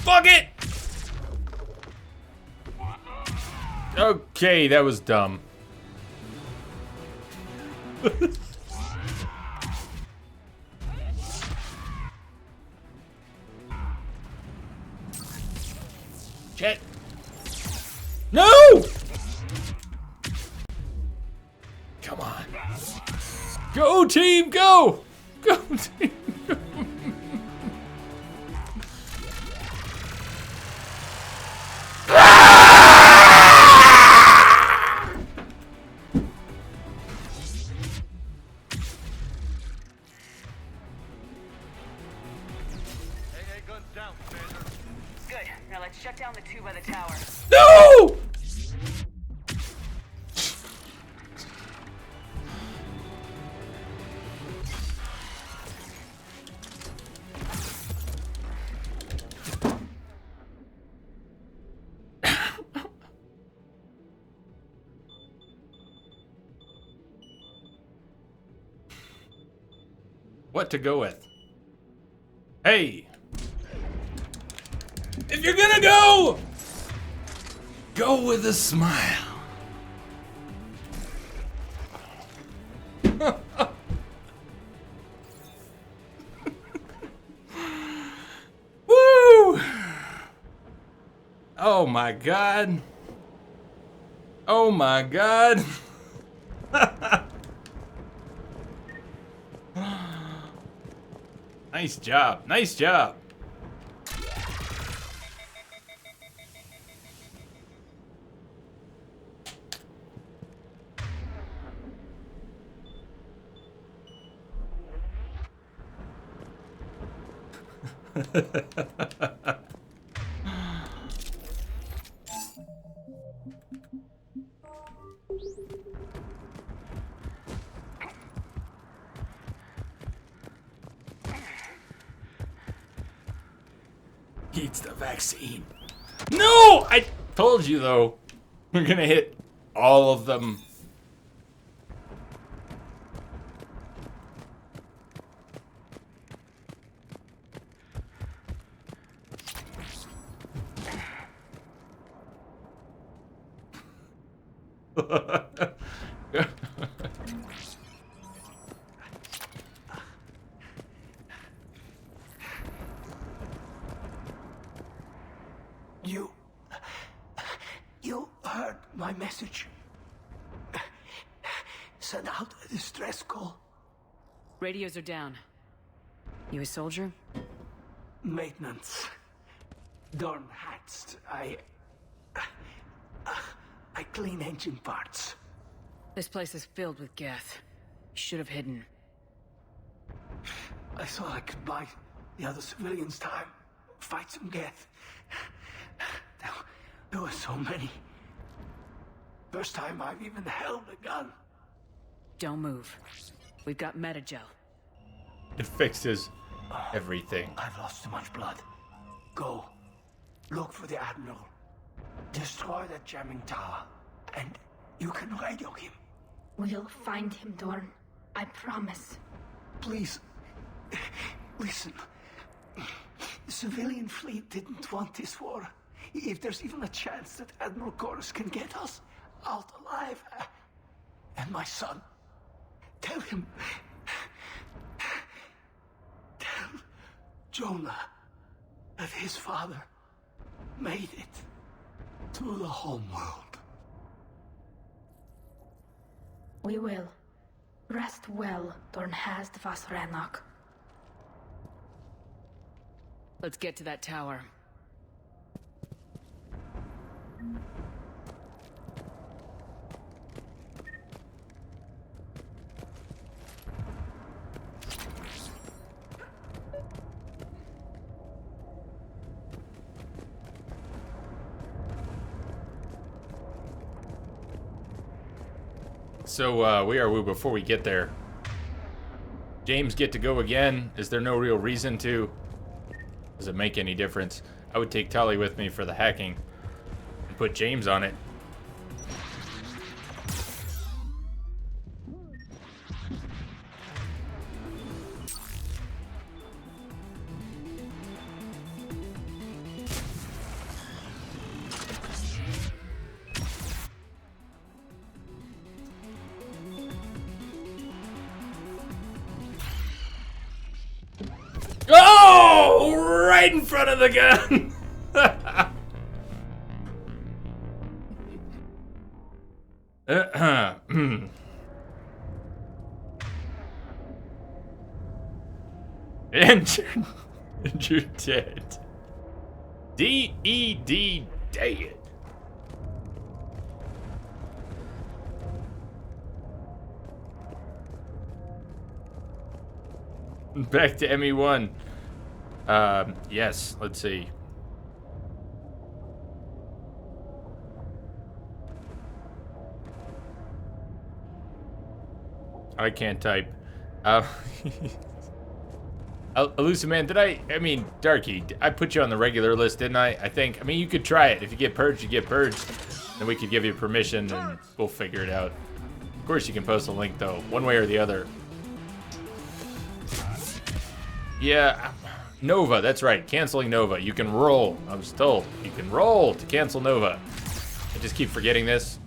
Speaker 2: Fuck it! Okay, that was dumb. Shit. No! Come on. Go, team, go! Go, team, go!
Speaker 4: Good. Now let's shut down the two by the tower.
Speaker 2: No! What to go with? Hey! If you're gonna go, go with a smile. Woo! Oh my God. Oh my God. Nice job. Nice job. Eats the vaccine. No! I told you though. We're gonna hit all of them.
Speaker 1: You heard my message. Send out a distress call.
Speaker 4: Radios are down. You a soldier?
Speaker 1: Maintenance. Darn hats. I clean engine parts.
Speaker 4: This place is filled with Geth. You should have hidden.
Speaker 1: I thought I could buy the other civilians time. Fight some Geth. There were so many. First time I've even held a gun.
Speaker 4: Don't move. We've got Metagel.
Speaker 2: It fixes everything.
Speaker 1: I've lost too much blood. Go. Look for the Admiral. Destroy that jamming tower. And you can radio him.
Speaker 12: We'll find him, Dorn. I promise.
Speaker 1: Please. Listen. The civilian fleet didn't want this war. If there's even a chance that Admiral Chorus can get us out alive. And my son. Tell him. Tell Jonah that his father made it. to the homeworld.
Speaker 12: We will. Rest well, Dornhazd vas Rannoch.
Speaker 4: Let's get to that tower.
Speaker 2: So, we are woo before we get there. James get to go again? Is there no real reason to? Does it make any difference? I would take Tully with me for the hacking and put James on it. Oh! Right in front of the gun! And you're dead. D-E-D, dead. Back to ME1. Yes, let's see. I can't type. Elusive Man, I mean, Darky, I put you on the regular list, didn't I? I think. I mean, you could try it. If you get purged, you get purged. Then we could give you permission and we'll figure it out. Of course, you can post a link, though, one way or the other. Yeah, Nova, that's right. Canceling Nova. You can roll. I was told. You can roll to cancel Nova. I just keep forgetting this.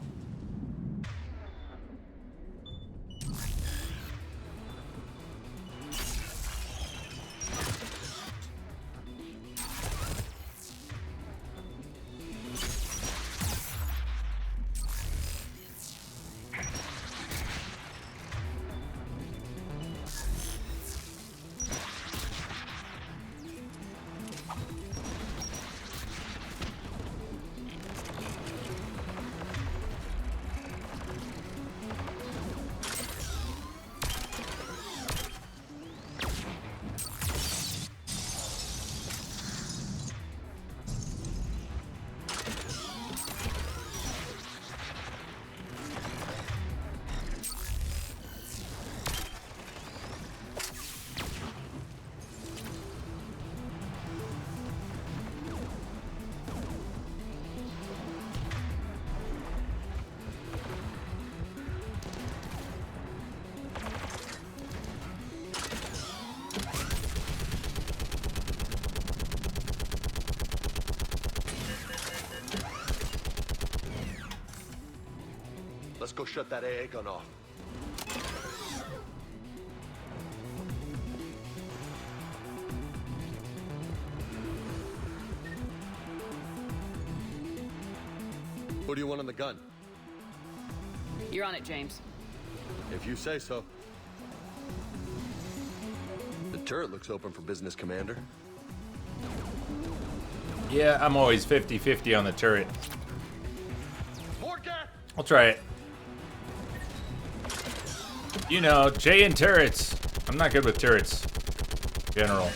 Speaker 22: Let's go shut that AA gun off. Who do you want on the gun?
Speaker 4: You're on it, James.
Speaker 22: If you say so. The turret looks open for business, Commander.
Speaker 2: Yeah, I'm always 50-50 on the turret. I'll try it. You know, J and turrets. I'm not good with turrets. General.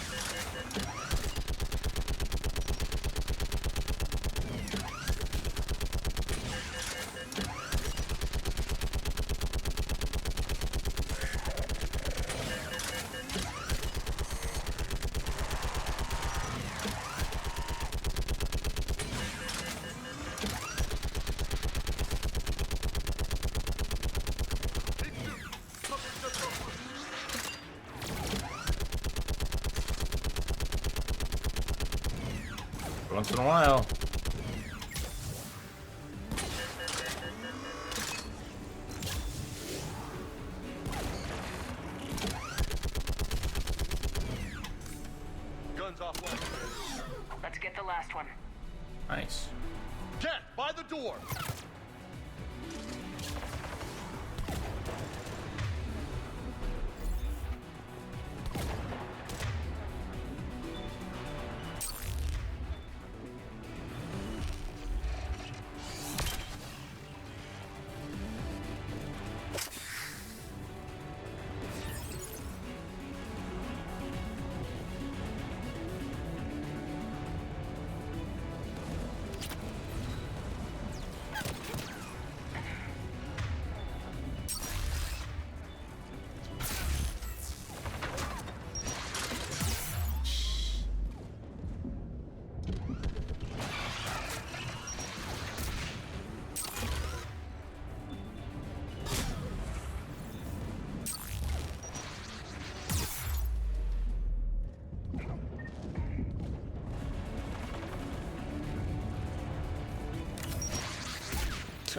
Speaker 2: Once in a while.
Speaker 22: Guns offline.
Speaker 20: Let's get the last one.
Speaker 2: Nice.
Speaker 22: Cat, by door!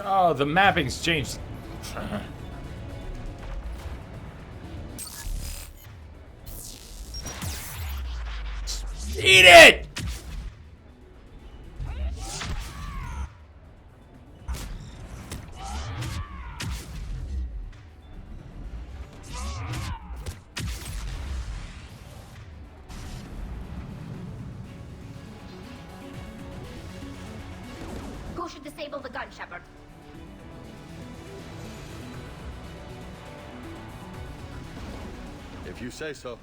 Speaker 2: Oh, the mapping's changed. Eat it!
Speaker 12: Who should disable the gun, Shepard?
Speaker 22: If you say so.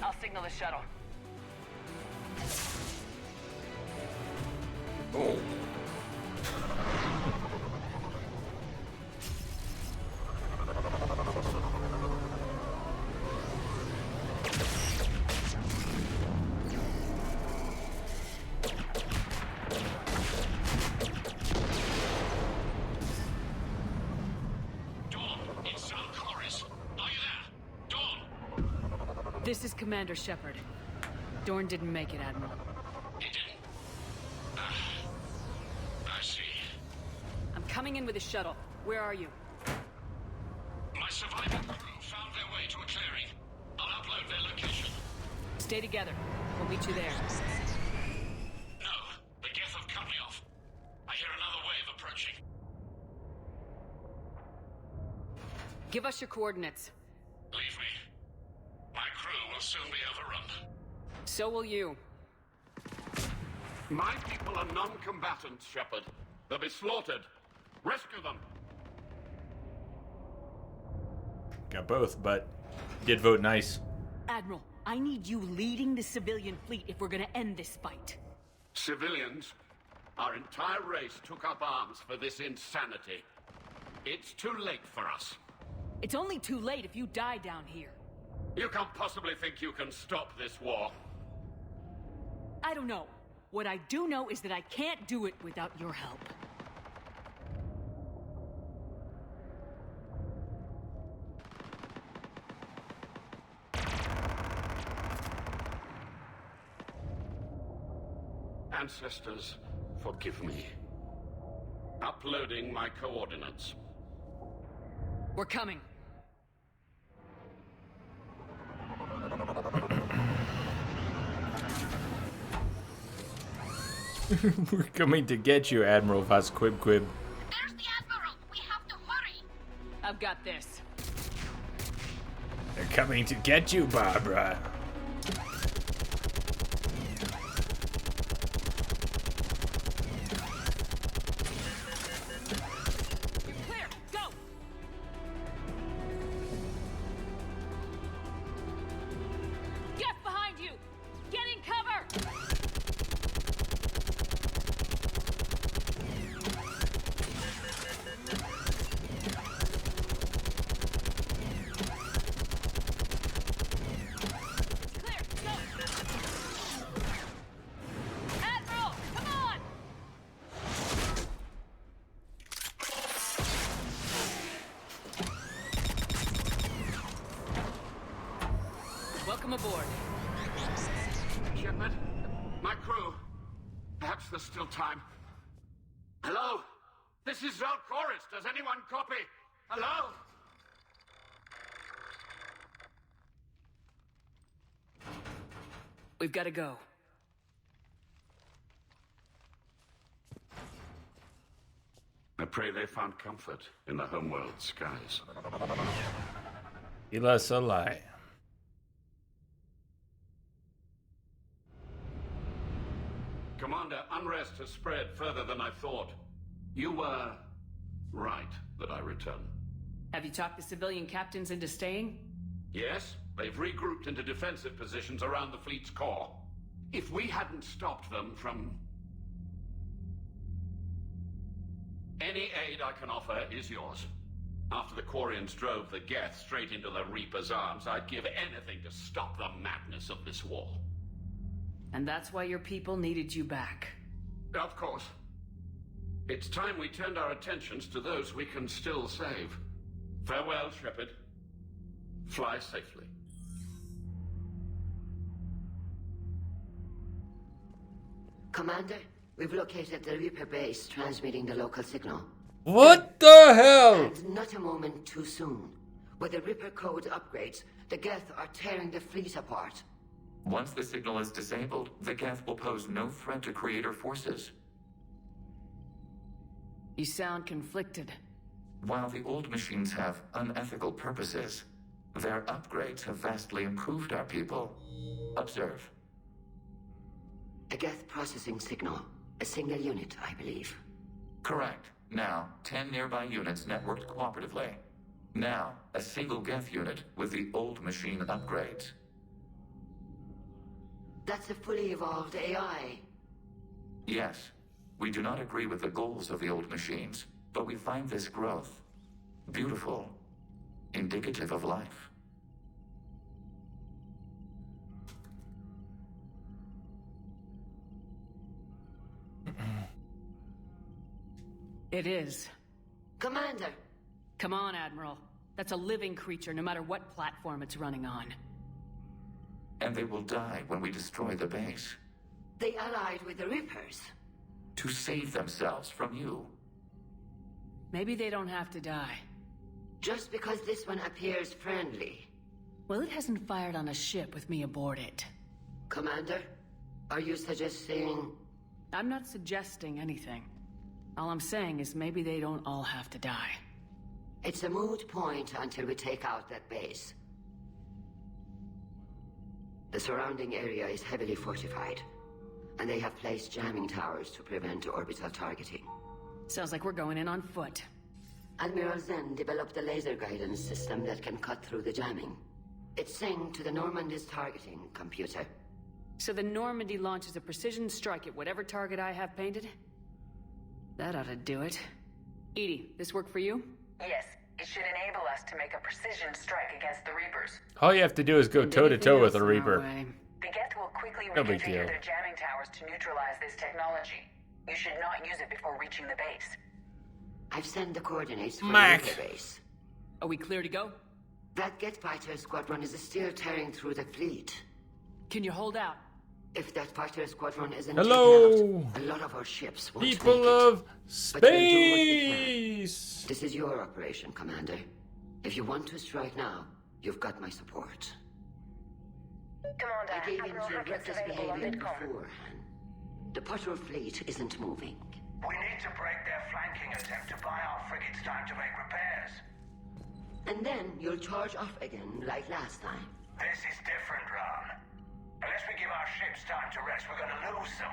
Speaker 4: I'll signal the shuttle.
Speaker 2: Oh.
Speaker 4: This is Commander Shepard. Dorn didn't make it, Admiral.
Speaker 18: He didn't? I see.
Speaker 4: I'm coming in with a shuttle. Where are you?
Speaker 18: My surviving crew found their way to a clearing. I'll upload their location.
Speaker 4: Stay together. We'll meet you there.
Speaker 18: No, the Geth have cut me off. I hear another wave approaching.
Speaker 4: Give us your coordinates.
Speaker 18: Leave me. My crew will soon be overrun.
Speaker 4: So will you.
Speaker 9: My people are non-combatants, Shepard. They'll be slaughtered. Rescue them.
Speaker 2: Got both, but did vote nice.
Speaker 4: Admiral, I need you leading the civilian fleet if we're gonna end this fight.
Speaker 9: Civilians, our entire race took up arms for this insanity. It's too late for us.
Speaker 4: It's only too late if you die down here.
Speaker 9: You can't possibly think you can stop this war.
Speaker 4: I don't know. What I do know is that I can't do it without your help.
Speaker 9: Ancestors, forgive me. Uploading my coordinates.
Speaker 4: We're coming.
Speaker 2: We're coming to get you, Admiral Vasquib Quib.
Speaker 12: There's the Admiral. We have to hurry.
Speaker 4: I've got this.
Speaker 2: They're coming to get you, Barbara.
Speaker 4: You're clear. Go. Welcome aboard.
Speaker 9: Shepard, my crew. Perhaps there's still time. Hello? This is Zalcoris. Does anyone copy? Hello?
Speaker 4: We've got to go.
Speaker 9: I pray they found comfort in the homeworld skies.
Speaker 2: Ila Salai.
Speaker 9: Commander, unrest has spread further than I thought. You were right that I return.
Speaker 4: Have you talked the civilian captains into staying?
Speaker 9: Yes, they've regrouped into defensive positions around the fleet's core. If we hadn't stopped them from... Any aid I can offer is yours. After the Quarians drove the Geth straight into the Reaper's arms, I'd give anything to stop the madness of this war.
Speaker 4: And that's why your people needed you back.
Speaker 9: Of course. It's time we turned our attentions to those we can still save. Farewell, Shepard. Fly safely.
Speaker 17: Commander, we've located the Reaper base transmitting the local signal.
Speaker 2: What the hell?
Speaker 17: And not a moment too soon. With the Reaper code upgrades, the Geth are tearing the fleet apart.
Speaker 19: Once the signal is disabled, the Geth will pose no threat to Creator forces.
Speaker 4: You sound conflicted.
Speaker 19: While the old machines have unethical purposes, their upgrades have vastly improved our people. Observe.
Speaker 17: A Geth processing signal. A single unit, I believe.
Speaker 19: Correct. Now, 10 nearby units networked cooperatively. Now, a single Geth unit with the old machine upgrades.
Speaker 17: That's a fully evolved AI.
Speaker 19: Yes. We do not agree with the goals of the old machines, but we find this growth beautiful, indicative of life.
Speaker 4: It is.
Speaker 17: Commander!
Speaker 4: Come on, Admiral. That's a living creature, no matter what platform it's running on.
Speaker 19: And they will die when we destroy the base.
Speaker 17: They allied with the Reapers.
Speaker 19: To save themselves from you.
Speaker 4: Maybe they don't have to die.
Speaker 17: Just because this one appears friendly.
Speaker 4: Well, it hasn't fired on a ship with me aboard it.
Speaker 17: Commander, are you suggesting...
Speaker 4: I'm not suggesting anything. All I'm saying is maybe they don't all have to die.
Speaker 17: It's a moot point until we take out that base. The surrounding area is heavily fortified, and they have placed jamming towers to prevent orbital targeting.
Speaker 4: Sounds like we're going in on foot.
Speaker 17: Admiral Zen developed a laser guidance system that can cut through the jamming. It's synced to the Normandy's targeting computer.
Speaker 4: So the Normandy launches a precision strike at whatever target I have painted? That ought to do it. Edie, this work for you?
Speaker 5: Yes, it should enable us to make a precision strike against the Reapers.
Speaker 2: All you have to do is go toe-to-toe with a Reaper.
Speaker 5: The Geth will quickly
Speaker 2: No big
Speaker 5: reconfigure
Speaker 2: deal.
Speaker 5: their jamming towers to neutralize this technology. You should not use it before reaching the base.
Speaker 17: I've sent the coordinates for
Speaker 2: Mac.
Speaker 17: the Reaper base.
Speaker 4: Are we clear to go?
Speaker 17: That Geth fighter squadron is still tearing through the fleet.
Speaker 4: Can you hold out?
Speaker 17: If that fighter squadron isn't
Speaker 2: Hello,
Speaker 17: taken out, a lot of our ships won't
Speaker 2: people
Speaker 17: make it.
Speaker 2: of
Speaker 17: But we'll do what we
Speaker 2: space.
Speaker 17: can. This is your operation, Commander. If you want to strike now, you've got my support.
Speaker 5: Commander,
Speaker 17: I gave in
Speaker 5: Admiral
Speaker 17: to
Speaker 5: Hackett's
Speaker 17: reckless
Speaker 5: available on
Speaker 17: behavior
Speaker 5: Midcom.
Speaker 17: beforehand. The patrol fleet isn't moving.
Speaker 16: We need to break their flanking attempt to buy our frigates time to make repairs.
Speaker 17: And then you'll charge off again, like last time.
Speaker 16: This is different, Ron. Unless we give our ships time to rest, we're gonna lose them.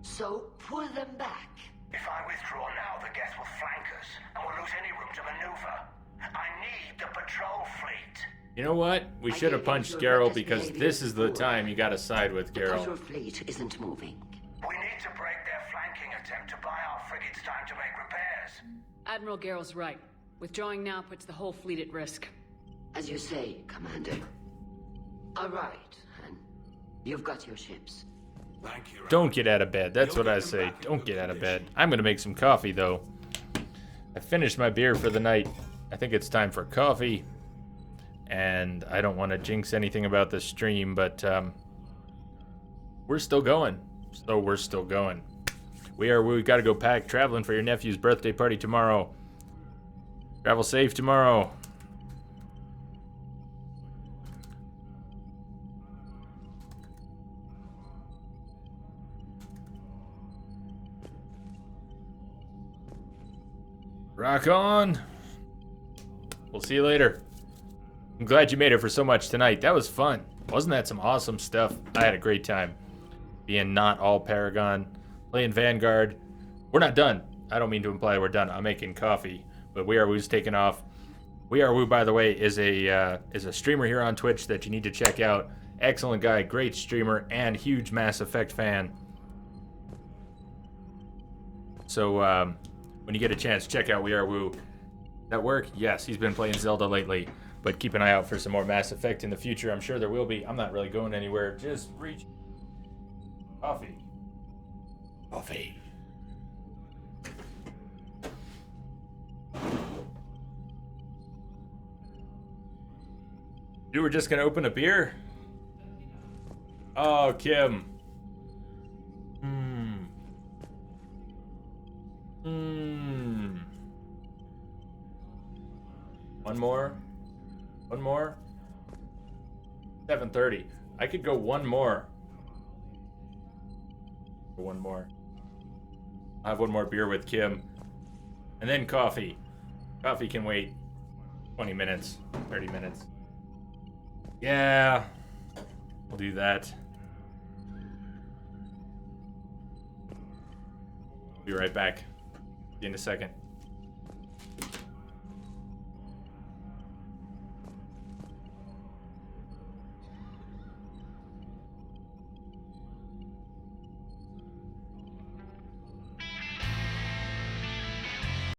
Speaker 17: So, pull them back.
Speaker 16: If I withdraw now, the Geth will flank us, and we'll lose any room to maneuver. I need the patrol fleet.
Speaker 2: You know what? We should have punched Geralt because this is the time you gotta side with
Speaker 17: The patrol
Speaker 2: Geralt.
Speaker 17: fleet isn't moving.
Speaker 16: We need to break their flanking attempt to buy our frigates time to make repairs.
Speaker 4: Admiral Garrel's right. Withdrawing now puts the whole fleet at risk.
Speaker 17: As you say, Commander. All right, and you've got your ships.
Speaker 16: Thank you.
Speaker 2: Don't get out of bed. That's what I say. Don't get out of bed. I'm gonna make some coffee though. I finished my beer for the night. I think it's time for coffee. and I don't want to jinx anything about the stream, but we're still going. So we're still going. We got to go pack. Traveling for your nephew's birthday party tomorrow. Travel safe tomorrow. Rock on. We'll see you later. I'm glad you made it for so much tonight. That was fun. Wasn't that some awesome stuff? I had a great time. Being not all Paragon. Playing Vanguard. We're not done. I don't mean to imply we're done. I'm making coffee. But We Are Woo's taking off. We Are Woo, by the way, is a streamer here on Twitch that you need to check out. Excellent guy. Great streamer. And huge Mass Effect fan. So, when you get a chance, check out We Are Woo. That work? Yes, he's been playing Zelda lately. But keep an eye out for some more Mass Effect in the future. I'm sure there will be. I'm not really going anywhere. Just reach. Coffee. Coffee. You were just gonna open a beer? Oh, Kim. One more? 7:30. I could go one more. One more. I'll have one more beer with Kim. And then coffee. Coffee can wait 20 minutes, 30 minutes. Yeah, we'll do that. Be right back. See you in a second.